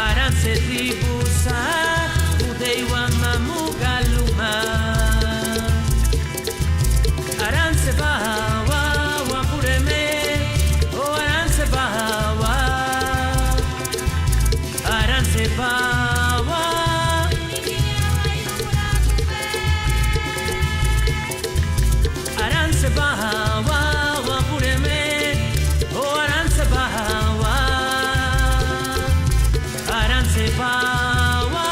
Aranse di busa, udeiwa mamuga luma. Aranse bahawa wa pureme, o aranse bahawa. Aranse bahawa. Aranse bahawa wa pureme, o aranse bahawa. Aranse bahawa.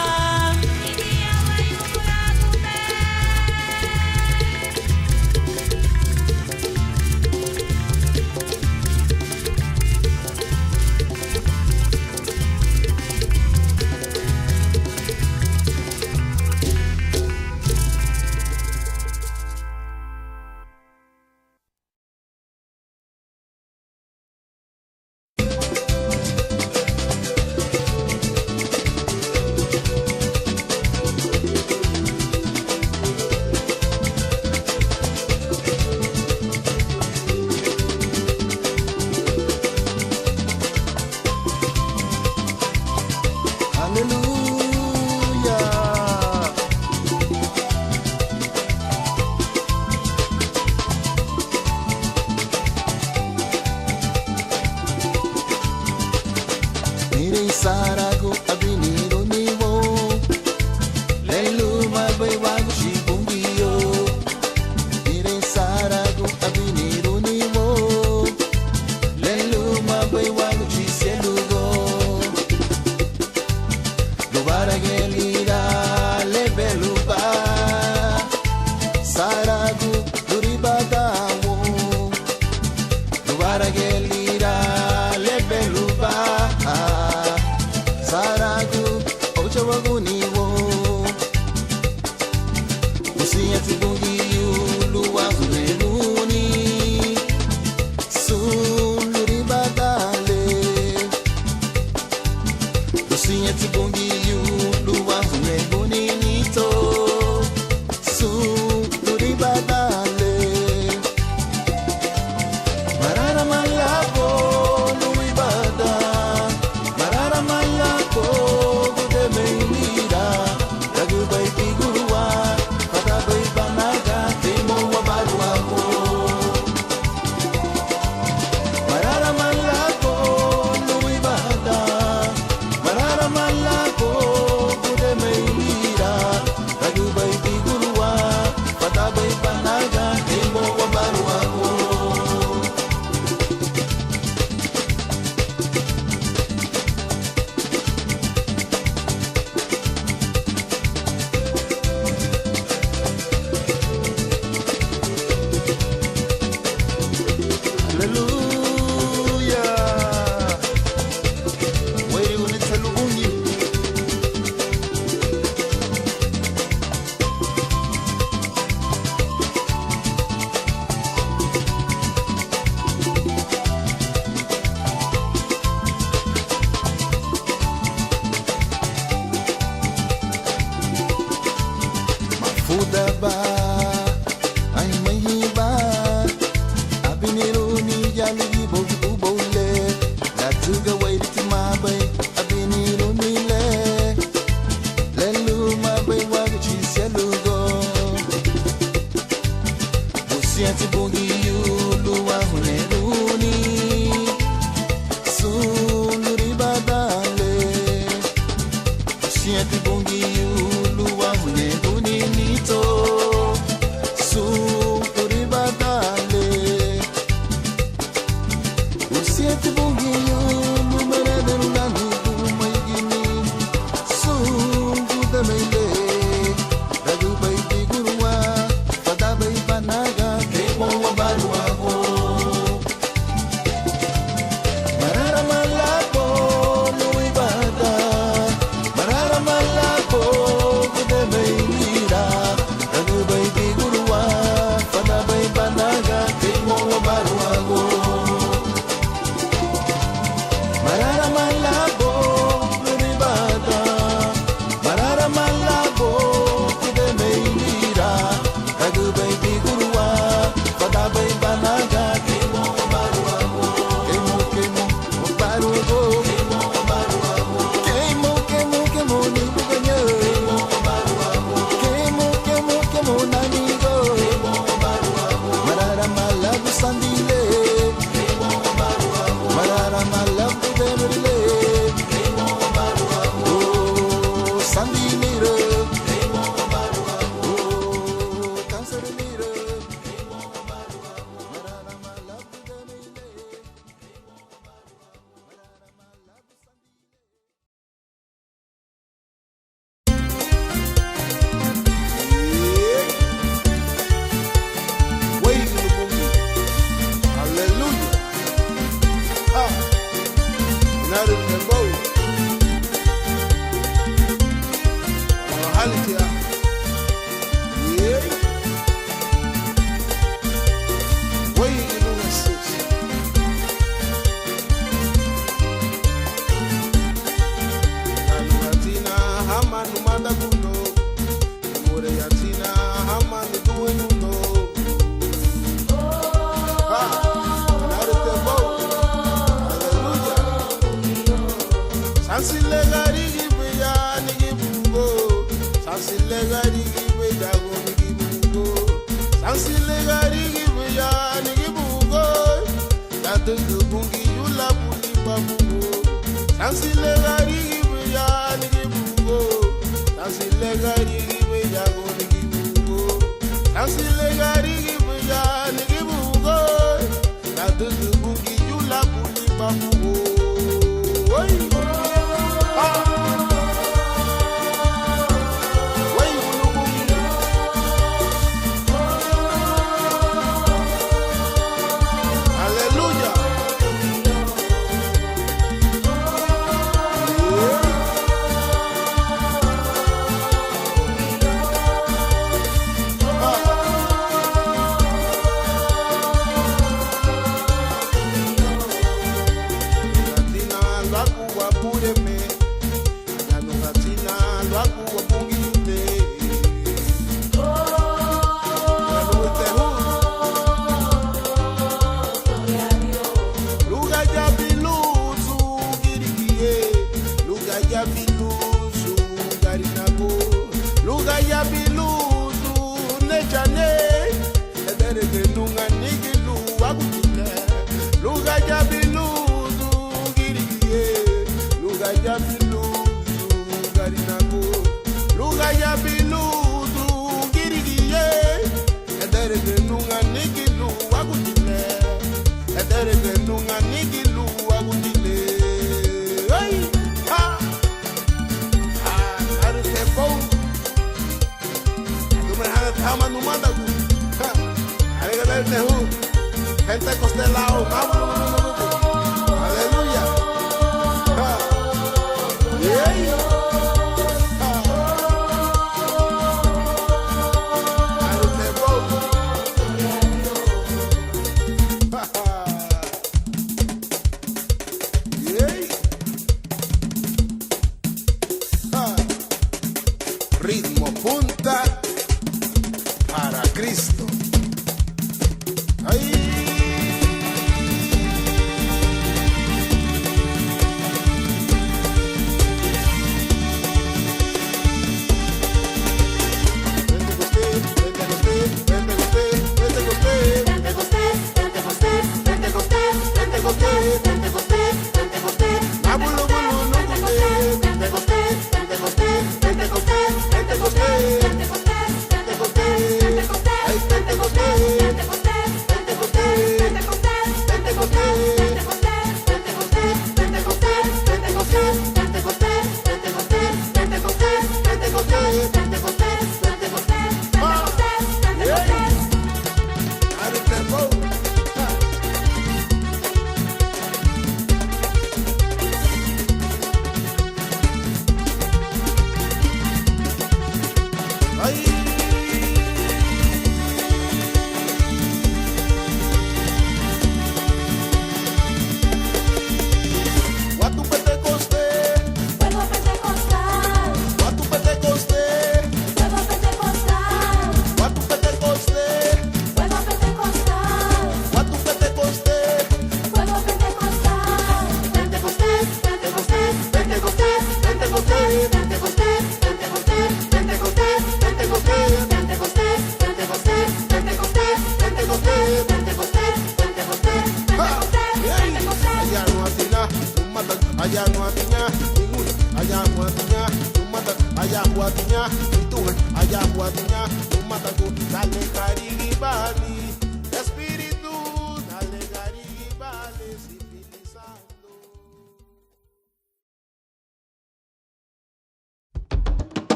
Miren Sarago abinido nivo, leluma baiwago shibungiyo. Miren Sarago abinido nivo, leluma baiwago chiselugo. Lubara gelira lebeluba, Sarago duribadawo. Lubara gelira lebeluba. Saragu ochawaguniwo usiya tibungi luwa kuneguni suluri badale usiya tibungi luwa kuneguni nito suluri badale marara malabo lui bada marara malabo gude meinira dagu bai figurua pada bai banaga temo wa baruako marara malabo lui bada marara malabo gude meinira Sansile gari gibe ya nigi bungo. Sansile gari gibe ya go nigi bungo. Sansile gari gibe ya nigi bungo. Tatu bungi yula buli babungo. Sansile gari gibe ya nigi bungo. Sansile gari gibe ya go nigi bungo. Sansile gari gibe ya nigi bungo. Tatu bungi yula buli babungo. Gente costelao, aleluya. Ritmo punta para Cristo. Ay.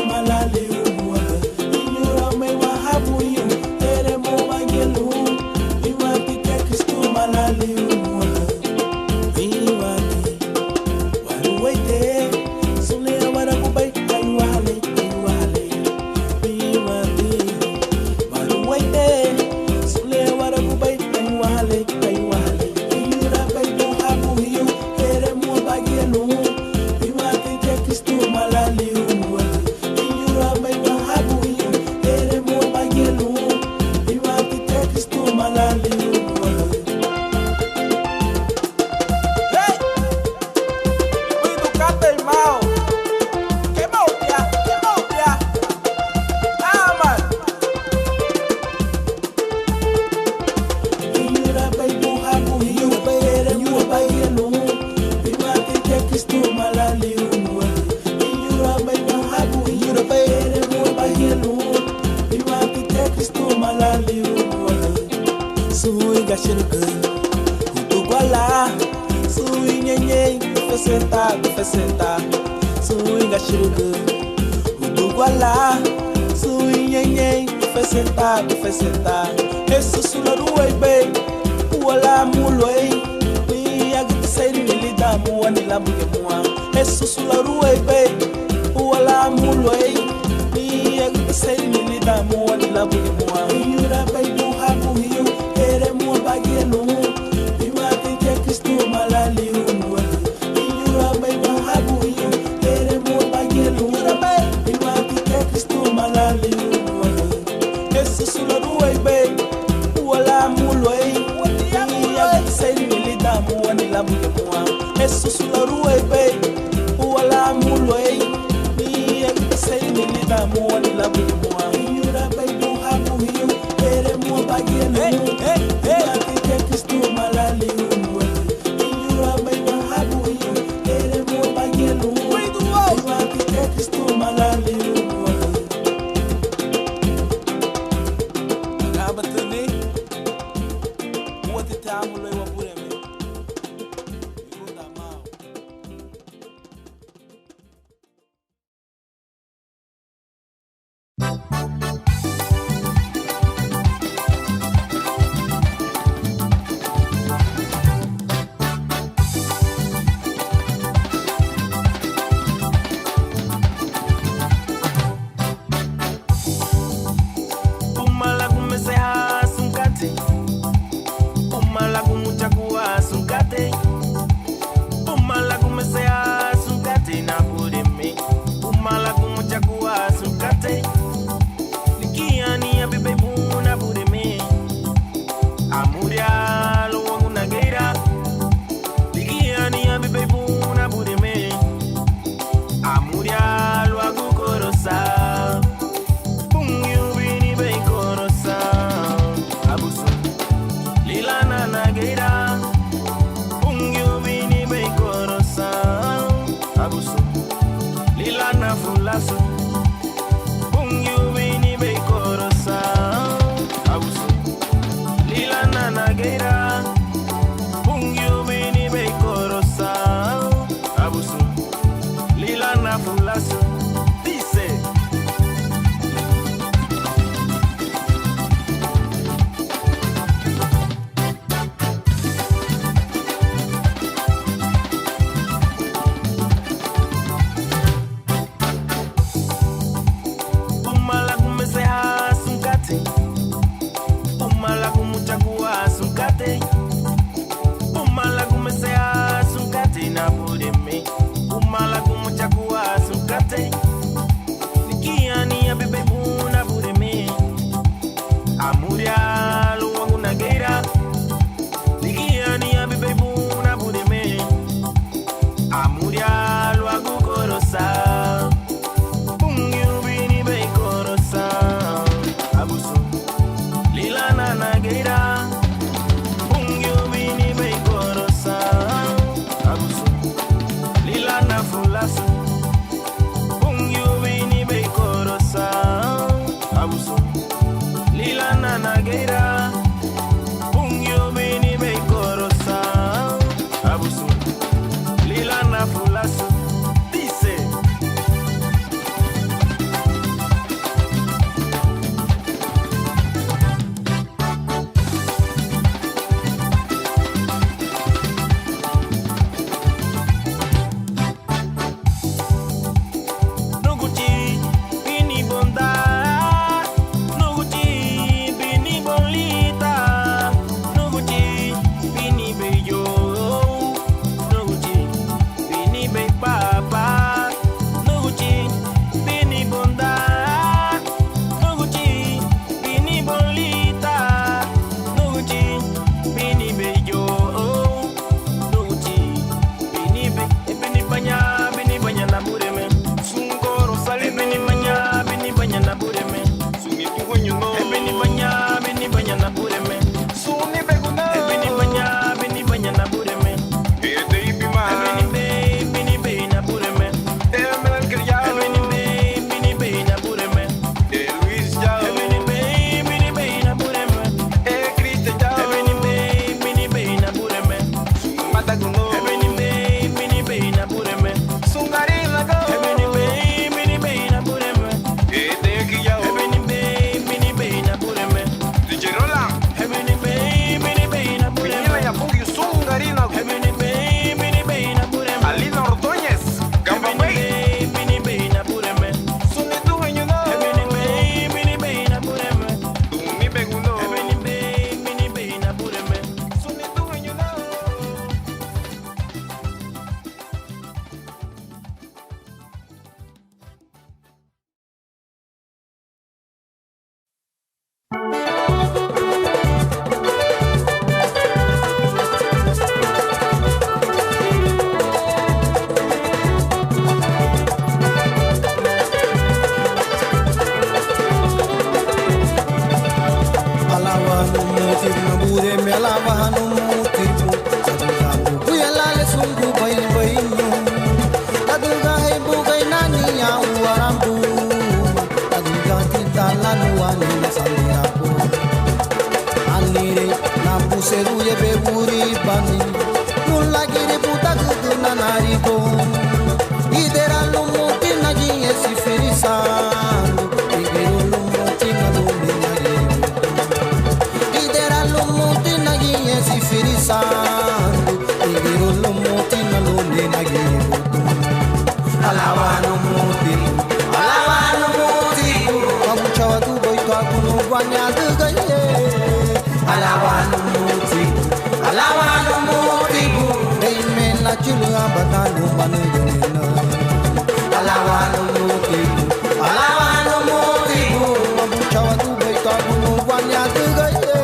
Malale, Sui gashirku Utugwala Sui nyenye Gufesenta Sui gashirku Utugwala Sui nyenye Gufesenta Esu sularuwe be Uwala mulwe Ni agitiseri nilidamu Wanilabuge mua Esu sularuwe be Uwala mulwe Ni agitiseri nilidamu Wanilabuge mua Yura baidu habu hiyo Ere mua bagelu Imati ke Kristo malali unwe Yura baidu habu hiyo Ere mua bagelu Imati ke Kristo malali unwe Esu sularuwe be Uwala mulwe Ni agitiseri nilidamu Wanilabuge mua Esu sularuwe be Uwala mulwe Ni agitiseri nilidamu Wanilabuge mua Yura baidu habu hiyo Ere mua bagelu Imati ke Kristo malali unwe Yura baidu habu hiyo Ere mua bagelu Imati ke Kristo malali unwe Agabatani Uwati tamu lwe wabure me Yunda mao Umala kumesea sunkate Umala kumuchakua sunkate Umala kumesea sunkate na bureme Umala kumuchakua sunkate Nikiani ya bibebu na bureme Amuria lo wangu na geira Nikiani ya bibebu na bureme Amuria lo wangu korosa Fulaso, ungu bini be korosa, abuso, lila nanageira, ungu bini be korosa, abuso, lila na fulaso, dice. Umala kumesea sunkate Umala kumuchakua sunkate Umala kumesea sunkate na bureme Umala kumuchakua sunkate Nikiani ya bibebu na bureme Amuria lo wangu na geira Nikiani ya bibebu na bureme Amuria lo wangu korosa Nageira, ungu bini be korosa, abuso, lila na fulaso, ungu bini be korosa, abuso, lila na nageira, ungu bini be korosa, abuso, lila na fulaso, dice. nabure me alava hanu mutipu Aduga buku yalale sunggu bayi bayinyo Aduga hebu gai nani ya uarambu Aduga kita lanuani nasandiraku Anire nampu seru ye beburi bani Nulla giri puta gudu nanarigo Idera lumuti nagi esi ferisando Igero lumuti nalumi nagero Idera lumuti nagi esi ferisando Igero lumuti nalumi nagero Alawano muti Kabuchawa tu boito akuno guanya dugaye Alawano muti Deime la chulu abadano manu yunina Alawano muti Kabuchawa tu boito akuno guanya dugaye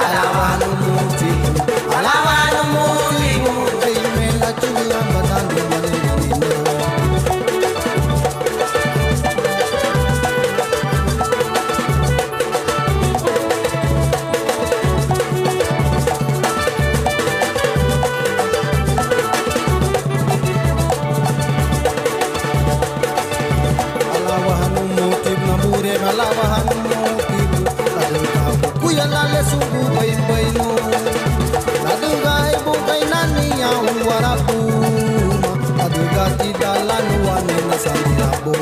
Alawano muti Deime la chulu abadano manu yunina Kuyalale sugu bayin bayinu Aduga ibu kainani ya uwarabu Aduga tidalanu wane nasandirabu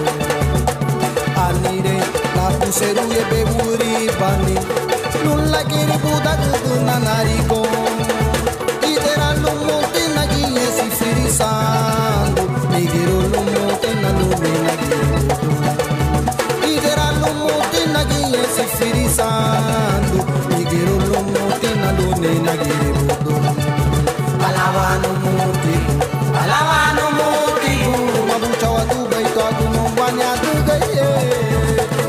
Anire lapu seru ye beburi bani Nulla kiri buda gudu nanariko Idera lumuti nagi yesi firisando Nigiro lumuti nanumi nagiro Idera lumuti nagi yesi firisando Nigiro lumuti nanumi nagiro Alawano muti Mabucha watu baito akuno banya dugaye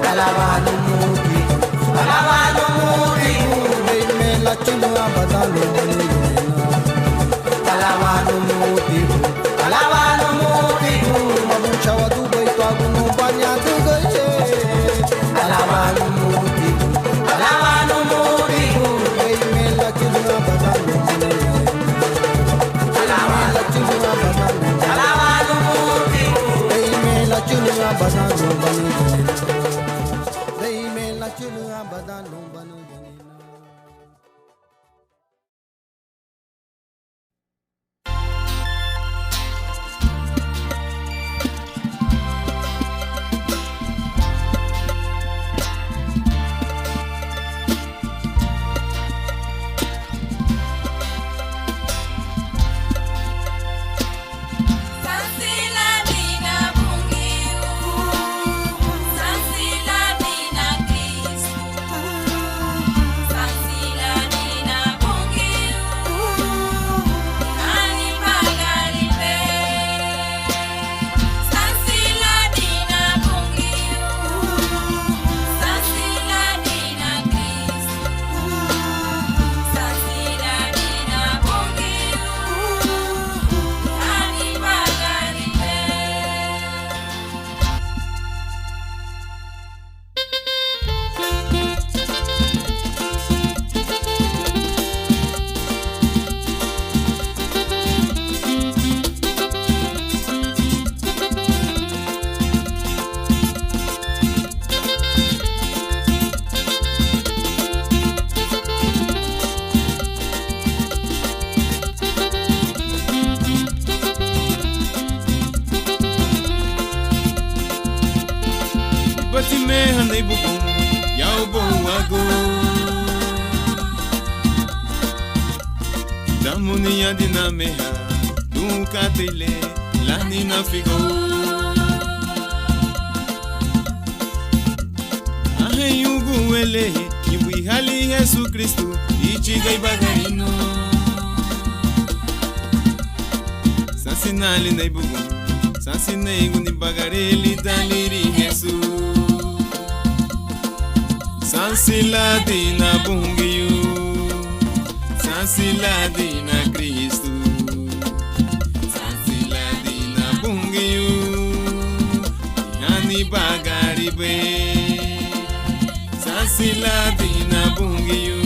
Alawano muti Deime la chulu abadano manu yunina Alawano muti Mabucha watu baito akuno banya dugaye Alawano muti Deime la chulu abadano manu Deime la chulu abadano manu Deime la chulu abadano manu Sansila dina bungiu, sansila dina Kristu, sansila dina bungiu, ani pagalipe. Sansila dina bungiu, sansila dina Kristu, sansila dina bungiu. Batime hanay bukong yaw buwago Damu niya dinameha Dukatile lani na figo Ahe yugu welehe Iwi hali Yesu Kristu Ichigay bagarino Sansinali na ibugong Sansinay guni bagareli daliri Yesu Sansila dina bungiyu Sansila dina Kristu Sansila dina bungiyu Yani bagaribe Sansila dina bungiyu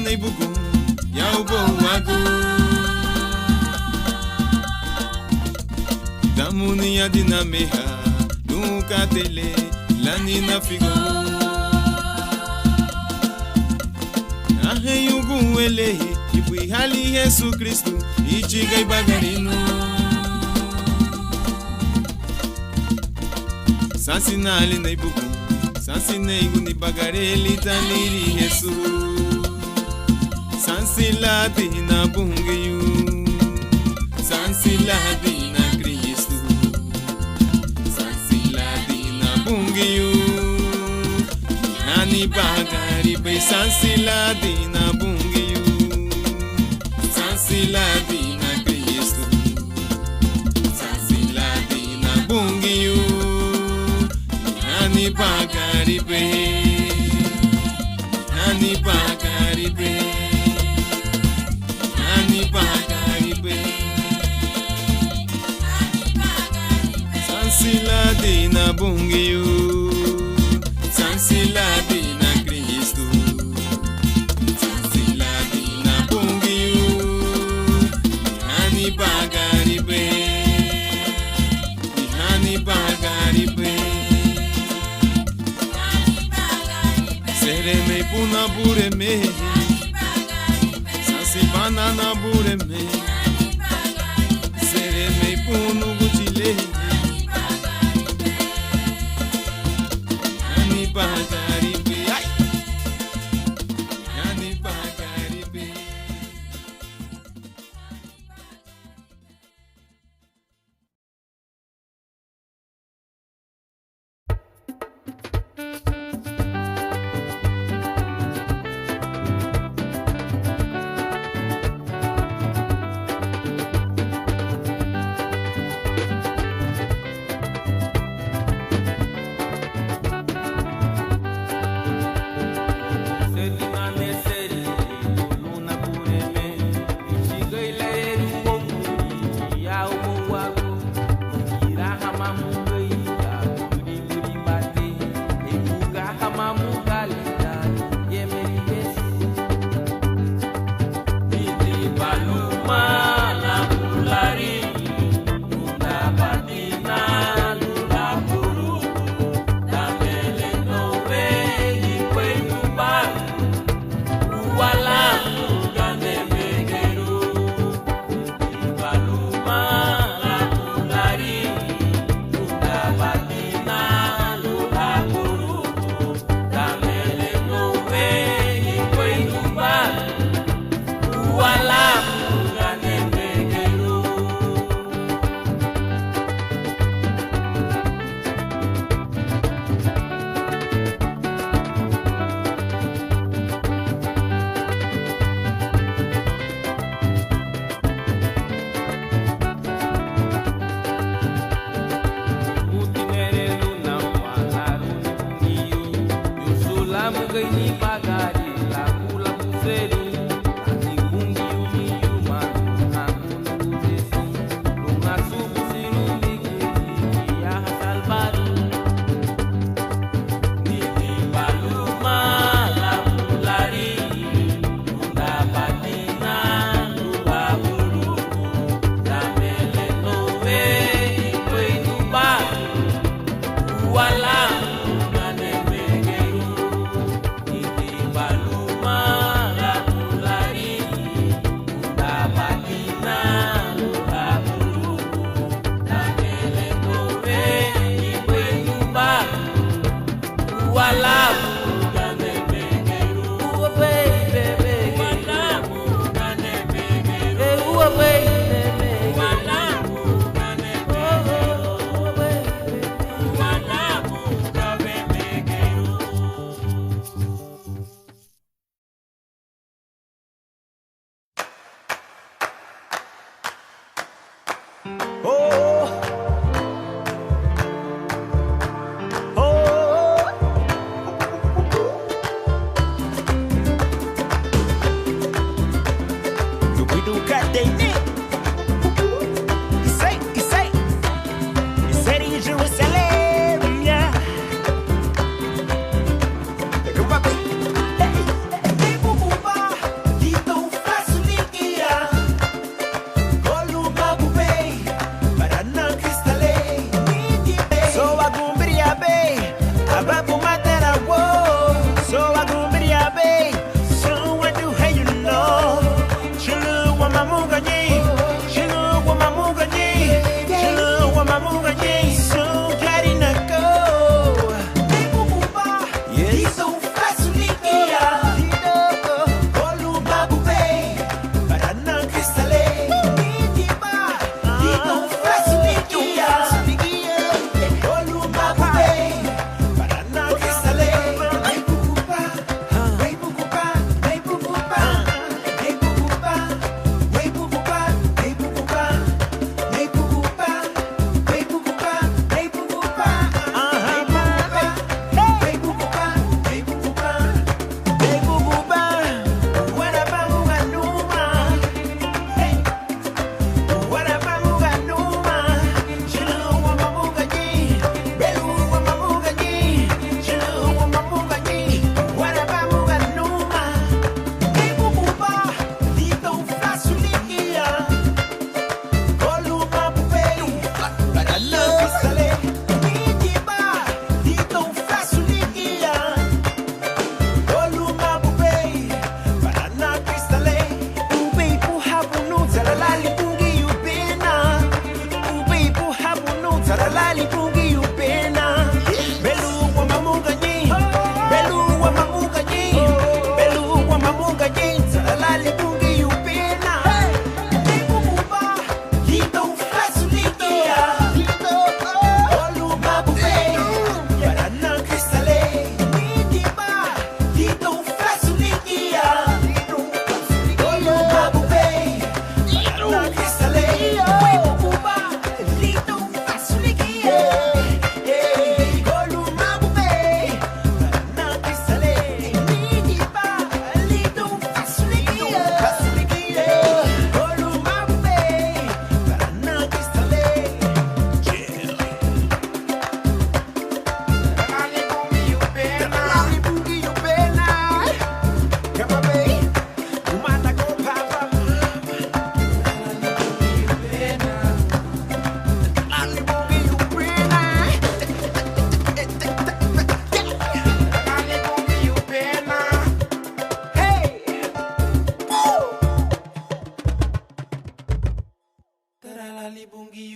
na ibukun ya ubo wagu damuni ya dinameha nunca tele lani na figo ahe yugu elehi ibui hali Yesu Kristu ichiga ibagarinu sansinali na ibuku sansine iguni bagareli taniri Yesu sansiladi na bungiyu sansiladi na Kristu sansiladi na bungiyu nani bagari be sansiladi na bungiyu sansiladi na Kristu sansiladi na bungiyu nani bagaribe nani bagaribe nani bagaribe sansiladi na bungiyu sansiladi na Kristu sansiladi na bungiyu nani bagaribe nani bagaribe sereme puna bureme sasi banana bureme sereme punu guchile nani bagaribe nani bagaribe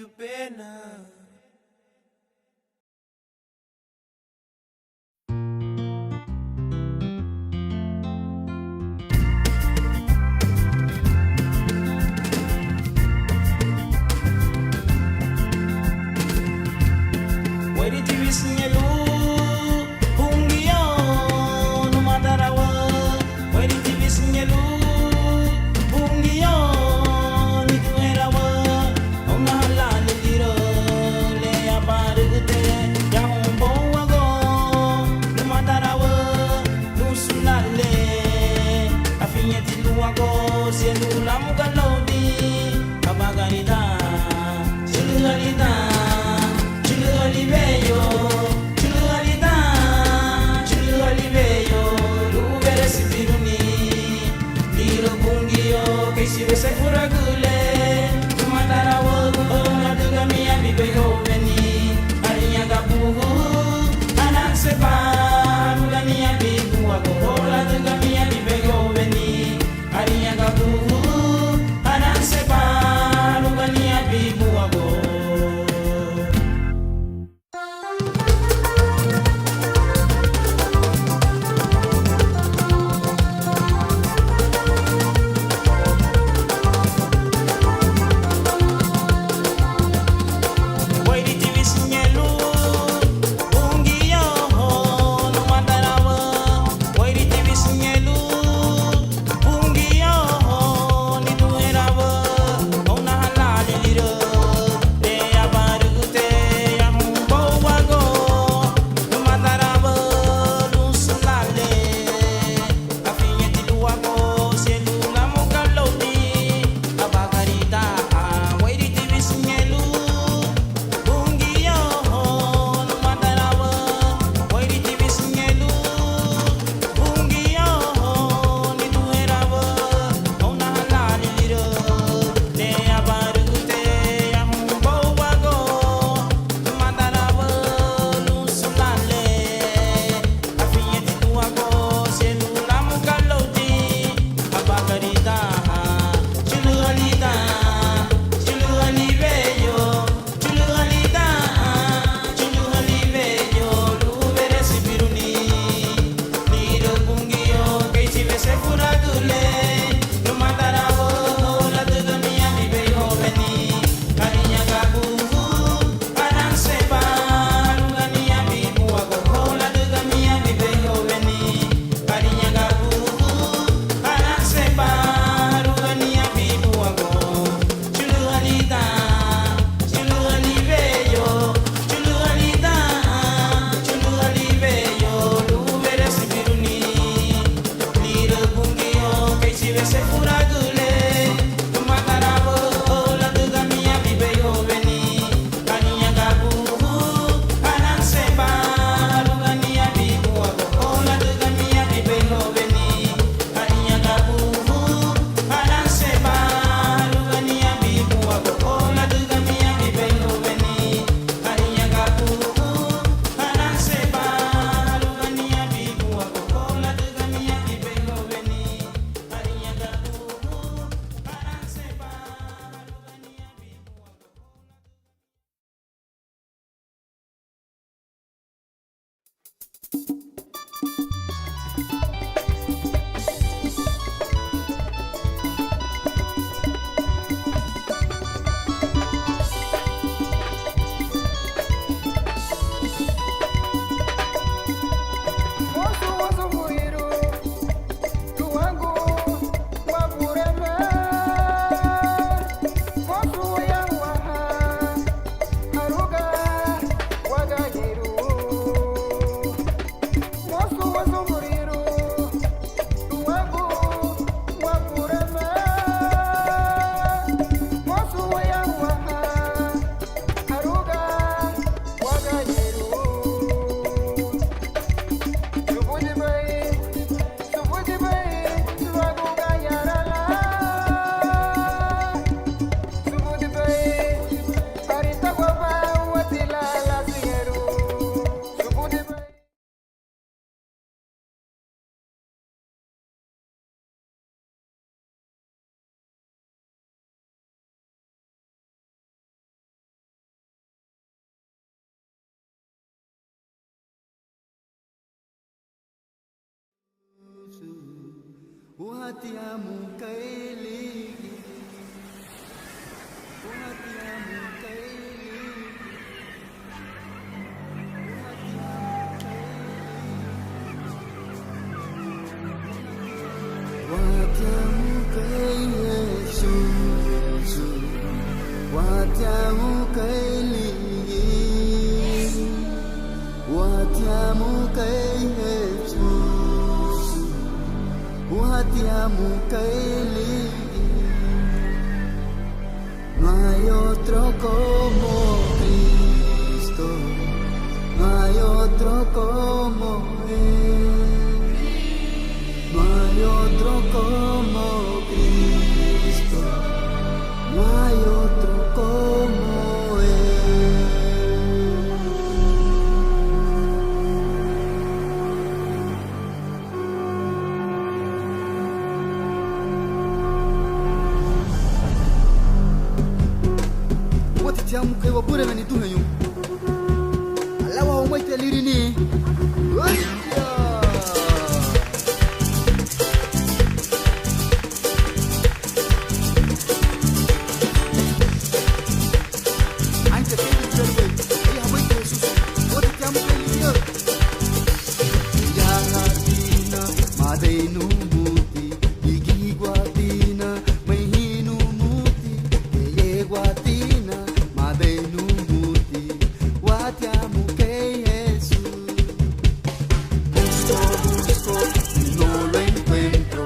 you pena. Watiamu kaili, watiamu kaili, watiamu kaili Yesus, watiamu kaili, watiamu kaili Yesus, watiamu kaili. No hay otro como Cristo, no hay otro como Él, no hay otro como Cristo, no hay otro como Él. Tiamu kai wabure meni duhenyu alawa umaite lirini ante keni terwe ya umaite Jesus wati tiamu kai lirini ya hatina madeinu muti igi guatina mahinu muti ye guatina Madenu muti, watiamu que Jesús. Busco, busco y no lo encuentro.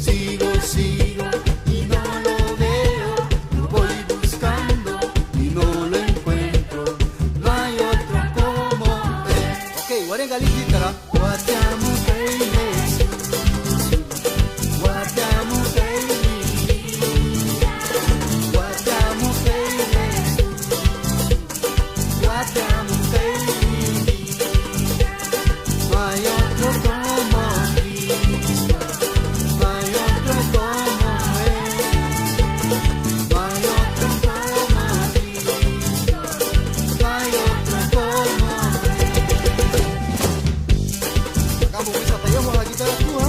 Sigo, sigo y no lo veo. Lo voy buscando y no lo encuentro. No hay otro como él. Ok, warenga likitara. Watiamu que Jesús. Watiamu que Watiamu que Watiamu kaili, no hay otro como Cristo, no hay otro como Él, no hay otro como Cristo, no hay otro como Él. Acabo de ensayar la guitarra tuya.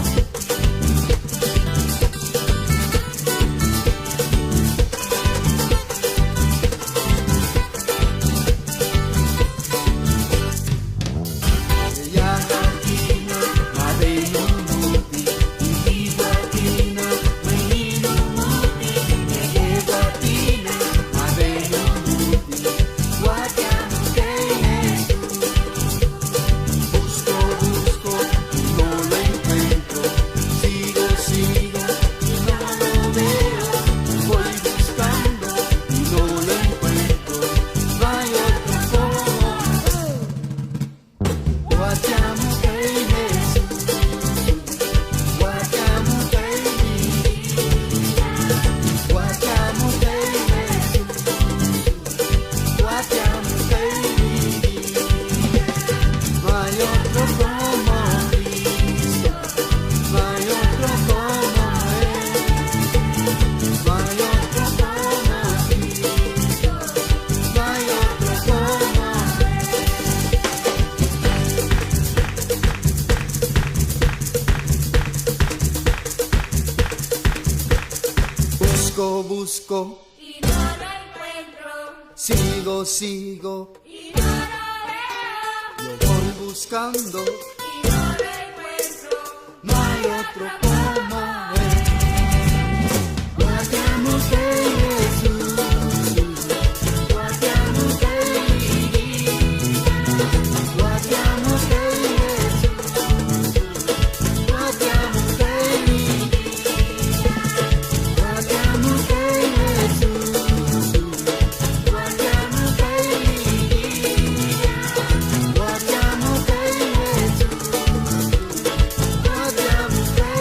Busco y no lo encuentro. Sigo, sigo y no lo veo. Lo voy buscando y no lo encuentro. No hay otro como Él. Watiamu que Jesús, watiamu que watiamu que Jesús, watiamu que watiamu que Jesús, watiamu que watiamu que Jesús, watiamu que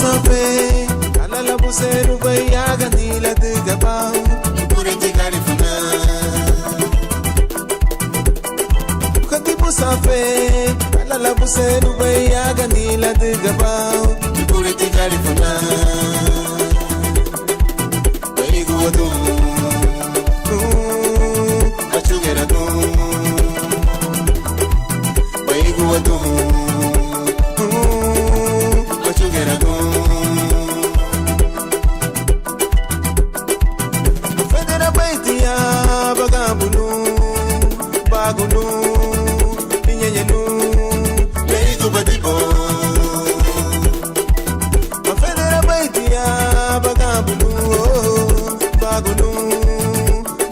safe ala la buseru bayaga ni la de gabao pure de garifuna katibu safe ala la buseru bayaga ni la de gabao pure de garifuna bayigu wadu achugera do bayigu wadu achugera do federa baitia bagabulu bagulu inyenyelu bayigu badibo federa baitia bagabulu bagulu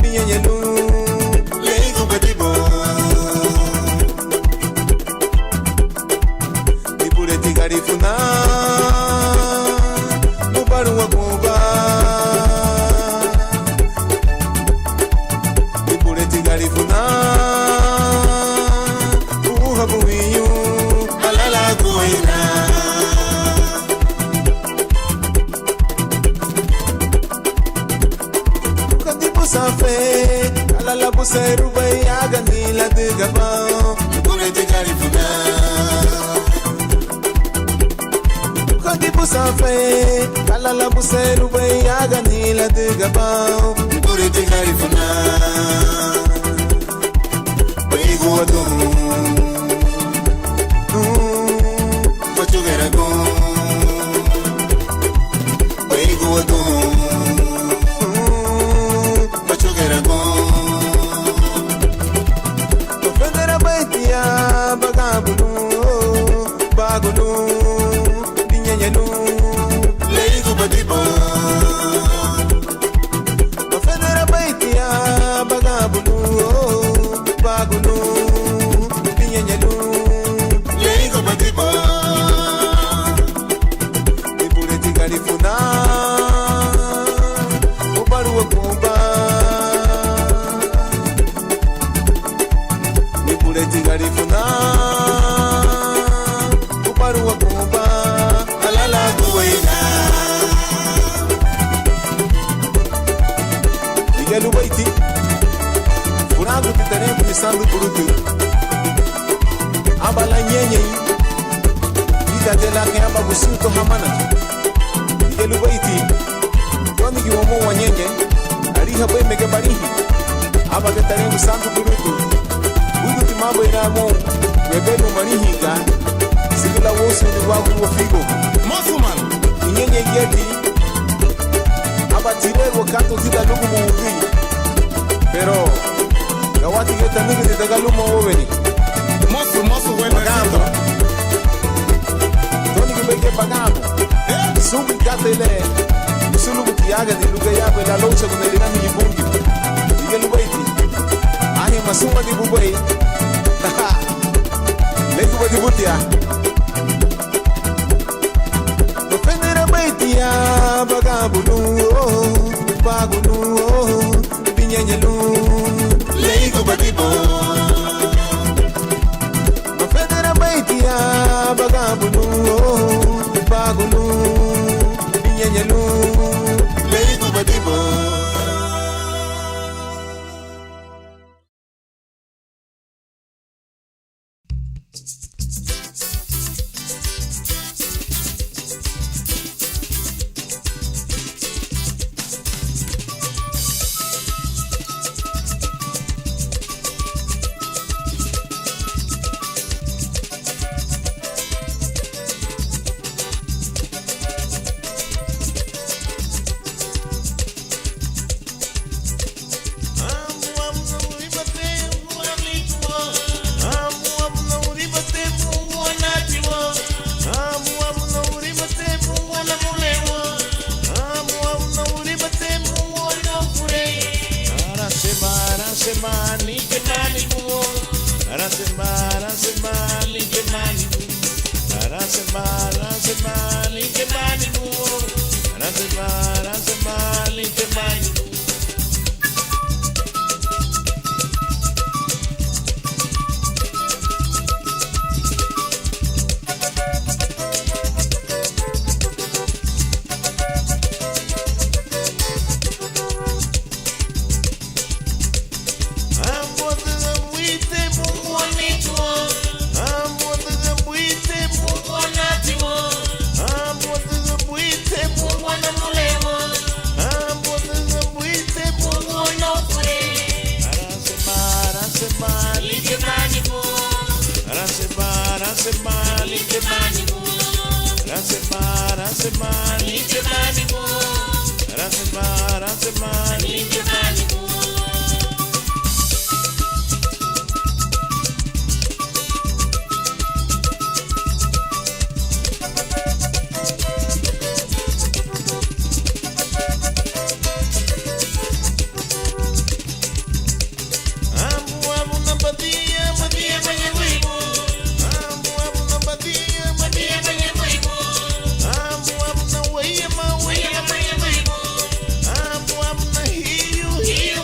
inyenyelu bayigu badibo dipureti garifuna ubaru wakuba dipureti garifuna uhabuiyu alala kuina kadibu safe alala buseru bayaga ni la de gabao dipureti garifuna kadibu safe alala buseru bayaga ni la de gabao dipureti garifuna bayigu wadu achugera go bayigu wadu achugera go federa baitia bagabulu bagulu dinyenyelu bayigu badibo federa baitia bagabulu bagulu dinyenyelu bayigu badibo dipureti garifuna ubaru wakumba dipureti garifuna ubaru wakumba alala kuina igelu baiti furagu titerembu nisandu burutu abala nyenye itatela kamba busuto hamana igelu baiti kwani kiwomo wanyenye ariha boy mege barihi aba titerembu sandu burutu budu timambo inamo webelu marihiga sigila wosu ni wagu wafigo mosuman inyenye yeti aba tirego kanto zida lugu muudhi pero gawati yota nigi de dagalumo woveni mosu wena bagando toni gibeke bagando subi katele sulu mutiaga di luga yabe la locha con el irani yibungi igelu baiti ahi masuma di bubai legu badi butia federa baitia bagabulu bagulu dinyenyelu legu badibo federa baitia bagabulu bagulu dinyenyelu legu badibo Hiu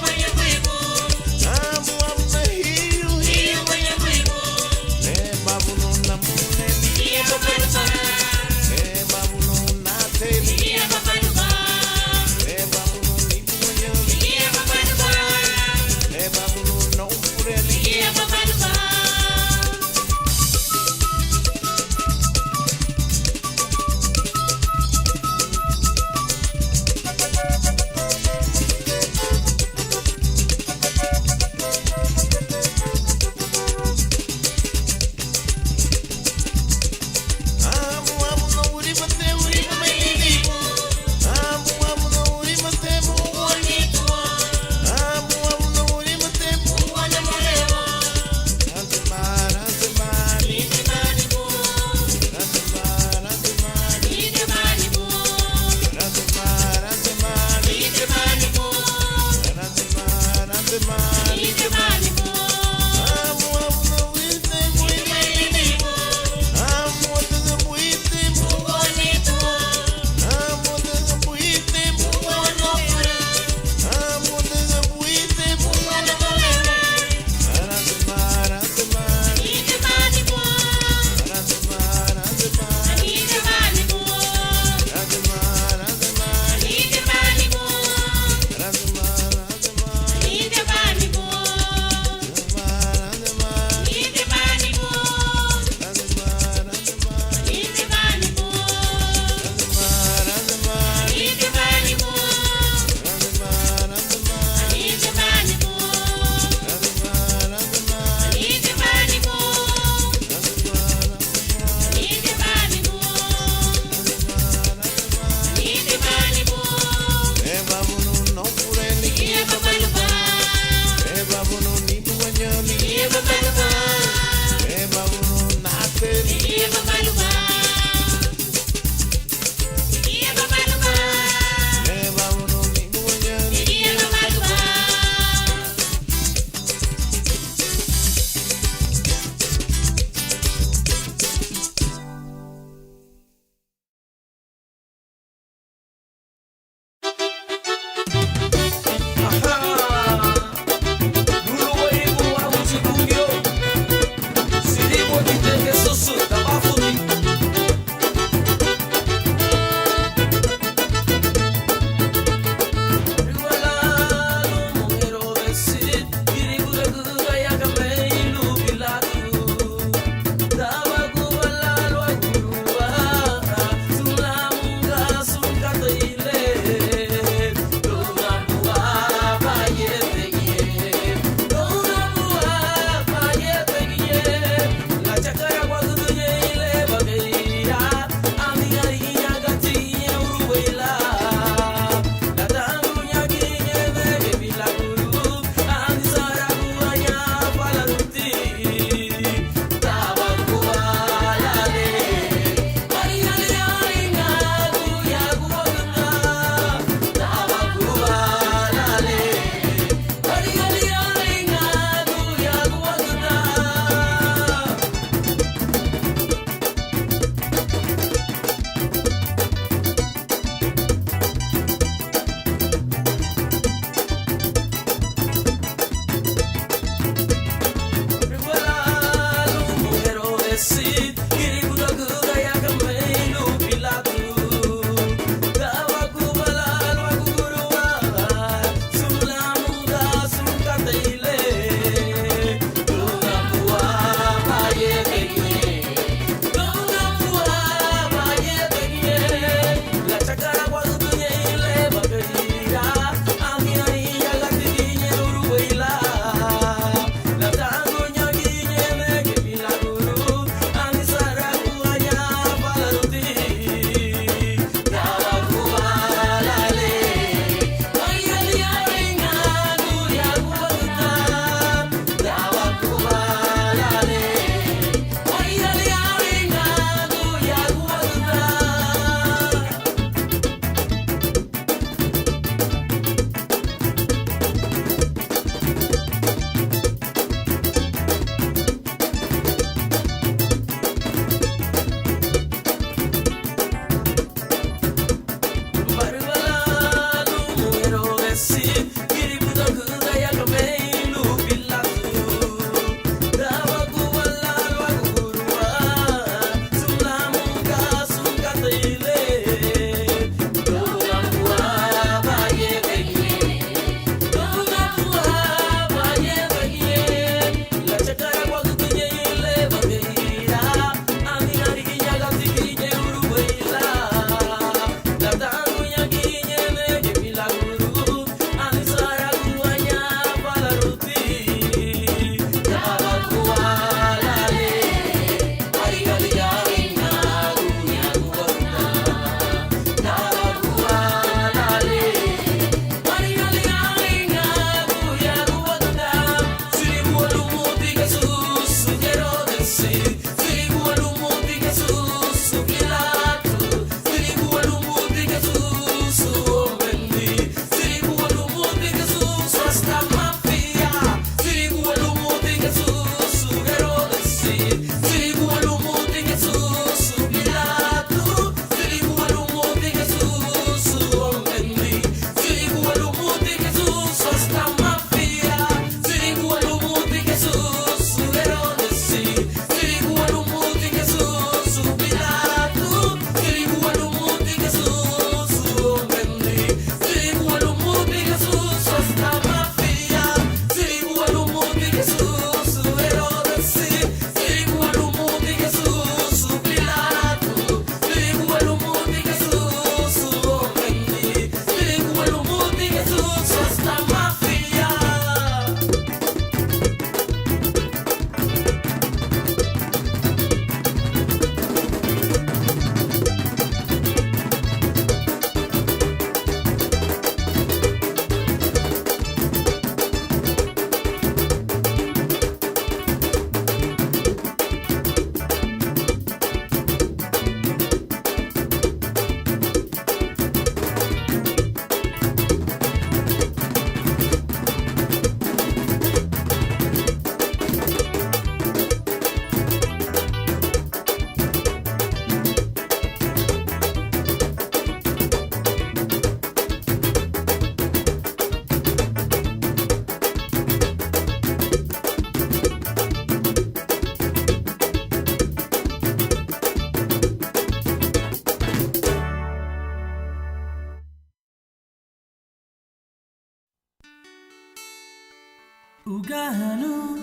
Uganu,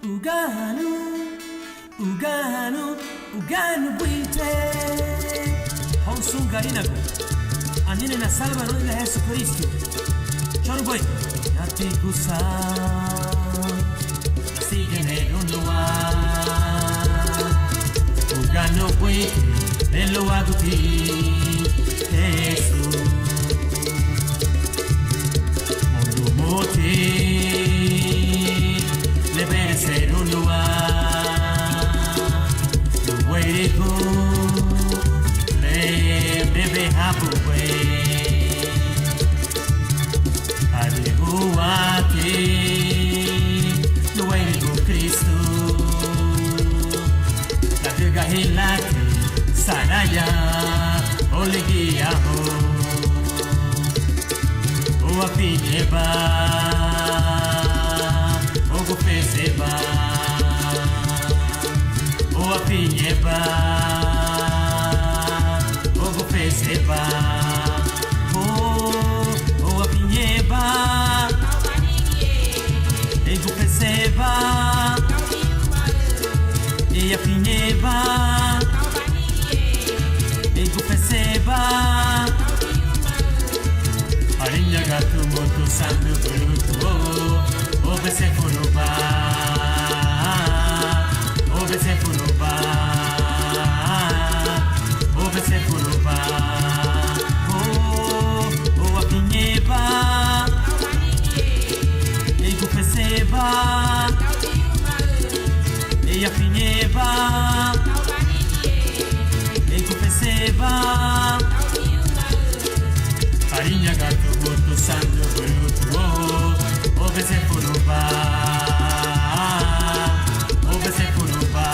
Uganu, Uganu, Uganu buite. Honsun garinago. Anine na salva no ila Yesu Kristo. Choro boy. Yati gusa. Sigene unwa. Uganu buite. Nelo aguti. Yesu. Mondo moti. Le bene ser un lugar. The way to go. Bebe hapuwe Adihuate Luego Cristo La diga hilate Saraya Olegiaho Oa piñeba Ogo peseba Oa piñeba Seba, oh a pinheba, ego perceba, e a pinheba, ego perceba, arinha gato moto santo bruto, o bese furuba, o bese furuba. Bese furuba, oh a pinheba, ego perceba, e a pinheba, ego perceba, farinha gato boto santo bruto, oh bese furuba, oh bese furuba.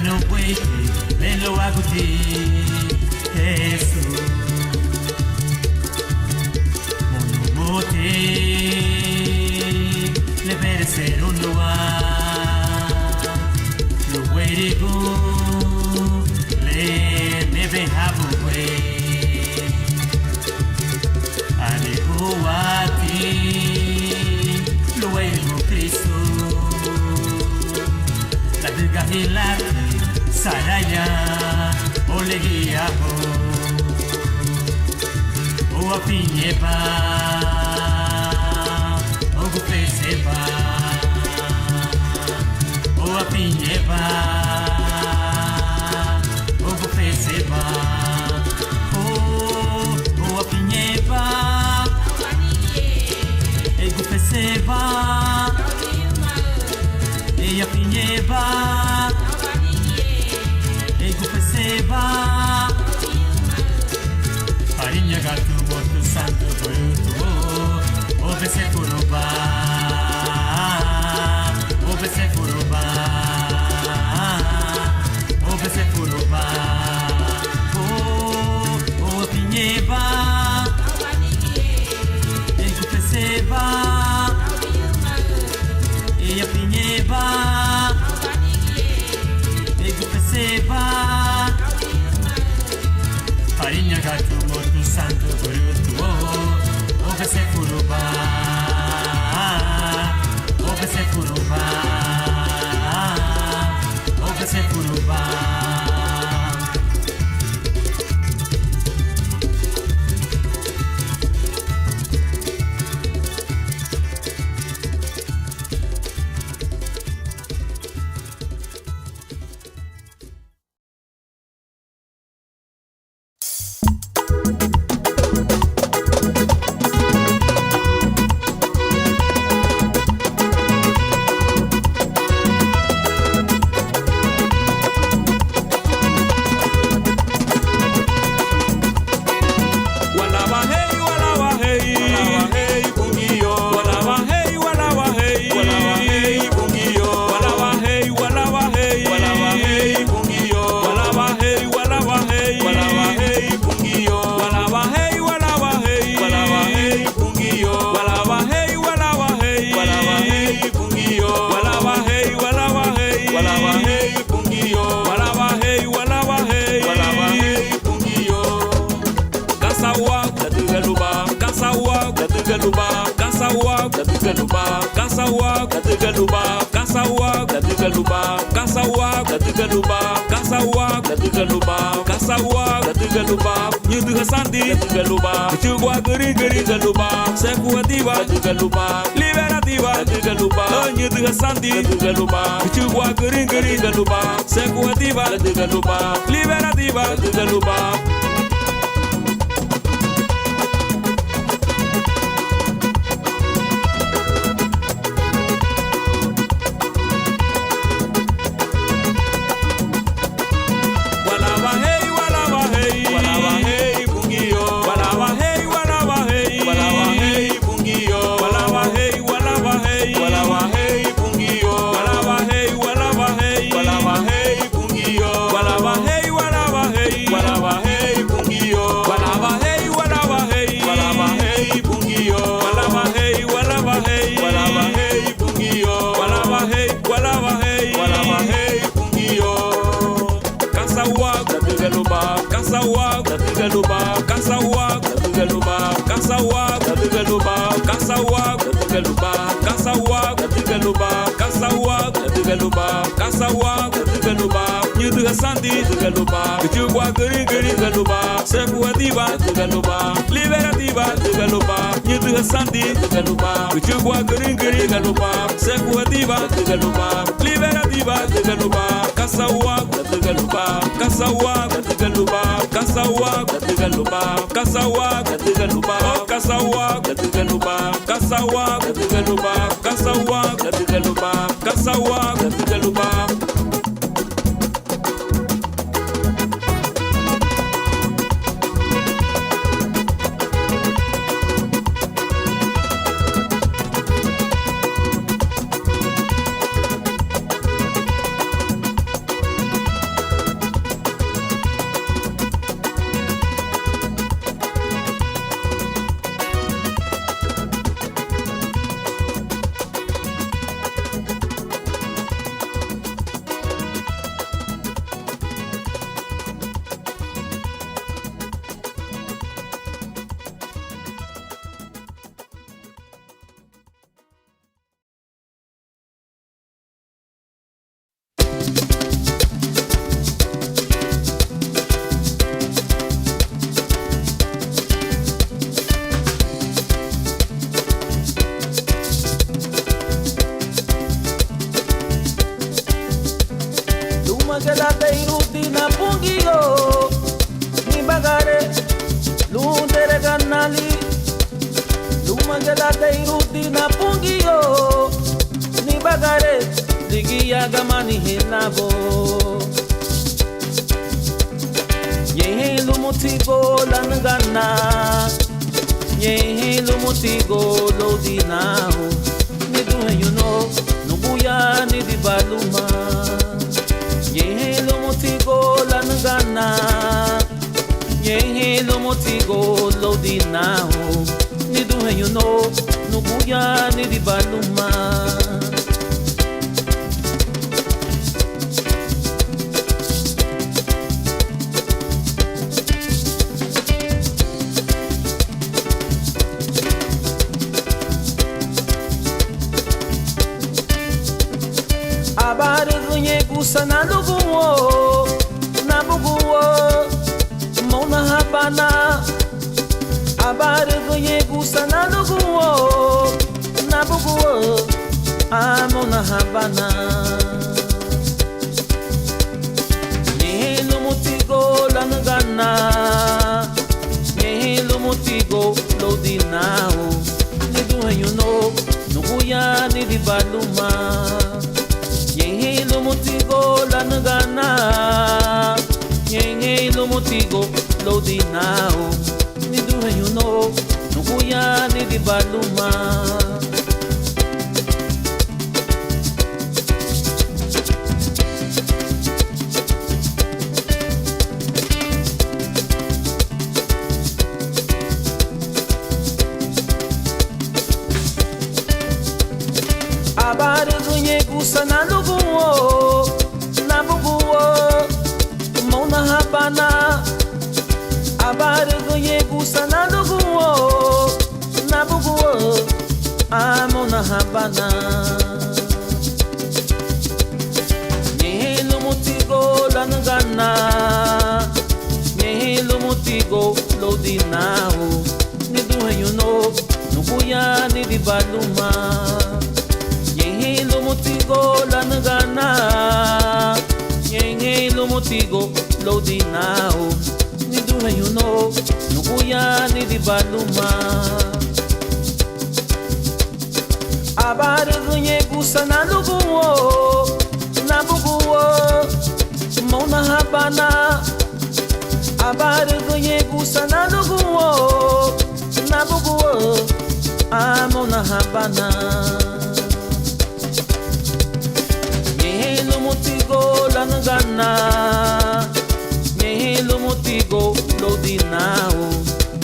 No puede, me lo hago ti, Jesús. Monomote, le merece un lugar. Lo huerigo, le me dejaba güey. Alejo a ti, lo huerigo Cristo. La diga hilate. Saraya, olegiaho, o a pinheba, o gupeseba, o a pinheba, o gupeseba, o a pinheba, e gupeseba, e a pinheba. Seba, farinha gato moto santo bruto, o bese furuba, o bese furuba, o bese furuba, o pinheba, ego peseba, e a pinheba, ego peseba. Farinha gato morto santo bruto, o bese furuba, o bese furuba, o bese furuba. gatigaluba, kasawa, gatigaluba, kasawa, gatigaluba, kasawa, gatigaluba, kasawa, gatigaluba, kasawa, gatigaluba, kasawa, gatigaluba, kasawa, gatigaluba, nyudu hasandi, gatigaluba, chugwa gari gari galuba, sekuativa, gatigaluba, liberativa, gatigaluba, nyudu hasandi, gatigaluba, chugwa gari gari galuba, sekuativa, gatigaluba, liberativa, gatigaluba. Kasawa, gatigaluba, kasawa, gatigaluba, kasawa, gatigaluba, kasawa, gatigaluba, kasawa, gatigaluba, kasawa, gatigaluba, kasawa, gatigaluba, nyudu hasandi, gatigaluba, chugwa gari gari galuba, sekuativa, gatigaluba, liberativa, gatigaluba, nyudu hasandi, gatigaluba, chugwa gari gari galuba, sekuativa, gatigaluba, liberativa, gatigaluba, kasawa, gatigaluba, kasawa, gatigaluba, kasawa, gatigaluba, kasawa, gatigaluba, kasawa, gatigaluba, kasawa, gatigaluba, kasawa, gatigaluba, kasawa, gatigaluba. Gamani hinabo Yehilu mutigo langana Yehilu mutigo lodinao Nidu yuno nubuya nidi baluma Yehilu mutigo langana Yehilu mutigo lodinao Nidu yuno nubuya nidi baluma Abare gunye kusana luguwo nabuguwo mona habana Abare gunye kusana luguwo nabuguwo amona habana Nihilo mutigo langana Nihilo mutigo lodinao Nidu yuno nuguya nidi baluma Yengelo motigo la nagana Yengelo motigo lodinao Nidu yuno nukuya ni di baluma Abare dunye kusana luguwo Nabuguwo Mona habana Abarugo yegusa na luguo, na buguo, amo na habana. Nyehelu mutigo lanagana, nyehelu mutigo lodinao. Niduhayuno, nukuya ni di baluma. Nyehelu mutigo lanagana, nyehelu mutigo lodinao. Niduhayuno, nukuya ni di baluma. Abarugo yegusa na luguo, na buguo, mauna habana. Abarugo yegusa na luguo, na buguo, amo na habana. Nyehelu mutigo lanagana, nyehelu mutigo lodinao.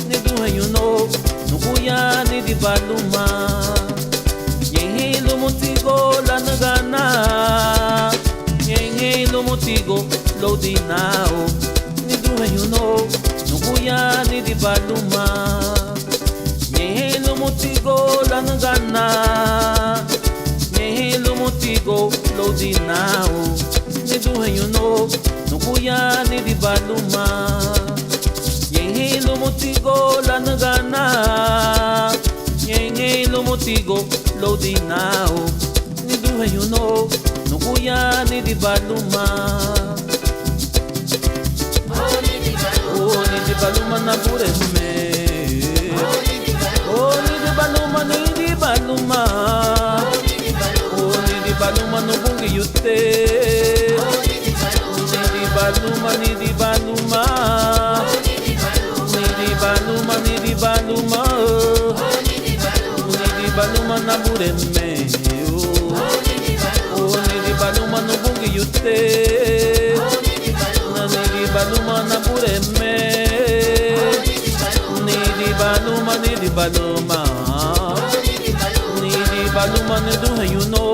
Niduhayuno, nukuya ni di baluma. Nyehelu mutigo lanagana, nyehelu mutigo lodinao. Niduhayuno, nukuya ni di baluma. Nyehelu mutigo lanagana, nyehelu mutigo lodinao. Niduhayuno, nukuya ni di baluma. Nyehelu mutigo lanagana, nyehelu mutigo lodinao. Niduhayuno, nukuya ni di baluma. Oh, ni di baluma na bureme. Oh, ni di baluma, ni di baluma. Oh, ni di baluma no bungi yute. Ni di baluma, ni di baluma. Ni di baluma, ni di baluma. Ni di baluma na bureme. Oh, ni di baluma no bungi yute. Ni di baluma na bureme. Ni di baluma, ni di baluma. Ni di baluma ni duhayuno.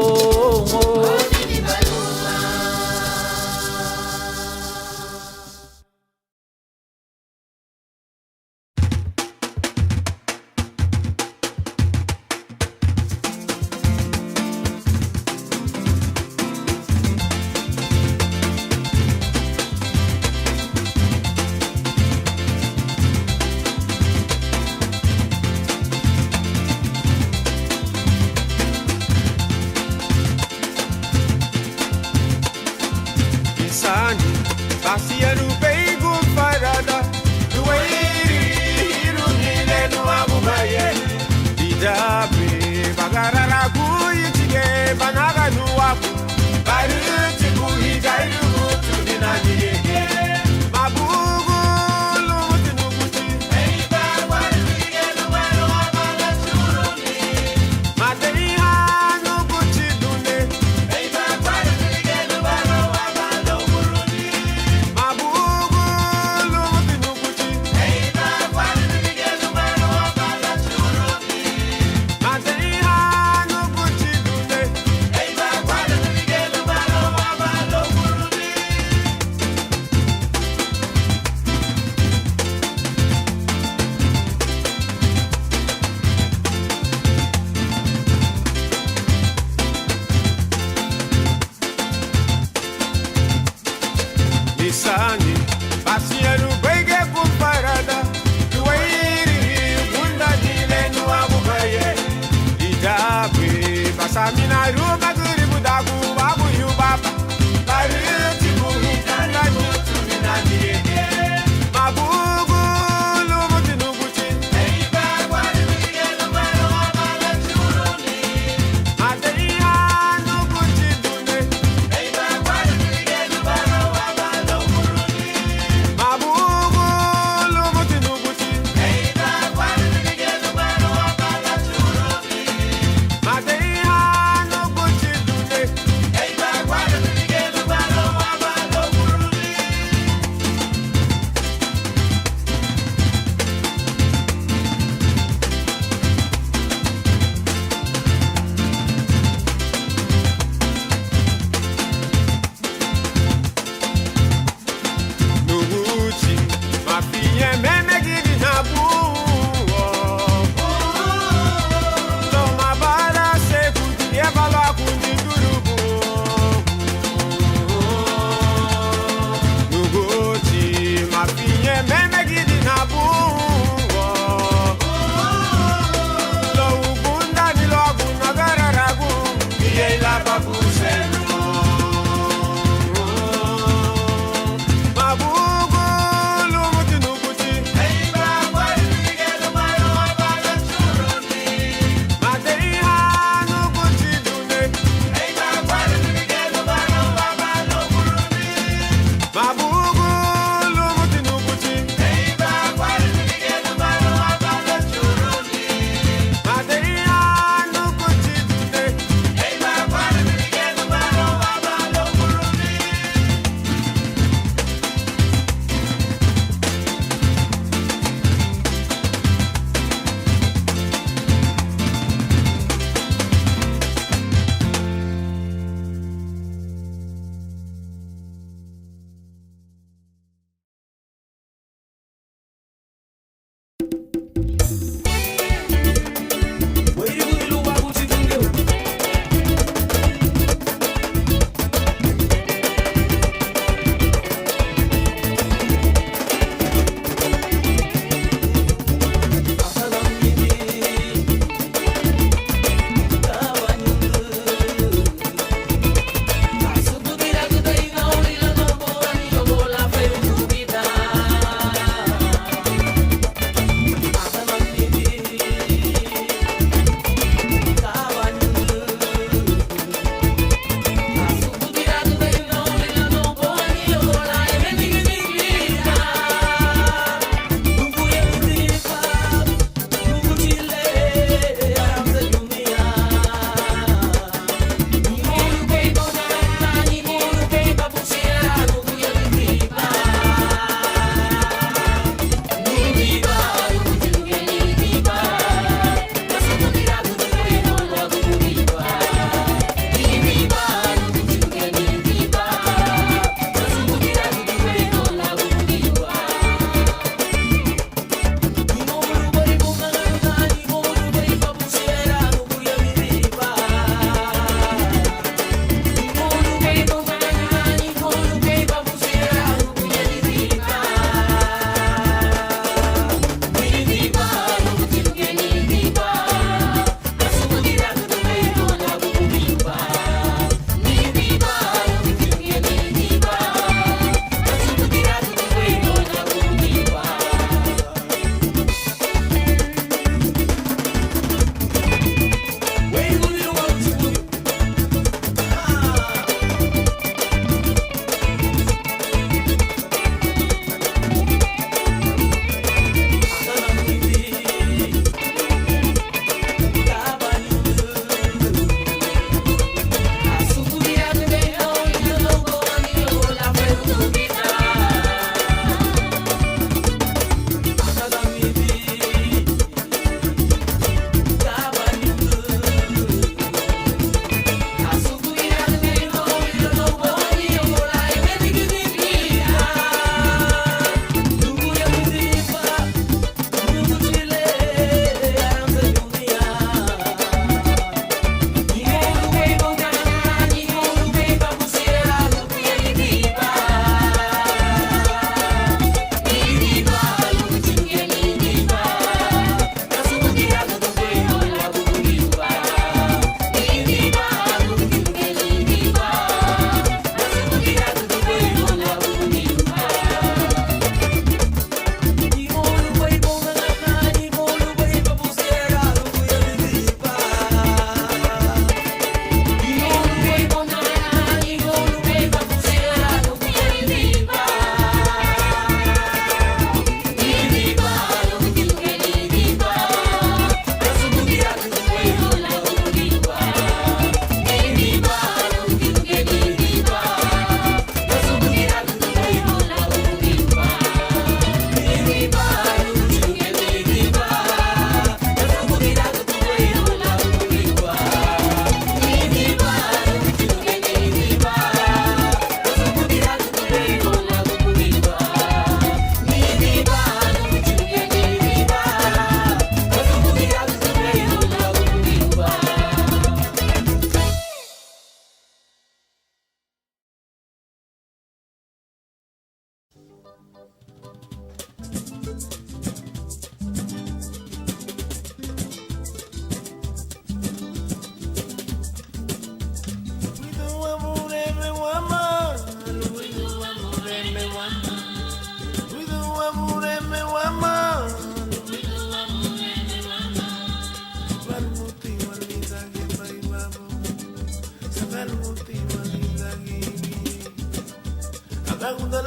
Madei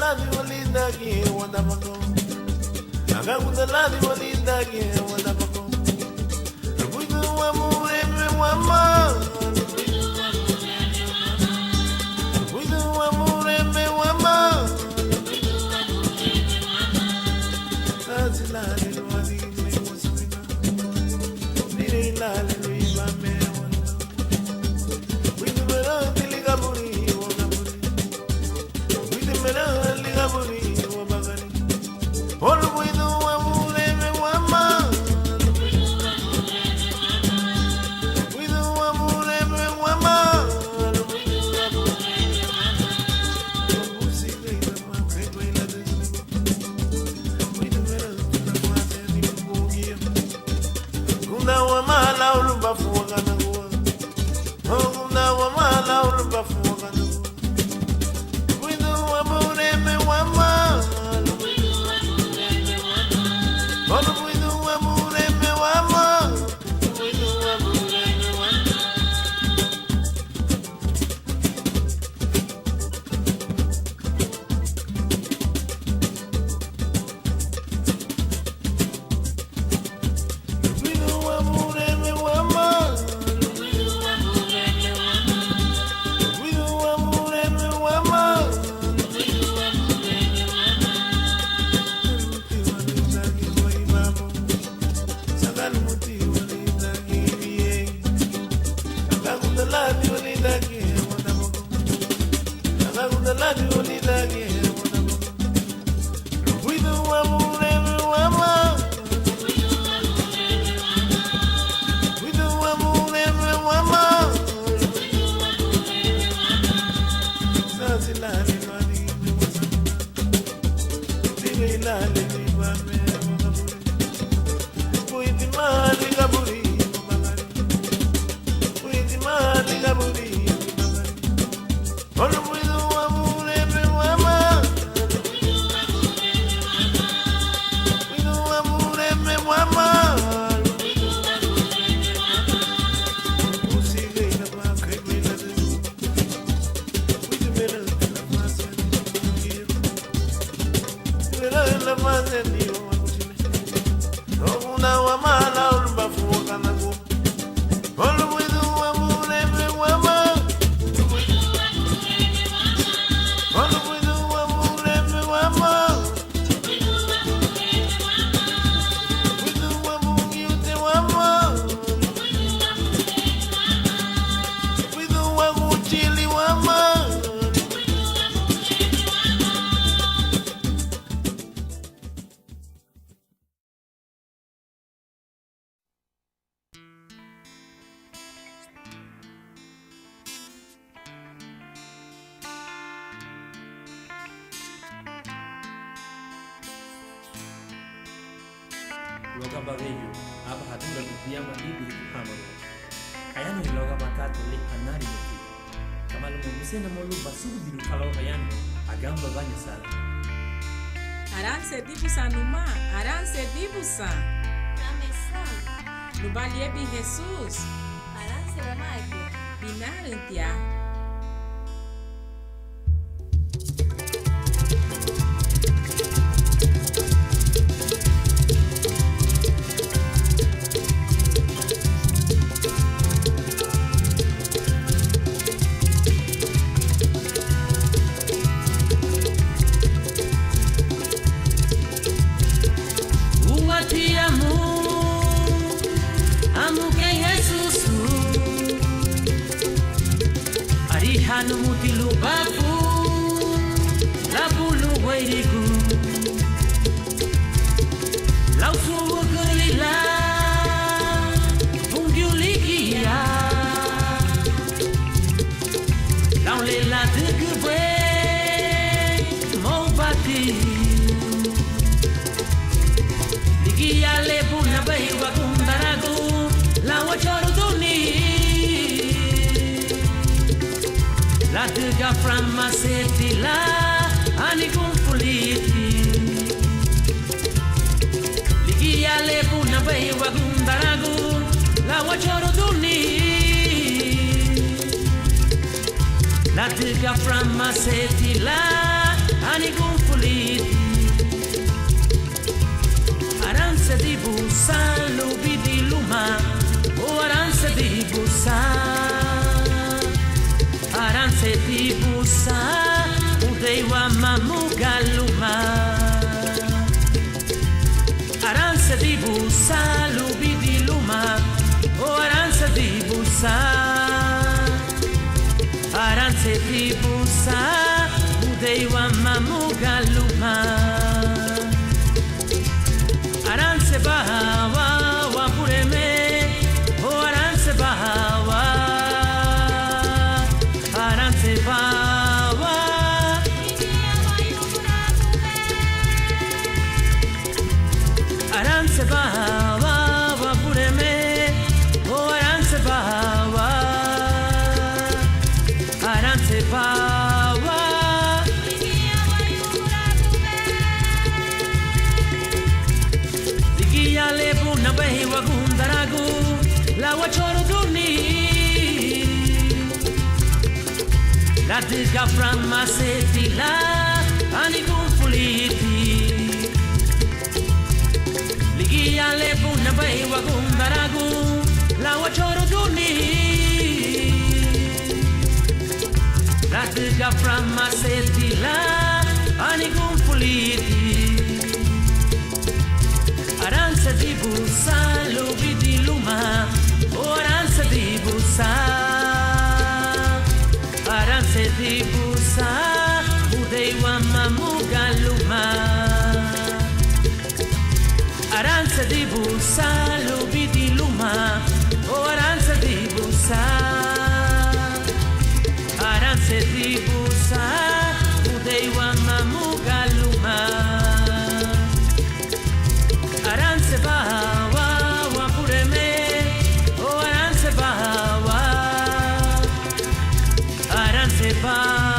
lani walinda ki wanda bako. Agakunda lani walinda ki wanda bako. Ruido wa mureme wa ma. Ruido wa mureme wa ma. Sazi lani wali me wasina. Dire lani luiba me wanda. Ruido mera tiliga buri wanda buri. Ruido mera liga buri wanda bagani. Olu ruido wa mureme wa ma. Ruido wa mureme wa ma. Kuna wa mala uluba fuwa na gua. Kuna wa mala uluba fuwa na gua. Ruido wa mureme wa ma. Olu ruido wa mureme wa ma. Ruido wa mureme wa ma. Ruido wa mureme wa ma. Ruido wa mureme wa ma. Ruido wa mureme wa ma. Ruido wa mureme wa ma. Sagani muti walinda kibiye. Agakunda lani walinda ki wanda bako. Agakunda lani walinda ki wanda bako. Ruido wa mureme wa ma. Ruido wa mureme wa ma. Sazi lani wali me wasina. Dire lani liba me wakaburi. Puiti mali kaburi magari. Puiti mali kaburi magari. Olu puidu wa mureme wa ma. Puidu wa mureme wa ma. Usiga ina pa kai la de. Puidu mera la masa ni. Mera la masa ni. Una wa mala ulba fuwa na go. Olu widu wa mureme wa ma. Olu widu wa mureme wa ma. Widu wa mungiyute wa ma. Widu wa muchili wa ma. Loga bagello, aba hatura lupiama ibi hamaro. Kayano loga makato le hanari meti. Kama lumo musena molu basugu biru kalau kayano agamba banya sala. Aranse dibusa numa, aranse dibusa. Namesa. Lubali ebi Jesus. Aranse wamaike. Binarentia. Amo que Jesus Arihanu mutilu babu Labulu wairiku Lausu gelila Fungiulikia Laulela tegebe Mau bati Ligia lebu na bahi wakundaragu Lawa choro duni La tega framma seti la Ani kumfuliti Ligia lebu na bahi wakundaragu Lawa choro duni La tega framma seti la ani confuliti aranse di busa lubi di luma o aranse di busa aranse di busa udeiwa mamuga luma aranse di busa lubi di luma o aranse di busa aranse di busa udeiwa mamuga luma aranse bahawa wa pureme o aranse bahawa aranse bahawa aranse bahawa wa pureme o aranse bahawa aranse bahawa digia lebu na behi wa gundaragu la wa choro durni la diga frama setila ani confuliti ligia lebu na behi wa gundaragu la wa choro durni la diga frama setila ani confuliti aranse di busa lubi di luma o aranse di busa aranse di busa udeiwa mamuga luma aranse di busa lubi di luma o aranse di busa aranse di busa udeiwa mamuga luma aranse bahawa wa pureme o aranse bahawa aranse bahawa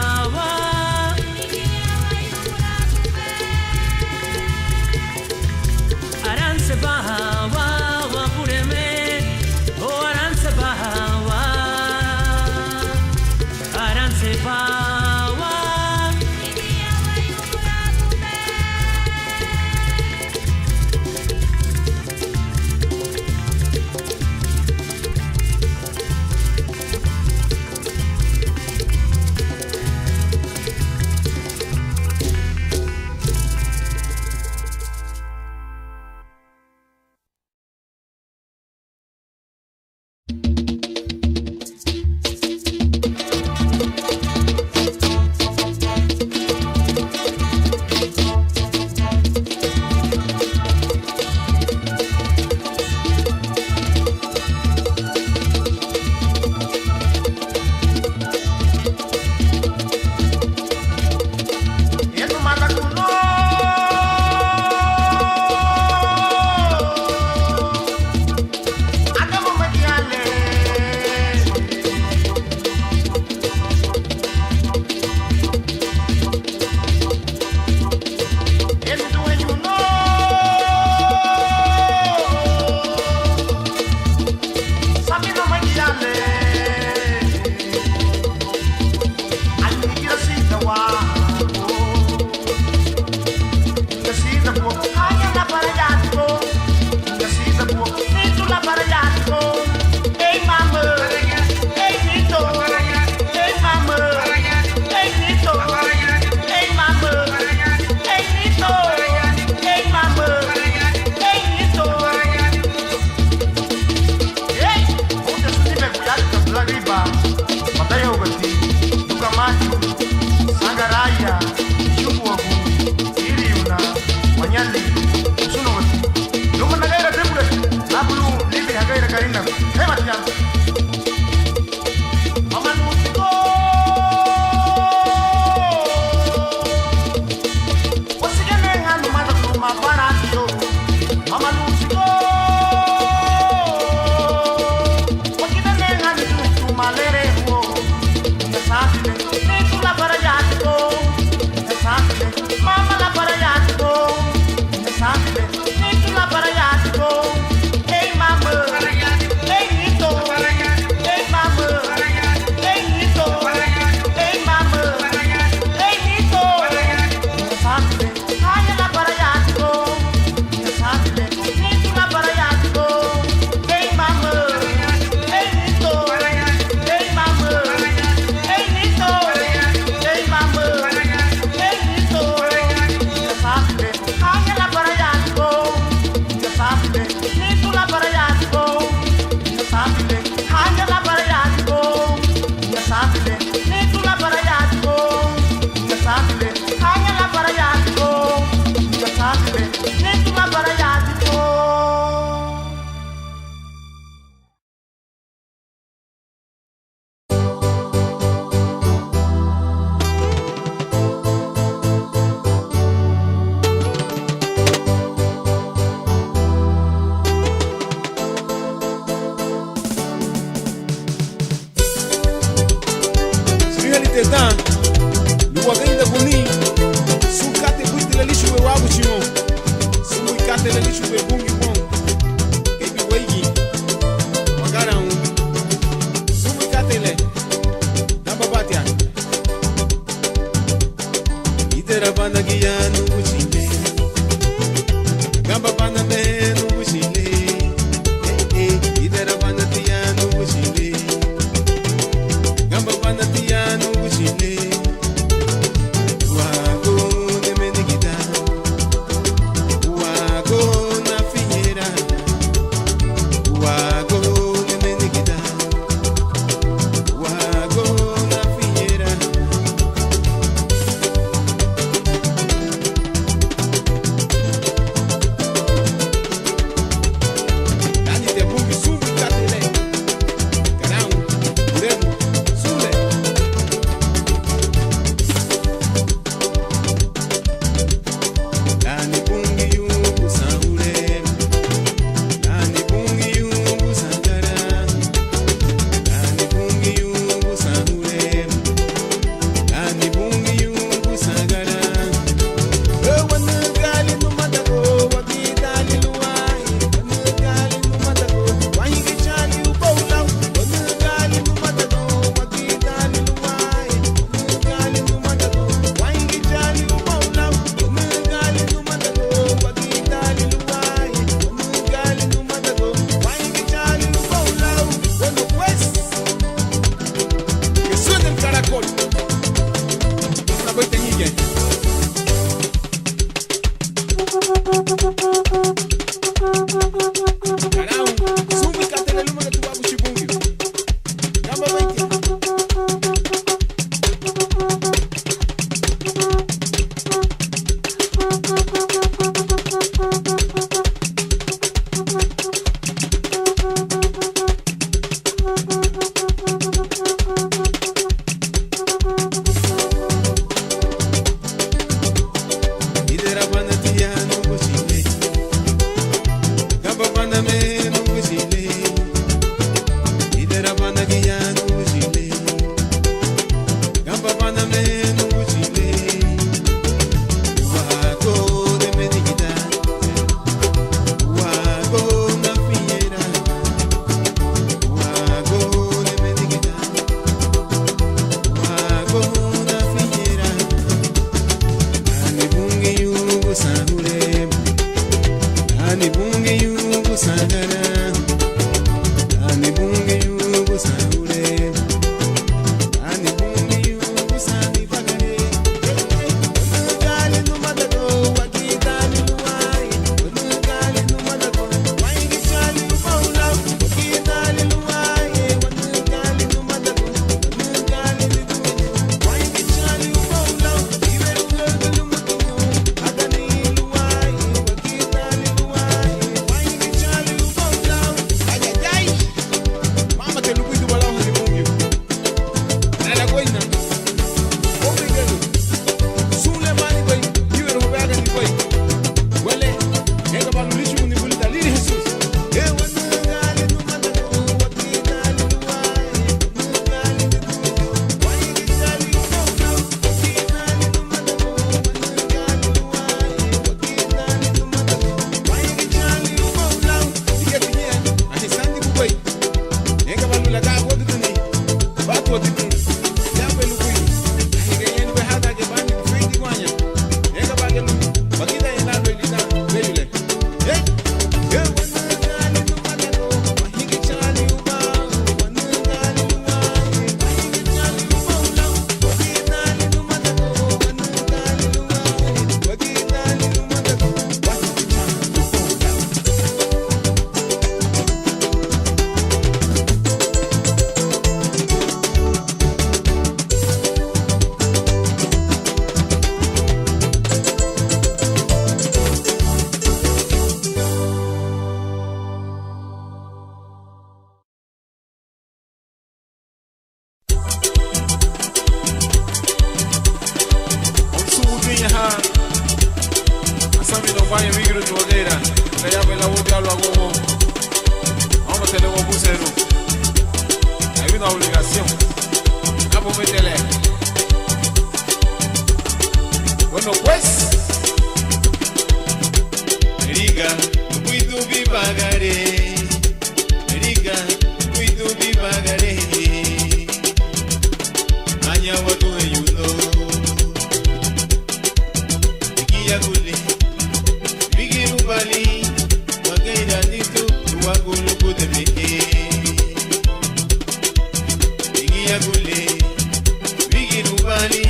na luwa gainda guni su kate buti le lishu we wabu chimo su mu kate le lishu we bungi bon kebi weigi magara un su mu kate le damba batia idera banda giyanu uchile gamba banda menu uchile idera banda tianu uchile gamba banda tianu uchile wago de menigida wago na fiera wago de menigida wago na fiera Dani te bungi subi katele Karau, Uremu, Sule Dani bungi yungu saure Dani bungi yungu sangara Dani bungi yungu saure Dani bungi yungu sangara Wana gali numadago wakitali luwai Wana gali numadago wahingi chali ubaulau Wana gali numadago wakitali luwai Wana gali numadago wahingi chali ubaulau Wana gali numadago wakitali luwai Wana gali numadago wahingi chali ubaulau Bueno pues que suene el caracol Una boiteñilla Carau, sumi katele luma que tu babu chibungi. Gamba baiti. Idera bana tiano buchile. Gamba bana menu buchile. Idera bana giyano buchile. Gamba bana menu buchile. Wago de menigida. Wago na fiera. Wago de menigida. Wago na fiera. Ani bungi yungu sangure Ani bungi yungu sangara Ani bungi yungu sangure Ani bungi yungu sangi bagare Wana gali numadago wakitali luwai Wana gali numadago wahingi chali ubaulau Wakitali luwai Wana gali numadago Wana gali liduenyo wahingi chali ubaulau Iberu gulgu lumutunyo Agani luwai Wakitali luwai wahingi chali ubaulau Ayayay Mama te lugu idubalau hadi mungi Nala goina Obrigado Sule mani goy Iberu hubaga ni goy Wale Ega balu lishu ni bulita Liri Jesus Wana gali numadago Wakitali luwai Wana gali liduenyo wahingi chali ubaulau Wakitali numadago Wana gali luwai Wakitali numadago wahingi chali ubaulau Ige tinye Ahisandi kugoy Ega balu laga wadu tuni Batu wadu tuni Yambe lukui Ahiga yenu behada ke bani kufendi kwanya Ega bagelu Wakita yenado ilina Bejule Hey Wana gali numadago Wahingi chali ubau Wana gali luwai Wahingi chali ubaulau Wakitali numadago Wana gali luwai Wakitali numadago Wahingi chali ubaulau Onsubutunya ha Asami no vaya migro tuodera Kaya bela wote alo agogo Vamos a tener un bucero Hay una obligación Cabo métele Bueno pues, Erika, cuido vivagare. Erika, cuido vivagare. Anya watu eyuno. Ikia gule, bigi rubali, wakaira nitu, wakulu kudeme. Ikia gule, bigi rubali,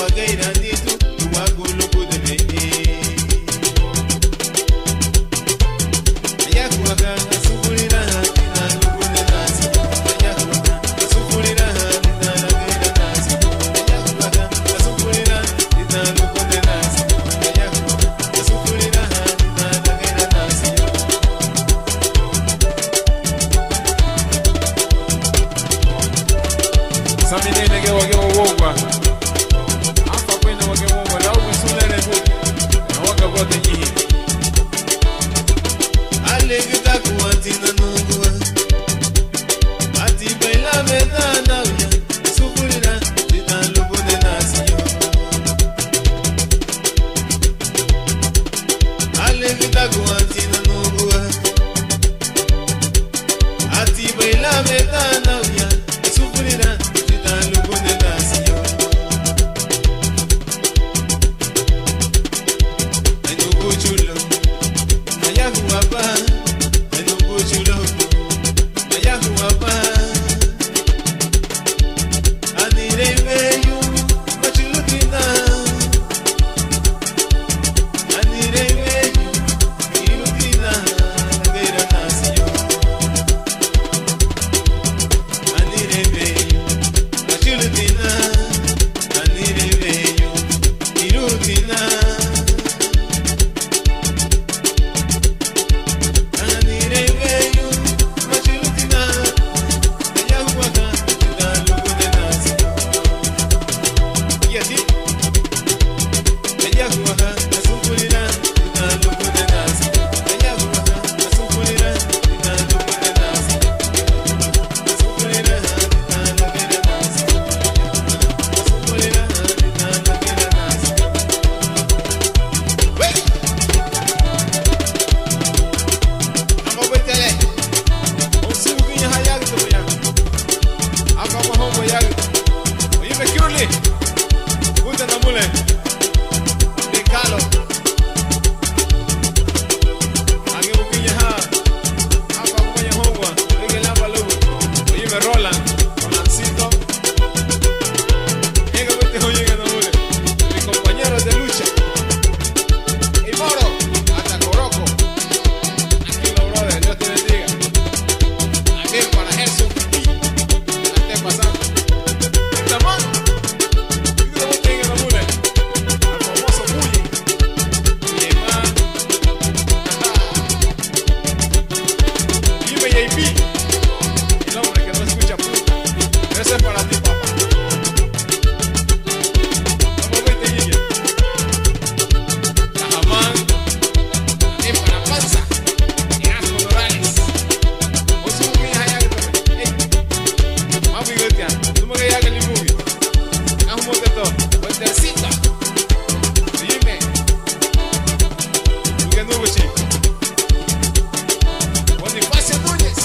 wakaira nitu, wakulu kudeme. Ayakuwaka asufurira na lukune nasi. Ayakuwaka asufurira na lukune nasi. Ayakuwaka asufurira na lukune nasi. Ayakuwaka asufurira na lukune nasi. Samine ke wage wogwa. Afa kwenda wage wogwa la usulele bu. Na wage wote nyi. Alegita kuatina nungua. Ati baila vedana uya. Sufurira na lukune nasi. Alegita kuatina nungua. Ati baila vedana uya. Sufurira na lukune nasi. Anugu chulo. Ayahuapa. Anugu chulo. Ayahuapa. Anireveyu. Machulutina. Anireveyu. Ilutina. Nagera nasi. Anireveyu. Machulutina. Anireveyu. Ilutina. Anireveyu. Machulutina. Ayahuapa. Na lukune nasi. Y así, ella juega a su purina, na lukune nasi. Ella juega a su purina, na lukune nasi. A su purina, na lukune nasi. A su purina, na lukune nasi. Wey, amo betele. Osu kinya hayag to ya. Amo homo yag. Oye me kiruli. Puta na mule. Nikalo. Age bukinya ha. Apa kunya hongwa. Ege lamba lugu. Oye me rolan. Rolancito. Ege vete oye na mule. Mi compañero de lucha. Y Moro. Hasta Coroco. Aquí lo brother. Dios te bendiga. Aquí para Jesús. La esté pasando. Tamán. El hombre que no escucha puta. Ese es para ti, papá. Vamos, vete, Guille. Tajamán. Es para panza. Erasmo Morales. Vos sos un hija ya que te... Vamos, Guille. Tú me quedas que ni movie. Haz un monte todo. Fuertecita. Dime. Tú que no, chico. Bonifacio Núñez.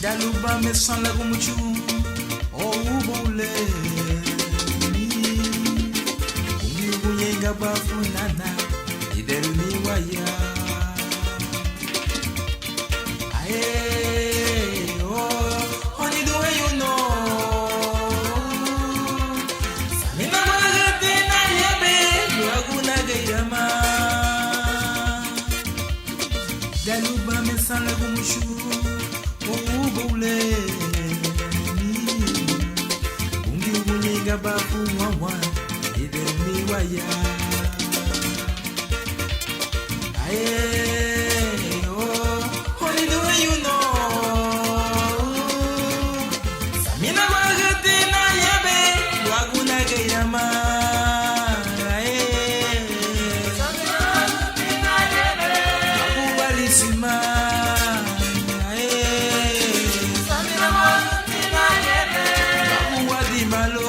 Daluba me san lagu muchu o ubule Umi uyenga bafunana idelu ni waya Aye oh honey the way you know Samina magate na yebe waguna gairama Daluba me san lagu muchu Bafu mwa idemi waya Aye oh honey the way you know Samina magate na yebe waguna gairama Aye Samina magate na yebe wakuwalisima Aye Samina magate na yebe wakuwadimalo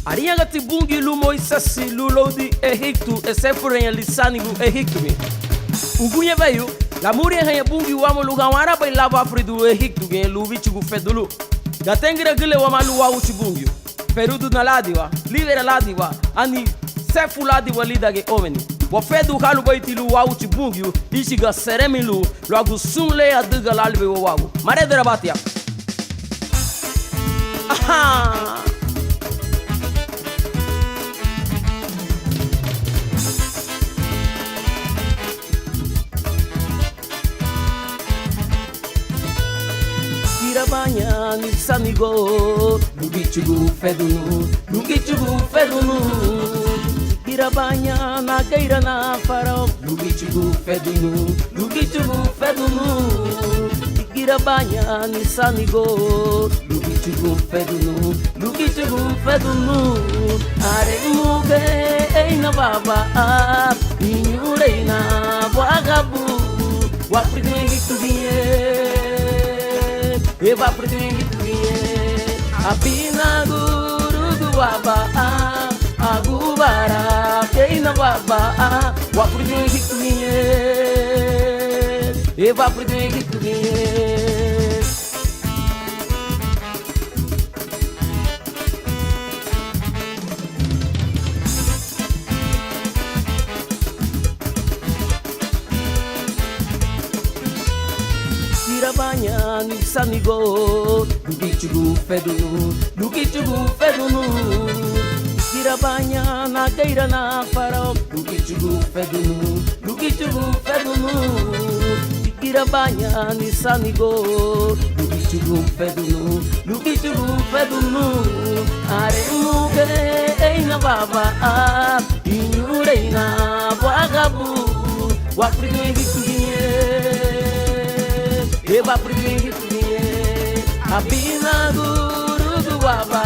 Arianga tibungi lumo isasi lulodi ehiktu esefuren lisanigu ehiktu Ugunye veio la muria hanya bungi wamo lugawara bai lava fridu ehiktu gen luvichugu fedulu Gatengira gile wamalu wa uchibungi Perudu na ladiwa lidera ladiwa ani sefu ladiwa lidage omeni Wafedu halu baitilu wa uchibungi ishiga seremilu Luagu sunle adiga lalbe wawagu Maredera batia Aha Banha ni sanigo Lugichugu fedunu Irabanya na geira na farol Lugichugu fedunu Irabanya ni sanigo Lugichugu fedunu Are muge eina baba Ninyure na wagabu Wapridin hiktubiye Eva pretende Apina guru duaba Agubara Keina baba Wapridin hikmiye Eva Prudin Hikuye. Banha ni sanigo Lukichugu fedunu Lukichugu fedunu Kira banha na geira na farol Lukichugu fedunu Lukichugu fedunu Kira banha ni sanigo Lukichugu fedunu Lukichugu fedunu Aremu ke eina baba Inyureina wagabu Wafridu hikuye Eba primiye Abina guru duwaba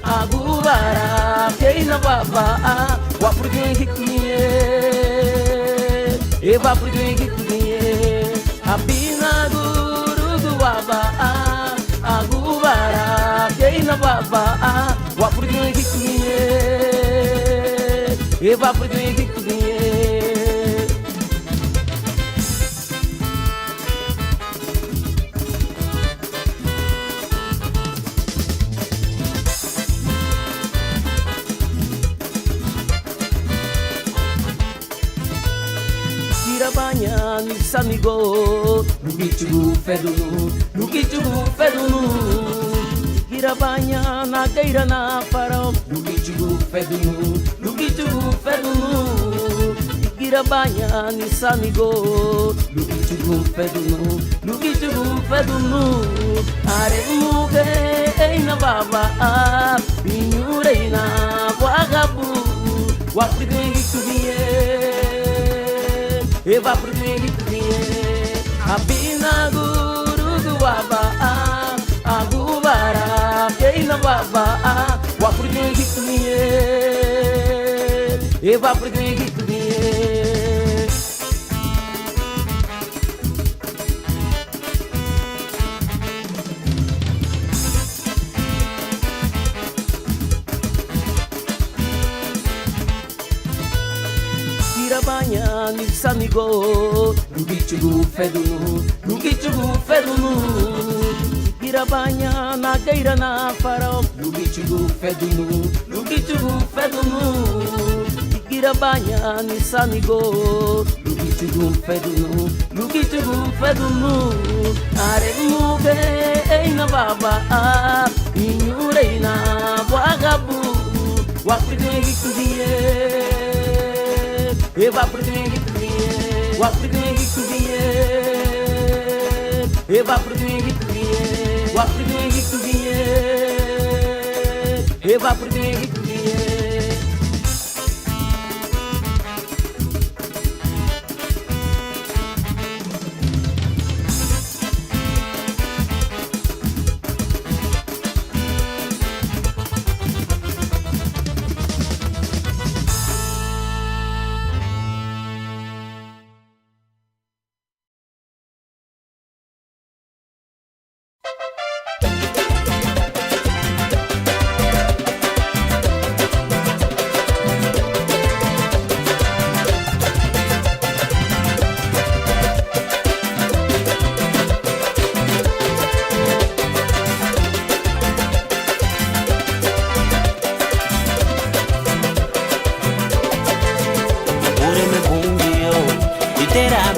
Agubara Keina baba Wa primiye Eba primiye Abina guru duwaba Agubara Keina baba Wa primiye Eba primiye Banha ni sanigo Lukichugu fedunu Lukichugu fedunu Kira banha na geira na farol Lukichugu fedunu Lukichugu fedunu Kira banha ni sanigo Lukichugu fedunu Lukichugu fedunu Aremu ke eina baba Inyureina wagabu Wafridu hikuye Eva primiye Abina guru duwaba Agubara Keina baba Wa primiye Eva primiye Banha ni sanigo Lukichugu fedunu Lukichugu fedunu Kira banha na geira na farol Lukichugu fedunu Lukichugu fedunu Kira banha ni sanigo Lukichugu fedunu Lukichugu fedunu Aremu ke eina baba Inyureina wagabu Wafridu hikuye Eva primiye Wa primiye Eva primiye Wa primiye Eva primiye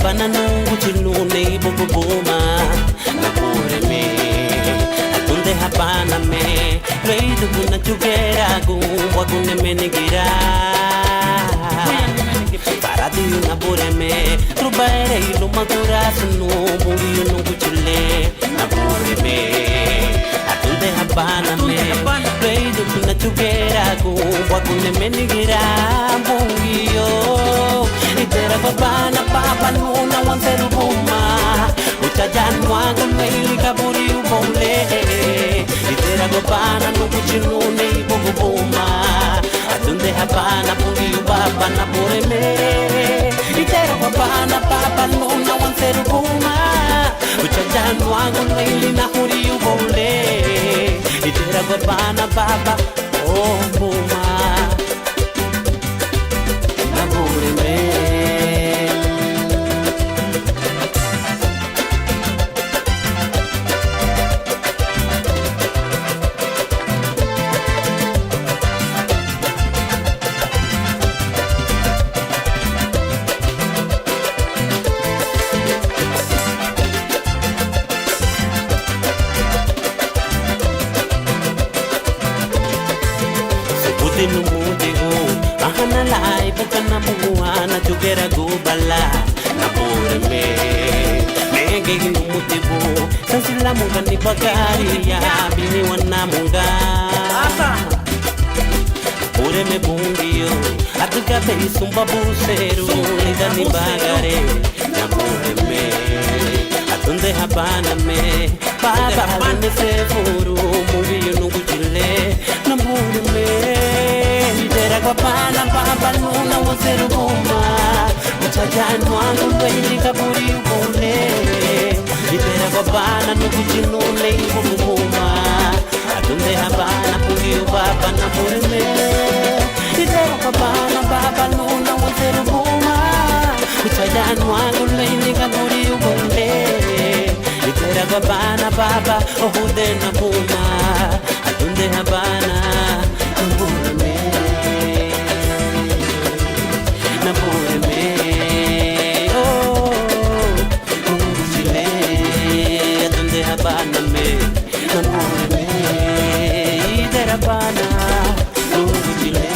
Bananungu chilune bubu buma Napure me Atunde hapana me Reidu guna chugera Gumwa gune menigira Paradi napure me Rubaere ilu magura Sunu mungi unungu chile Napure me Atunde hapana me Reidu guna chugera Gumwa gune menigira Mungi yo Itera babana papa nuna wanteru buma Uchajan wangu meili kaburi ubole Itera babana nuku chinune ibubu buma Atunde hapana pungi ubaba na pureme Itera babana papa nuna wanteru buma Uchajan wangu meili na huri ubole Itera babana baba oh buma Na pureme Mahana lai bukan na buana Jugera gubala Na pure me Nege hinu mutibu Sansila munga ni bagari ya Bini wana munga Pure me bungiyo Atuka bei sumba buseru Nida ni bagare Na pure me Atunde habana me Baba hane sefuru Mungiyo nungu chile Na pure me Nidera kwa pana baba nuna waseru guma Mchajani wangu lwendi kaburi ubole Nidera kwa pana nungu chinule ibu muma Atunde habana pungi baba na pureme Nidera kwa pana baba nuna waseru guma Mchajani wangu lwendi kaburi ubole Nidera kwa pana baba ohude na puma Atunde habana pureme Na pureme Oh Chile Atunde habana me Na pureme Idera habana Chile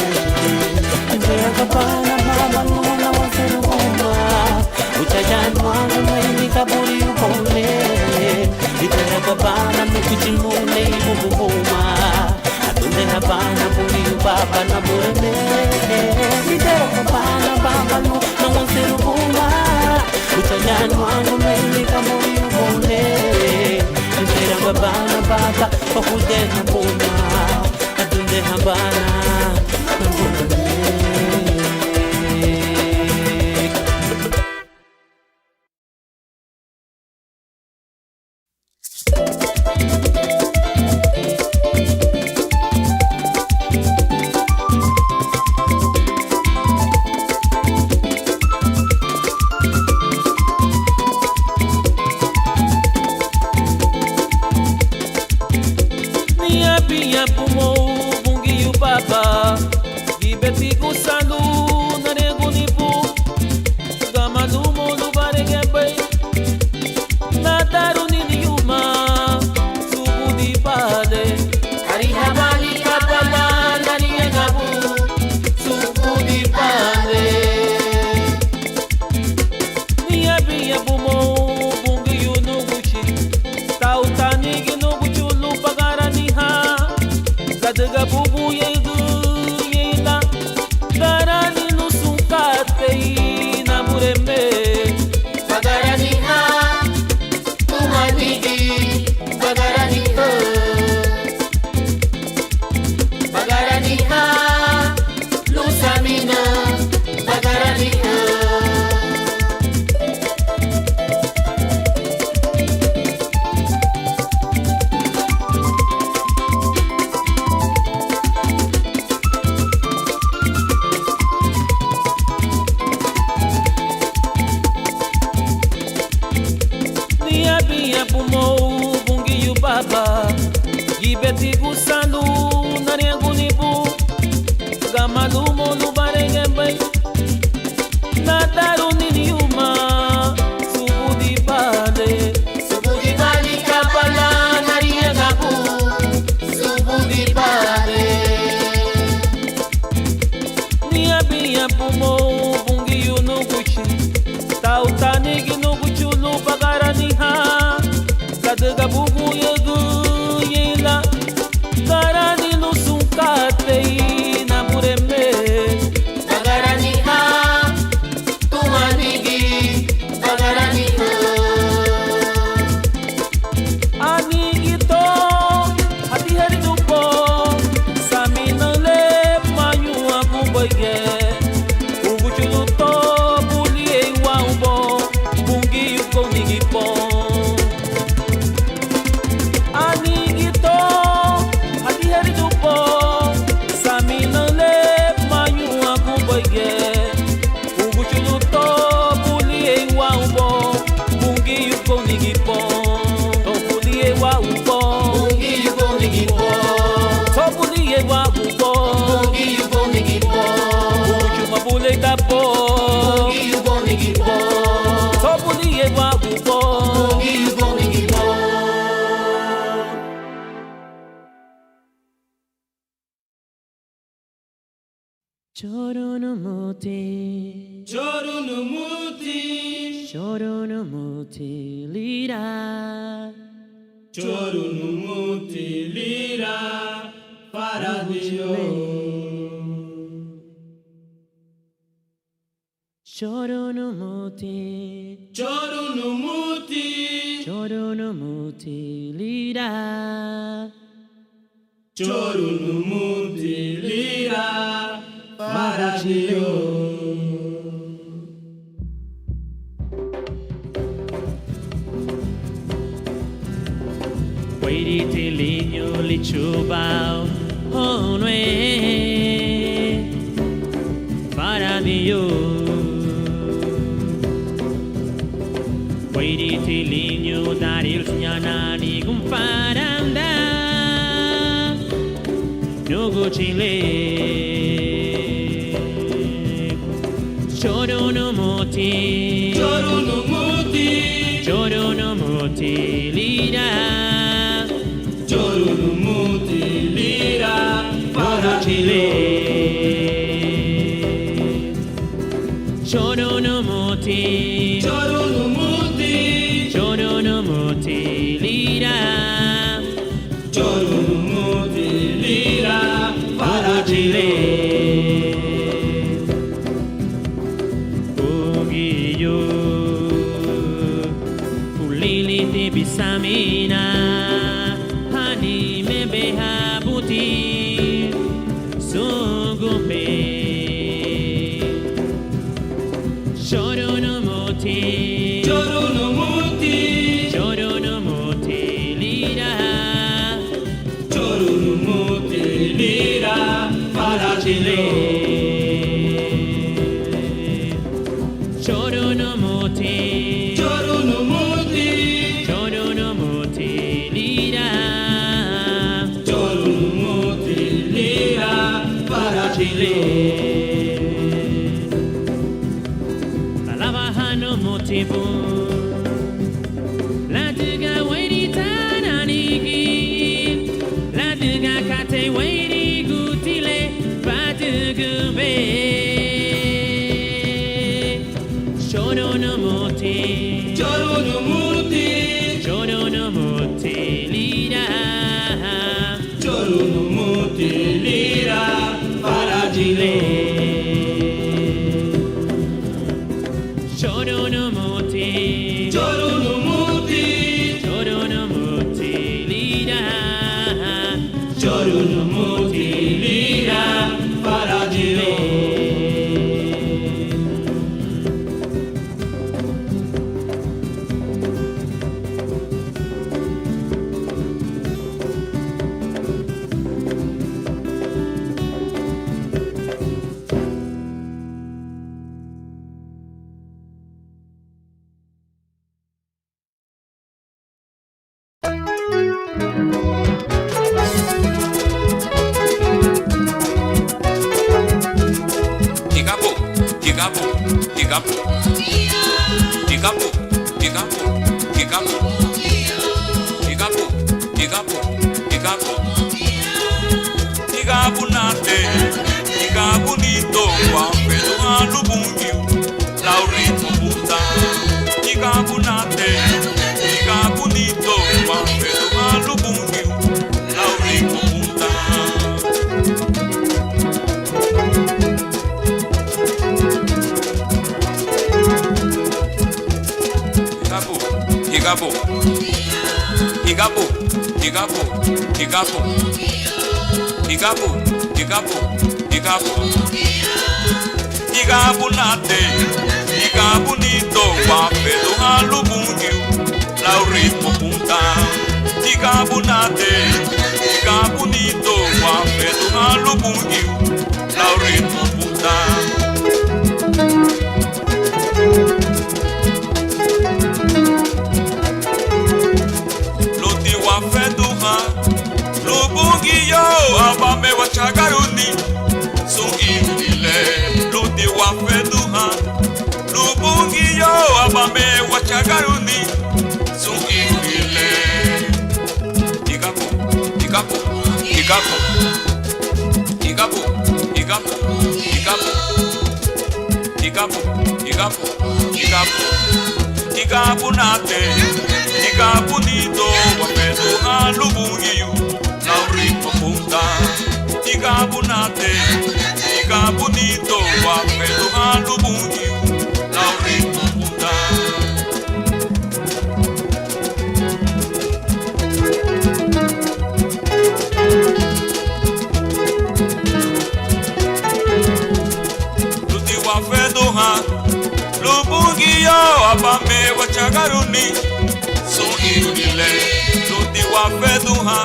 Idera habana mama nuna waseru guma Uchajani wangu mwenye kaburi upole Idera habana nukuchimune ibubuma Atunde habana puri baba na pureme Idera habana baba nuna waseru guma Uchajani wangu mwenye kaburi upole Idera habana baba Ohude na puma Atunde habana na pureme Bagarani ha, tu mani Choronumuti, Chorunumuti, Choronumuti, lira. Chorunumuti, lira, para Dios. Choronumuti, Chorunumuti, Choronumuti, lira. Chorunumuti, lira, para Dios. Wairiti linyo lichubao onwe para Dios. Wairiti linyo daril sinyana ni kumparanda nugu chile. Choronumuti, Chorunumuti, Choronumuti, lira. Chorunumuti, lira, para Chile. Choronumuti, Chorunumuti, Choronumuti, lira. Chorunumuti, lira, para Chile. Ugiyo, ulili de bisamina, hani me behabuti, sugumbe. Choronumuti, Chorunumuti, Choronumuti, lira. Chorunumuti, lira, para Chile. Choronumuti, Chorunumuti, Choronumuti, lira. Chorunumuti, lira, para Chile. Alabahano motivo. La duga wairi tananigi. La duga kate wairi gutile. Badugube. Choronumuti, Chorunumuti, Choronumuti, lira. Chorunumuti, lira, para Chile. Choronumuti, Chorunumuti, Choronumuti, lira. Chorunumuti, lira, para Chile. Igapo, Igapo, Igapo, Igapo, Igapo, Igapo, Igapo, Igapo, Igapo, Igapo nate, Igapo nito, Wampedo alubungi, Laurito puta, Igapo nate, Igapo nito, Wampedo alubungi, Laurito puta. Igapo, Igapo, Igapo, Igapo, Igapo, Igapo, Igapo, Igapo nate, Igapo nito, Wampedo alubungi, Laurito punta, Igapo nate, Igapo nito, Wampedo alubungi, Laurito punta. Lubungi yo abame wa chagaruni sungile ludi wa feduha Lubungi yo abame wa chagaruni sungile Igapo, Igapo, Igapo, Igapo, Igapo, Igabu nate, igabu nito, wapedu alubungiyu, laurito punta. Igabu nate, igabu nito, wapedu alubungiyu, laurito punta. Luti wapedu ha. Lubungiyo abame wachagaruni so irunile luti wafeduha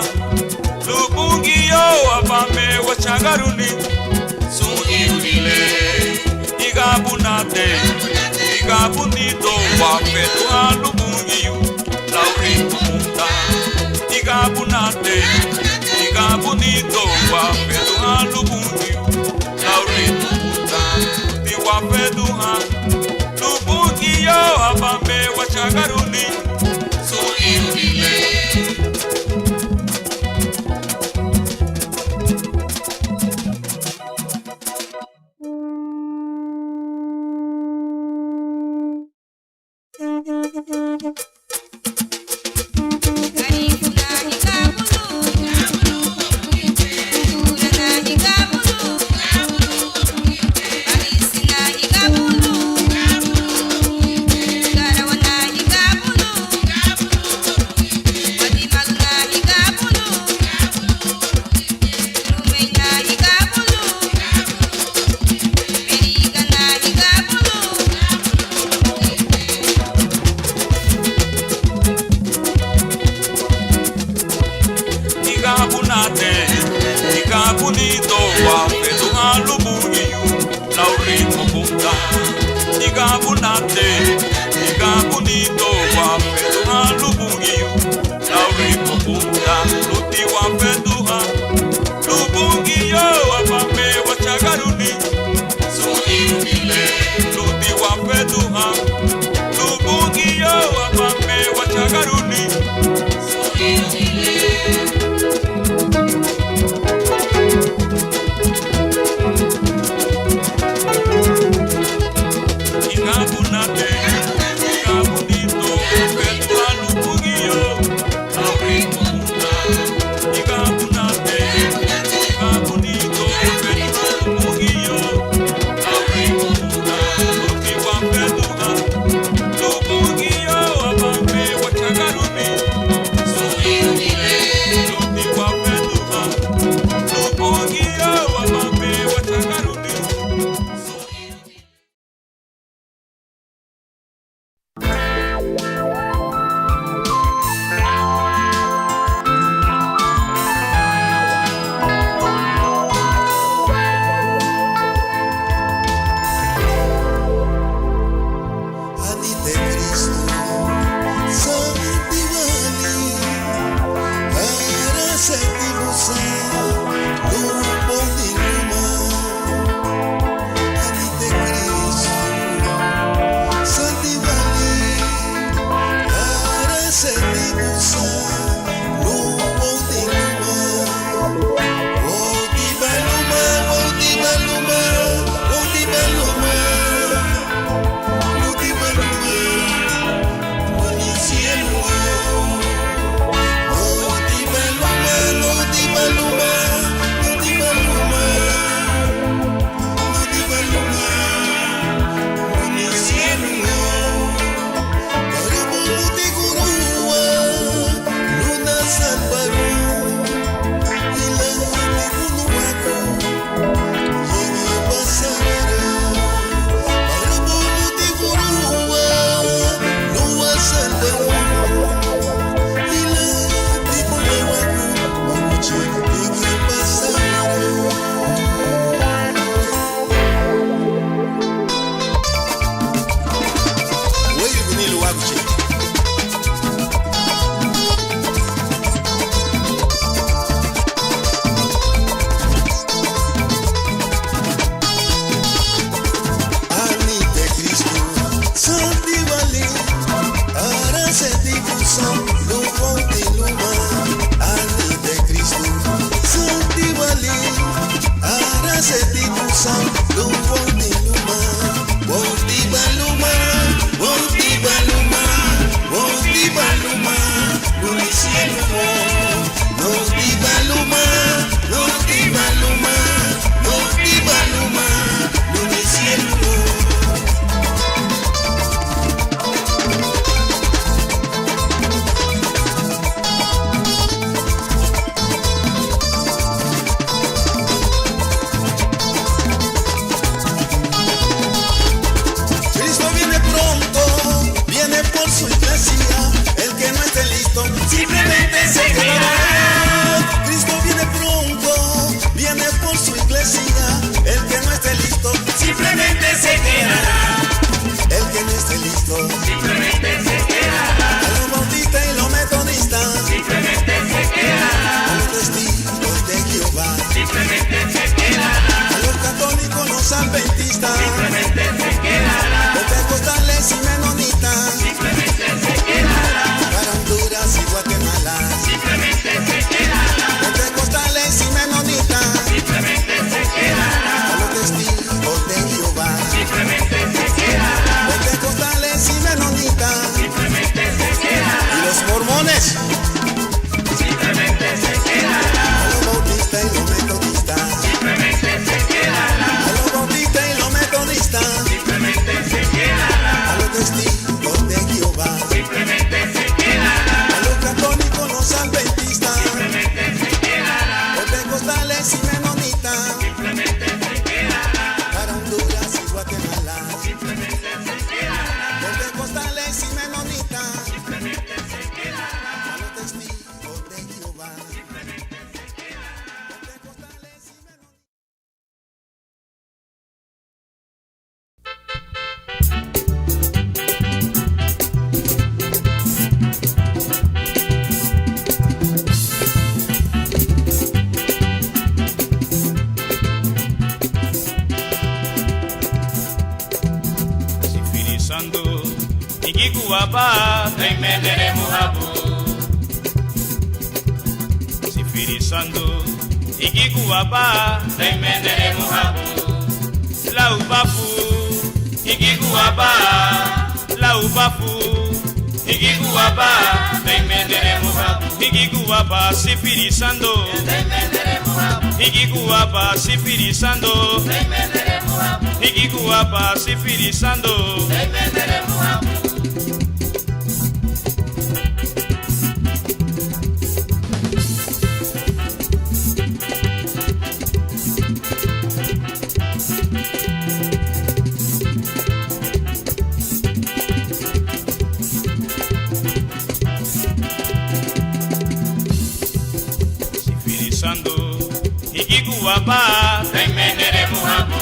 Lubungiyo abame wachagaruni so irunile Igabunate Igabunito wafeduha Lubungiyo laurito punta Igabunate Igabunito wafeduha Lubungiyo laurito punta Luti wafeduha Lubungiyo abame wachagaruni so irunile Igabunito wafeduha Lubungiyo laurito punta Igabunate Igabunito wafeduha Lubungiyo laurito punta Luti wafeduha Lubungiyo abame wachagaruni so irunile Luti wafeduha Lubungiyo abame wachagaruni so irunile Igabunate costales y menonitas, simplemente se quedará. para Honduras y Guatemala, Simplemente se quedará. pentecostales y menonitas, Simplemente se quedará. a los testigos de Jehová. Sifirisando ikikuwapa taimendere muhabu. Sifirisando ikikuwapa taimendere muhabu. Laubafu ikikuwapa, laubafu ikikuwapa taimendere muhabu. Ikikuwapa sifirisando taimendere muhabu. Ikikuwapa sifirisando taimendere muhabu. Ikikuwapa sifirisando taimendere muhabu. Sifirisando ikikuwapa taimendere muhabu.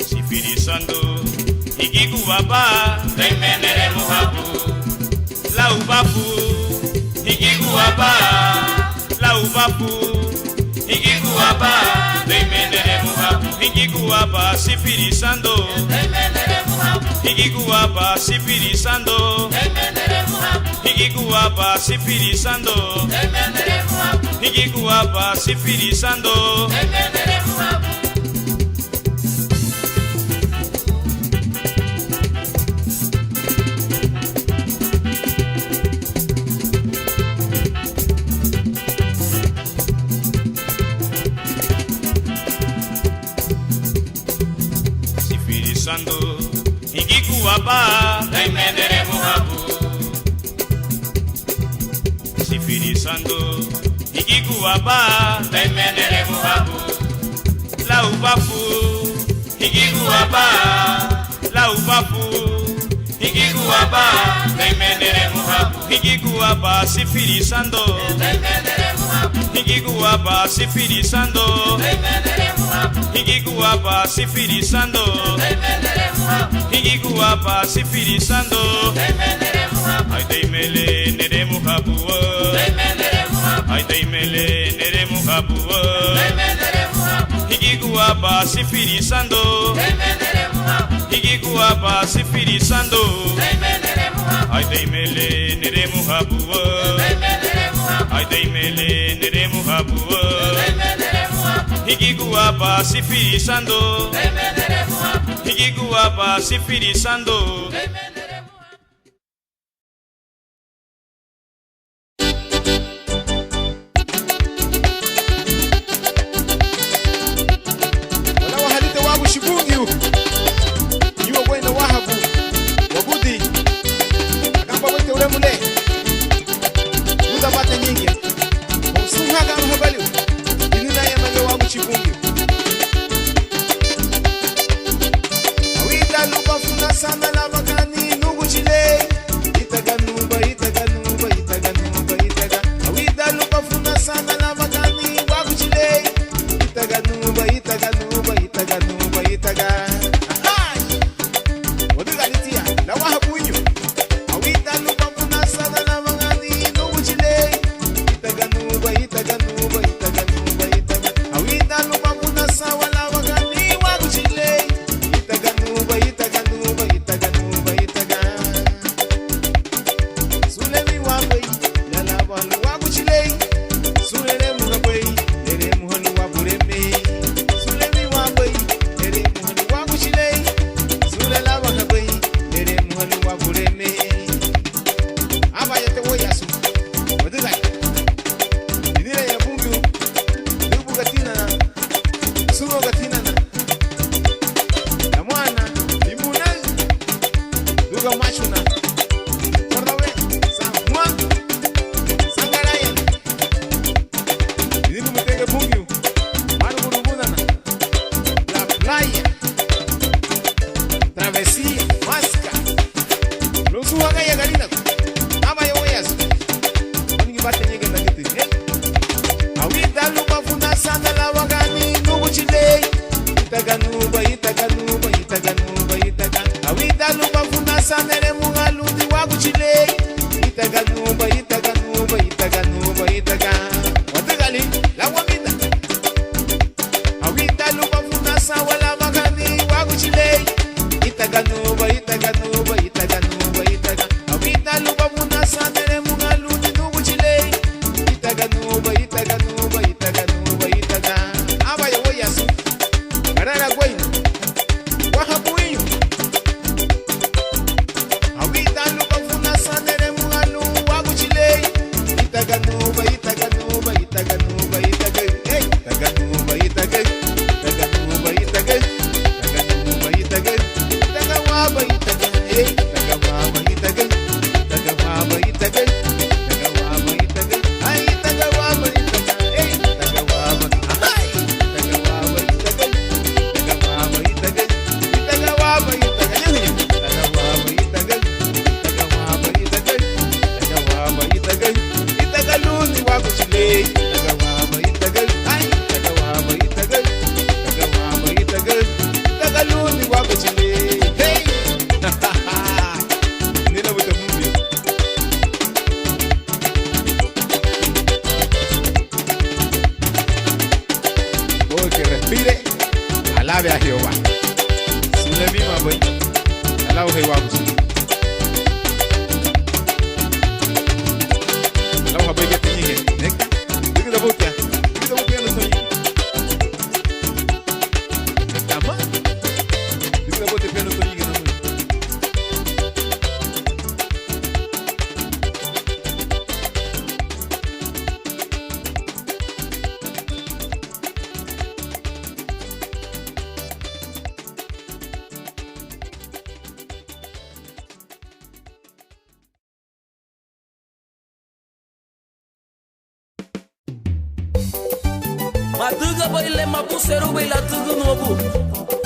Sifirisando ikikuwapa taimendere muhabu. Laubafu ikikuwapa, laubafu ikikuwapa taimendere muhabu. Ikikuwapa sifirisando taimendere muhabu. Ikikuwapa sifirisando taimendere muhabu. Ikikuwapa sifirisando taimendere muhabu. Ikikuwapa sifirisando taimendere muhabu. Sifirisando ikikuwapa taimendere muhabu. Sifirisando ikikuwapa taimendere muhabu. Laubafu ikikuwapa, laubafu ikikuwapa taimendere muhabu. Ikikuwapa sifirisando taimendere muhabu. Ikikuwapa sifirisando taimendere muhabu. Ikikuwapa sifirisando taimendere muhabu. Ikikuwapa sifirisando taimendere muhabu. Ay taimele nere muhabu. Taimendere muhabu. Ay taimele nere muhabu. Taimendere muhabu. Ikikuwapa sifirisando taimendere muhabu. Ikikuwapa sifirisando taimendere muhabu. Ay taimele nere muhabu. Taimendere muhabu. Ay taimele nere muhabu. Taimendere muhabu. Ikikuwapa sifirisando taimendere muhabu. Ikikuwapa sifirisando taimendere muhabu. Wala wahalite wabu shibungi hu. Iwa wena wahabu. Wabudi. Akamba wete uremule. Muda bata nyingi. Msuha gama habali. Inuna ya mange wabu shibungi. Awida lupa funa sana la bakani. alabe a Jehová. Sule misma boy. Alao Jehová. Alao boy que tiene. Neka. Diga da boca. Diga da boca no sonho. Tama. Diga da boca no sonho que não. Maduga baile mabuseru baila tugu nobu.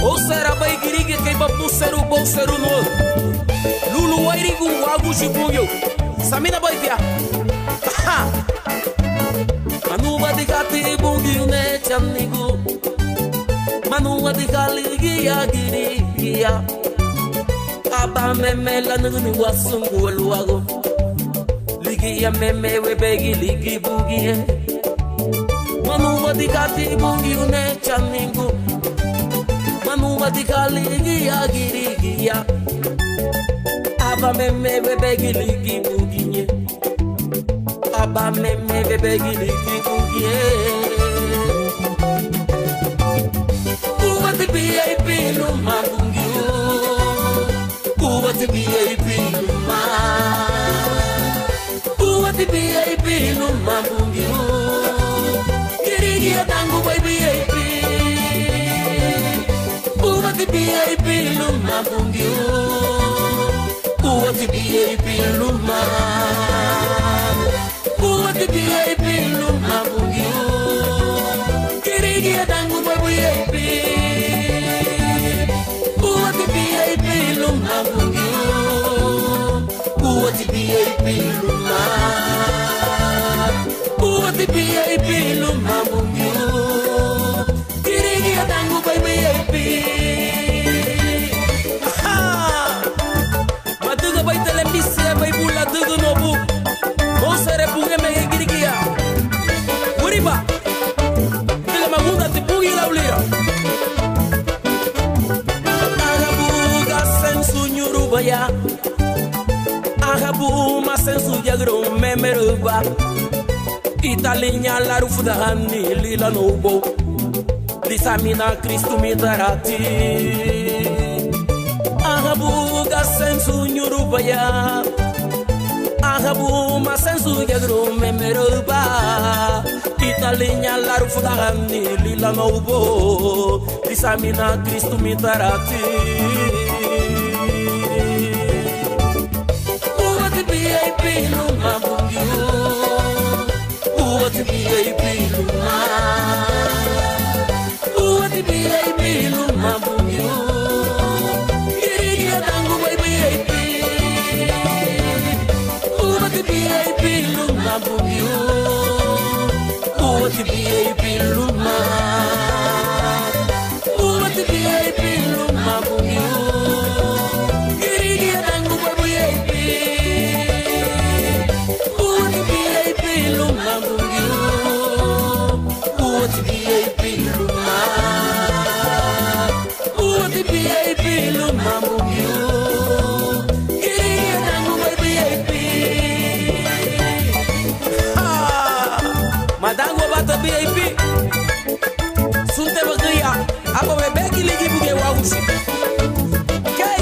O será bai girige que mabuseru bolseru no. Lulu wairigu wagu shibugyo. Samina bai pia. Ha. Manuwa digati bungi ne chanigu. Manuwa digali giya girigia. Aba meme la nuni wasungu luago. Ligia meme we begi ligi bugie. Manuwa dikati bungi une chaningu. Manuwa dikali giya girigia. Aba meme bebegi ligi bugie. Aba meme bebegi ligi bugie. Uwa ti B.A.P. luma bungi. Uwa ti B.A.P. luma. Uwa ti B.A.P. luma bungi. Kirigia tangu by B.A.P. Uwa ti B.A.P. luma bungi. Uwa ti B.A.P. luma. Uwa ti B.A.P. luma bungi. Kirigia tangu by B.A.P. Uwa ti B.A.P. luma bungi. Uwa ti B.A.P. luma. Uwa ti B.A.P. luma bungi. Kirigia tangu by B.A.P. Maduga by telemisia by bula dugu nobu. Mosere bunge mege kirigia. Uriba. Diga magunda ti bungi laulira. Agabuga sensu nyurubaya. Agabu ma sensu jagro memeruba. Italinya la rufudani lila nobo. Lisamina Cristo mi darati. Agabuga sensu nyurubaya. Agabu ma sensu jagro memeruba. Italinya la rufudani lila nobo. Lisamina Cristo mi darati. Uwa ti B.A.P. luma bungi. Uwa ti B.A.P. luma. Uwa ti B.A.P. luma bungi. Kirigia tangu by B.A.P. Uwa ti B.A.P. luma bungi. Uwa ti B.A.P. luma. Uwa ti B.A.P. luma bungi. Kirigia tangu by B.A.P. Uwa ti B.A.P. luma bungi. Uwa ti B.A.P. luma. Uwa ti B.A.P. luma bungi. Kirigia tangu by B.A.P. Madango bata B.A.P. Sunte bagia. Abo bebe kiligi buge wausi. Okay.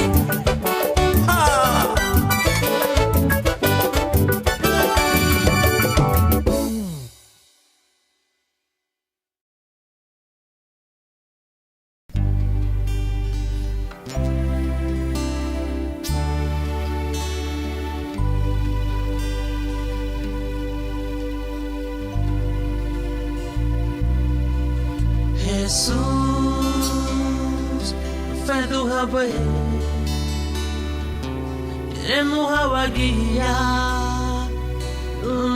Jesus, fedu habe, emu hawagia,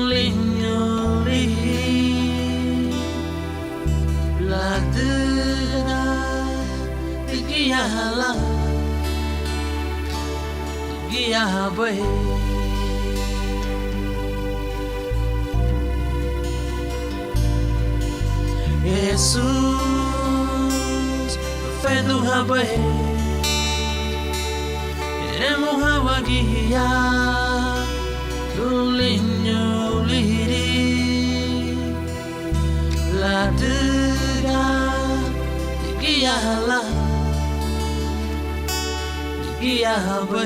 linyori, la dera, tigiala, tigiabe. Jesus, fedu habe, emu hawagia, lulinyo liri, la dera, tigiala, tigiabe.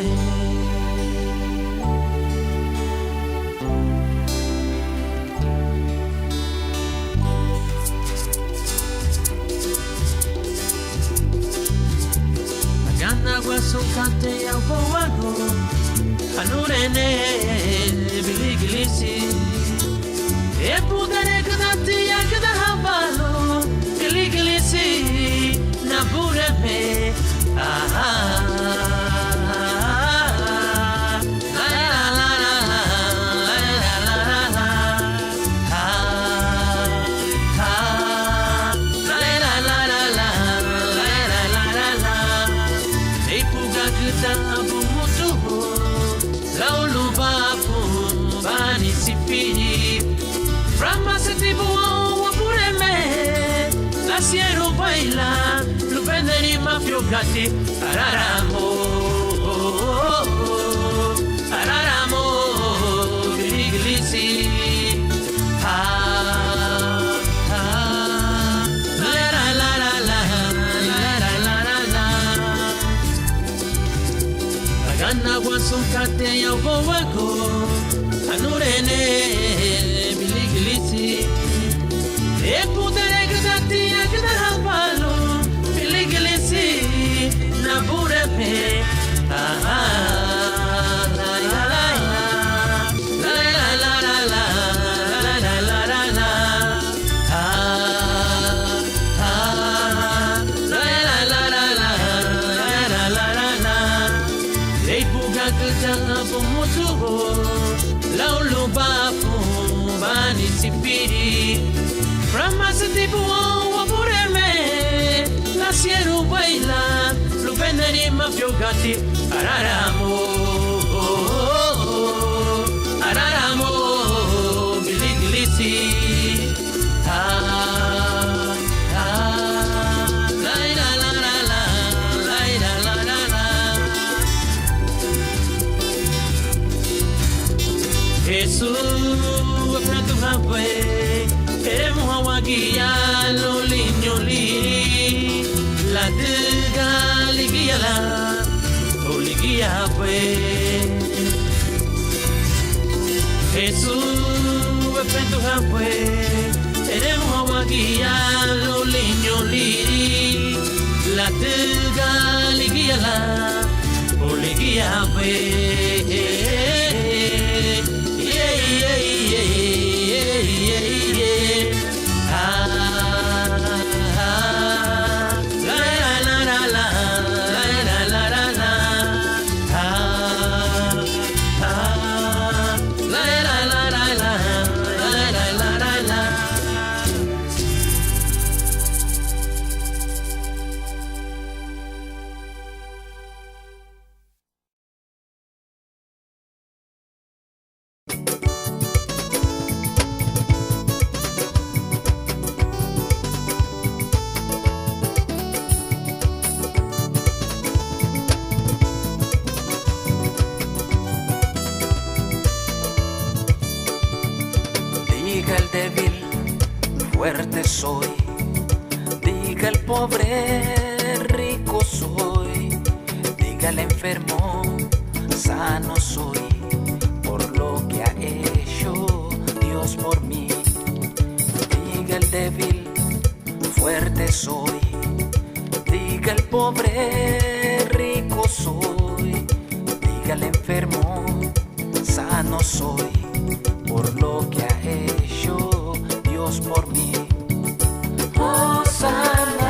Sukate ya voago anurene biligilisi e pudare kadati ya kada havalo biligilisi na bureme Siero baila, lo venderi mafio gatti, araramo, araramo, iglisi, la la la la la la la. Agana guasukate ya boago, anurene biligilisi, e putere na bureme la la la la la la la la. Ei buga kutana pomotu la ulubafu bani sipiri Ramazati buo bureme la siero baila lo veneri mafio gatti araramo araramo biligilisi la la la la la la la la. Jesus prato habe emu hawagia lo linyoli la dega ligiala o ligia pe Jesus peto habe emu hawagia lo linyoli la dega ligiala o ligia pe Diga el débil, fuerte soy. Diga el pobre, rico soy. Diga el enfermo, sano soy. Por lo que ha hecho Dios por mí. Diga el débil, fuerte soy. Diga el pobre, rico soy. Diga el enfermo, sano soy. Por lo que ha hecho Dios por mí. Hosanna.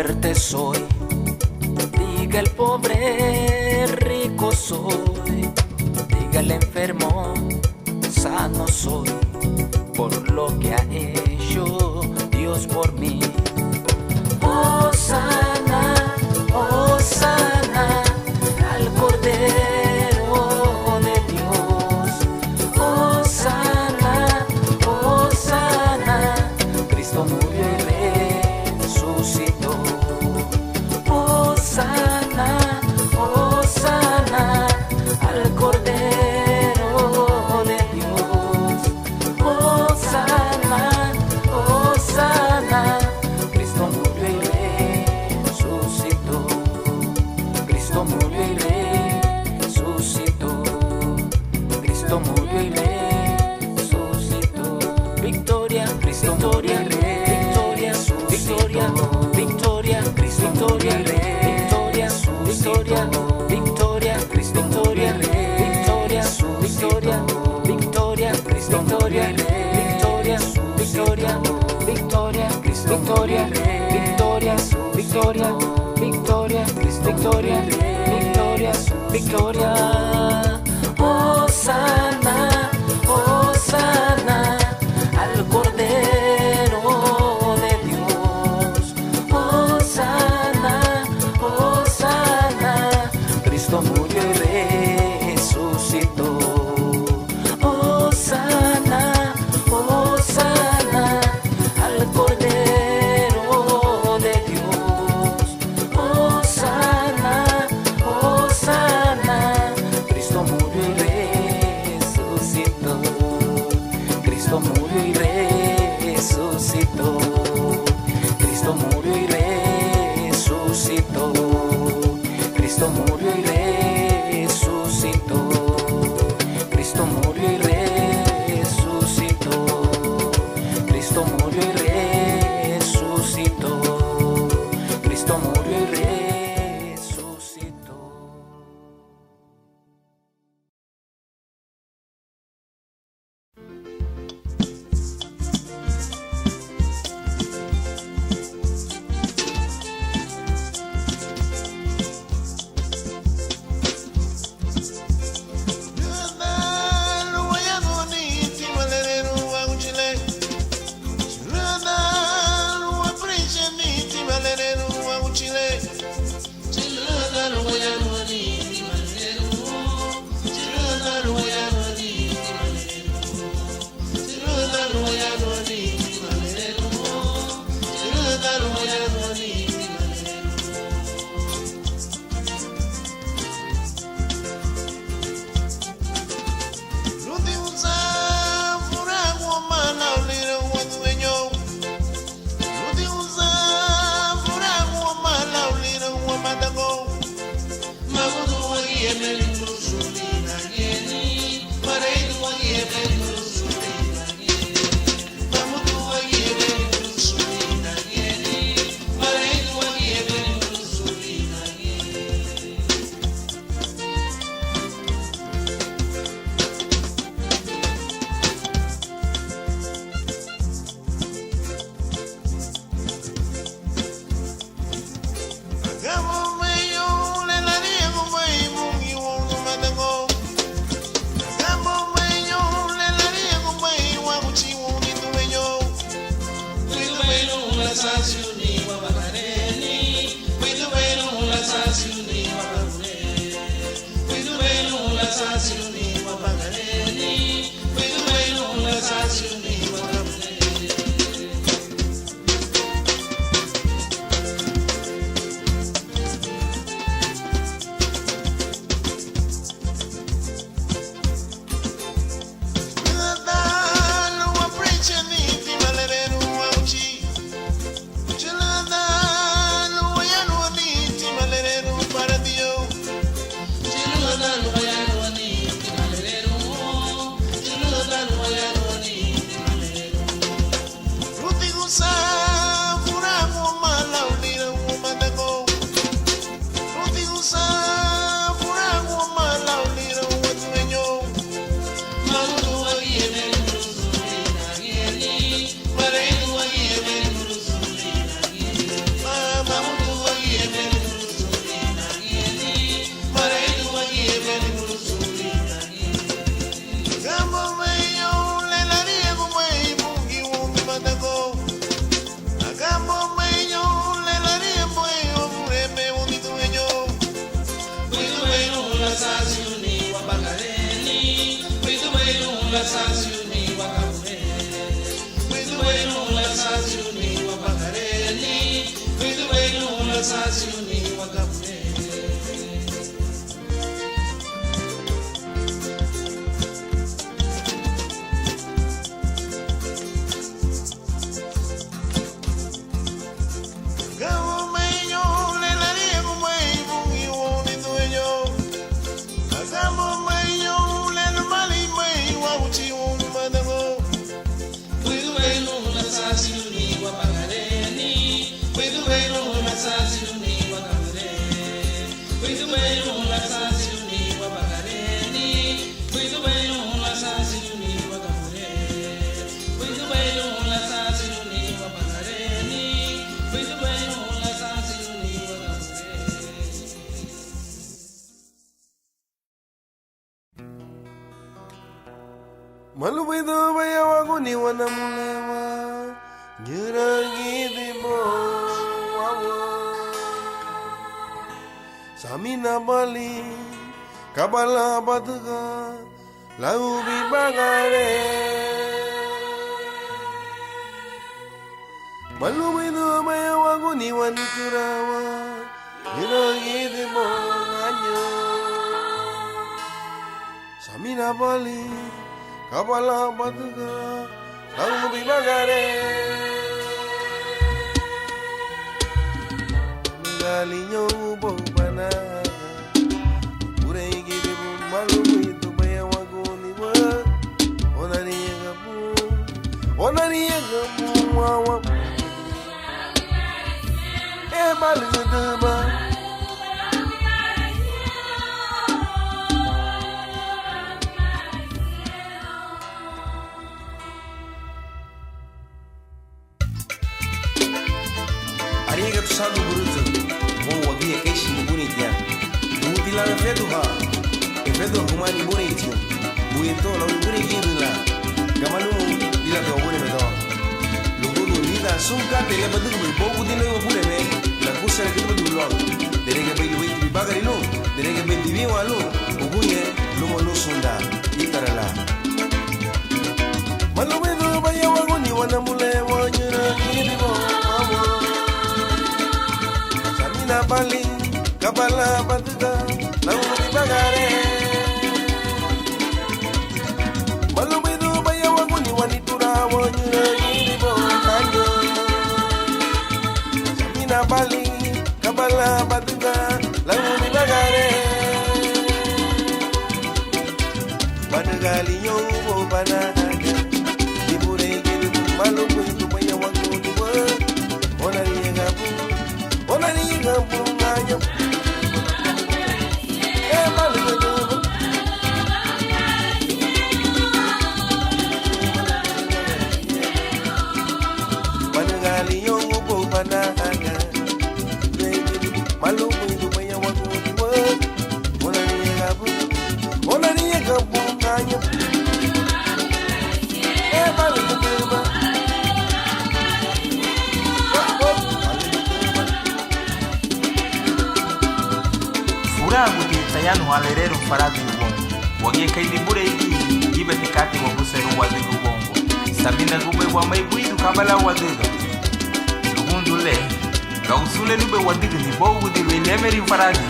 fuerte soy. Diga el pobre, rico soy. Diga el enfermo, sano soy. Por lo que ha hecho Dios por mí. Hosana, Hosana, al Cordero de Dios. Hosana, Hosana, Cristo murió y resucitó. Hosana, Hosana, al Cordero de Dios. Hosana, Hosana, Cristo murió y resucitó. Cristo murió y resucitó. Cristo murió y resucitó. Victoria, Cristo murió y resucitó. Victoria, victoria, Cristo murió y resucitó. Victoria, Cristo murió y resucitó. Victoria, victoria, Cristo murió y resucitó. Victoria, victoria, Cristo murió y resucitó. Victoria, victoria, Cristo victoria, victoria, victoria. Hosana, Hosana, al Cordero de Dios. Hosana, Hosana, Cristo murió y resucitó. Hosana, Hosana, al Cordero de Dios. Hosana, Hosana, Cristo murió y resucitó. Cristo murió y resucitó. Cristo murió y resucitó. Cristo murió y resucitó. Cristo murió y resucitó. Cristo murió y resucitó. Cristo murió y resucitó. sasiuni wakabure. Witu wenu la sasiuni wabagareni. Witu wenu la sasiuni wakabure. Malubido baya wago ni wana mulewa Nyeragi dibo wawo Samina bali Kabala batuga Lau bibagare Malubido baya wago ni wana kurawa Nyeragi dibo anyo Samina bali Kabala batuga Lau bibagare Galinyo ubo banaga Urei gidibu malu itu baya wagoni wa Onani yagabu wawa Balu gedeba Ariga tu sabe buruto, bom ouvir que este bonito. O de lá é feito ha, é feito como ani bonito. Muito lá o bonito lá, camalu de lá que o bonito é todo. Logo do lida sunca tele badu do pouco de não o bonito né, lá custa que do blog. Derega bem de bagarino, derega bem de vinho alu, o bonito lomo no sunda, e para lá. Malu bedo baya wagoni wana mule wanyura kiri bo amo. Samina bali kabala batuga lau bibagare. Malu bedo baya wagoni wanitura wanyura kiri bo amo. Samina bali kabala batuga lau bibagare. Banagali yo bo banaga. Malu bedo baya wagoni wa. Onani yagabu ngayo. Malu bedo. Banagali yo bo banaga. Malu bedo baya wagoni wa. Onani yagabu ngayo. Malu bedo. Furago de Itaiano Alerero Farado do Bongo. Wagi Kaili Burei, Ibe Ticati Wabusero Wadigo Bongo. Sabina Gube Wamai Buido Kabala Wadiga. Lugundu Le, Gausule Lube Wadiga ni Bogo de Lemeri Farado.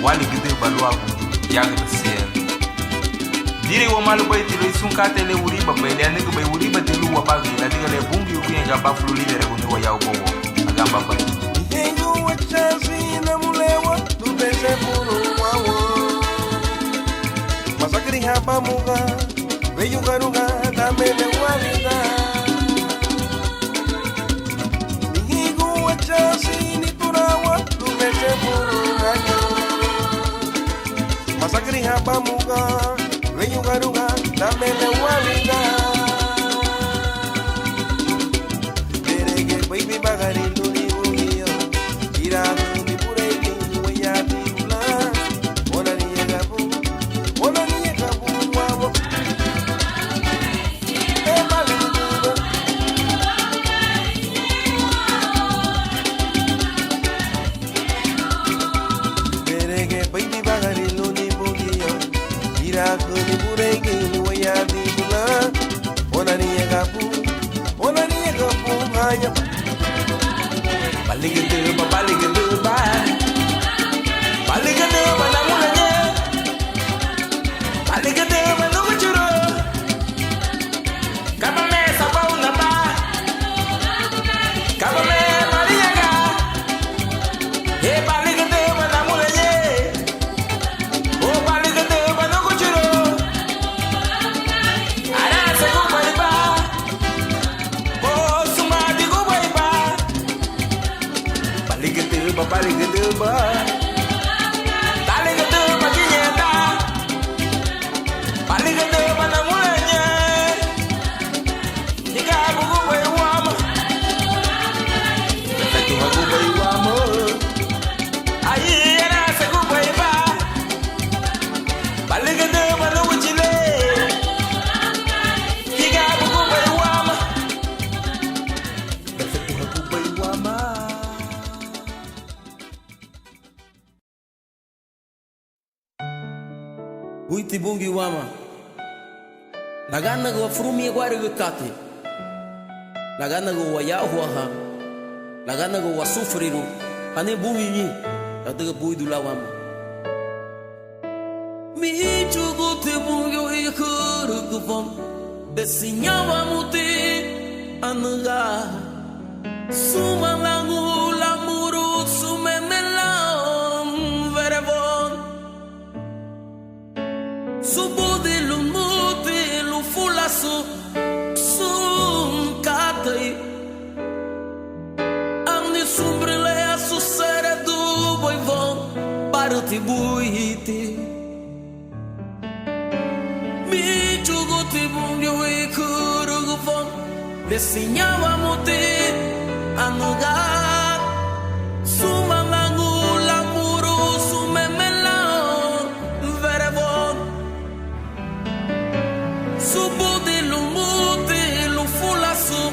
Wali Gide Baluago, Yaga Siel. Dire Wamalu Bay Tilo Sunkate Le Uriba Bay, Lanigo Bay Uriba Tilu Wabagi, La Diga Le Bungi Uki Gamba Fluli Regono Yao Bogo, Agamba Bay. Tengo a chance na mulewa. Bese puro wawo Masakri hapa muga Veyu garuga Dame de walida Mihigu wachasi ni turawa Tu bese puro ganyo Masakri hapa muga Veyu garuga Dame de walida Derege baby bagari luni ungiyo Irago Baby bagari luni bugiyo, ira kuni buregi ni waya di bulan. Baligada, baligada, baligada, banamulanye. Baligada, banuchuro. Kabame sabauna ba. Kabame mariaga. Hey, baligada, banamulanye. Oh, baligada, banuchuro. Ara se kumaiba. Oh, sumadi kumaiba. Baligada, baligada, ba. Baligada, baginyenda. Baligada, banamulanye. Jika buku baywama. Satu buku baywama. Ayi era satu bayba. Baligada, banuchile. Jika buku baywama. Satu buku baywama. Uiti bungi wama. Lagana go frumi gwari go kate. Lagana go waya huaha. Lagana go wasufriru. Ane bungi ni. Lagana bui dula wama. Mi chugu te bungi o ikuru gufam. Desinyawa muti anaga. Sumalangu lamuru sumemelam verevon. Subudi lumuti lufulasu sum katai. Amni sumbrile a susere du boivon paruti buiti. Mi chuguti bungyo ikuru gufon desinyawa muti anuga. Sumalangu lamuru sumemelan verevon. Subudi lumuti lufulasu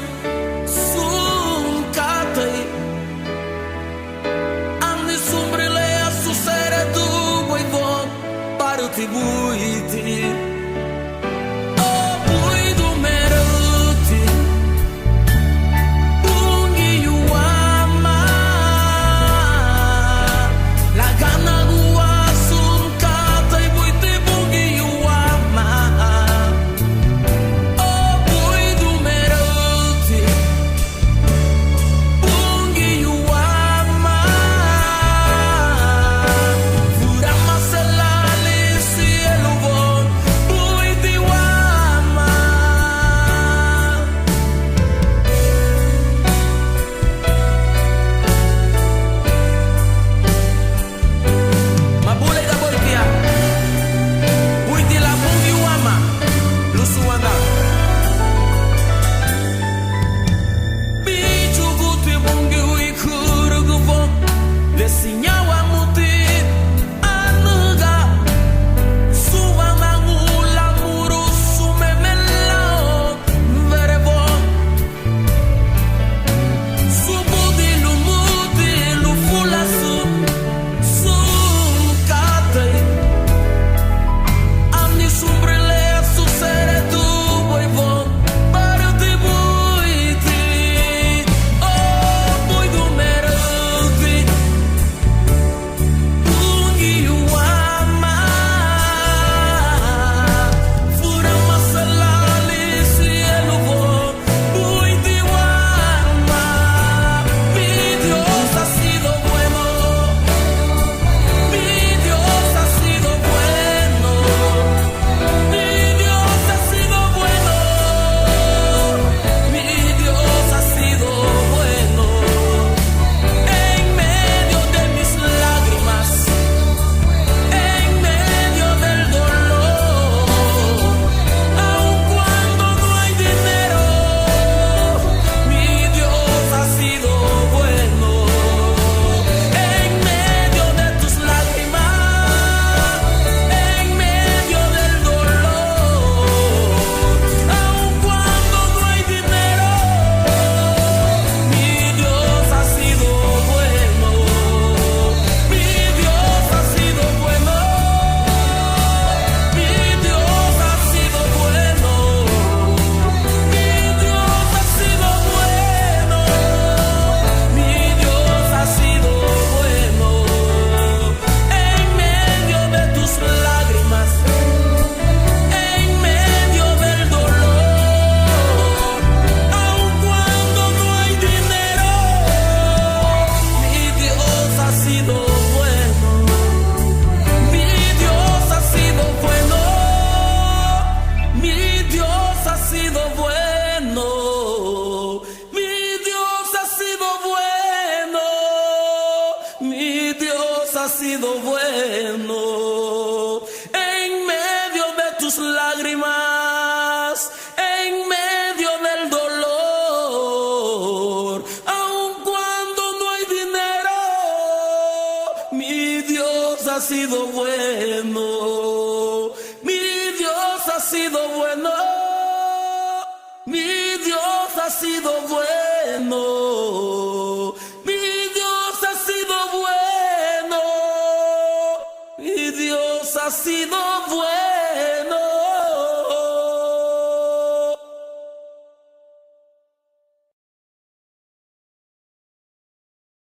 sum katai. Amni sumbrile a susere du boivon paruti buiti. Oh, buidu meruti. Bungi yuam sido bueno. En medio de tus lágrimas, en medio del dolor, aun cuando no hay dinero, mi Dios ha sido bueno. Mi Dios ha sido bueno. Mi Dios ha sido bueno. Mi Dios ha sido bueno. Mi Dios ha sido bueno.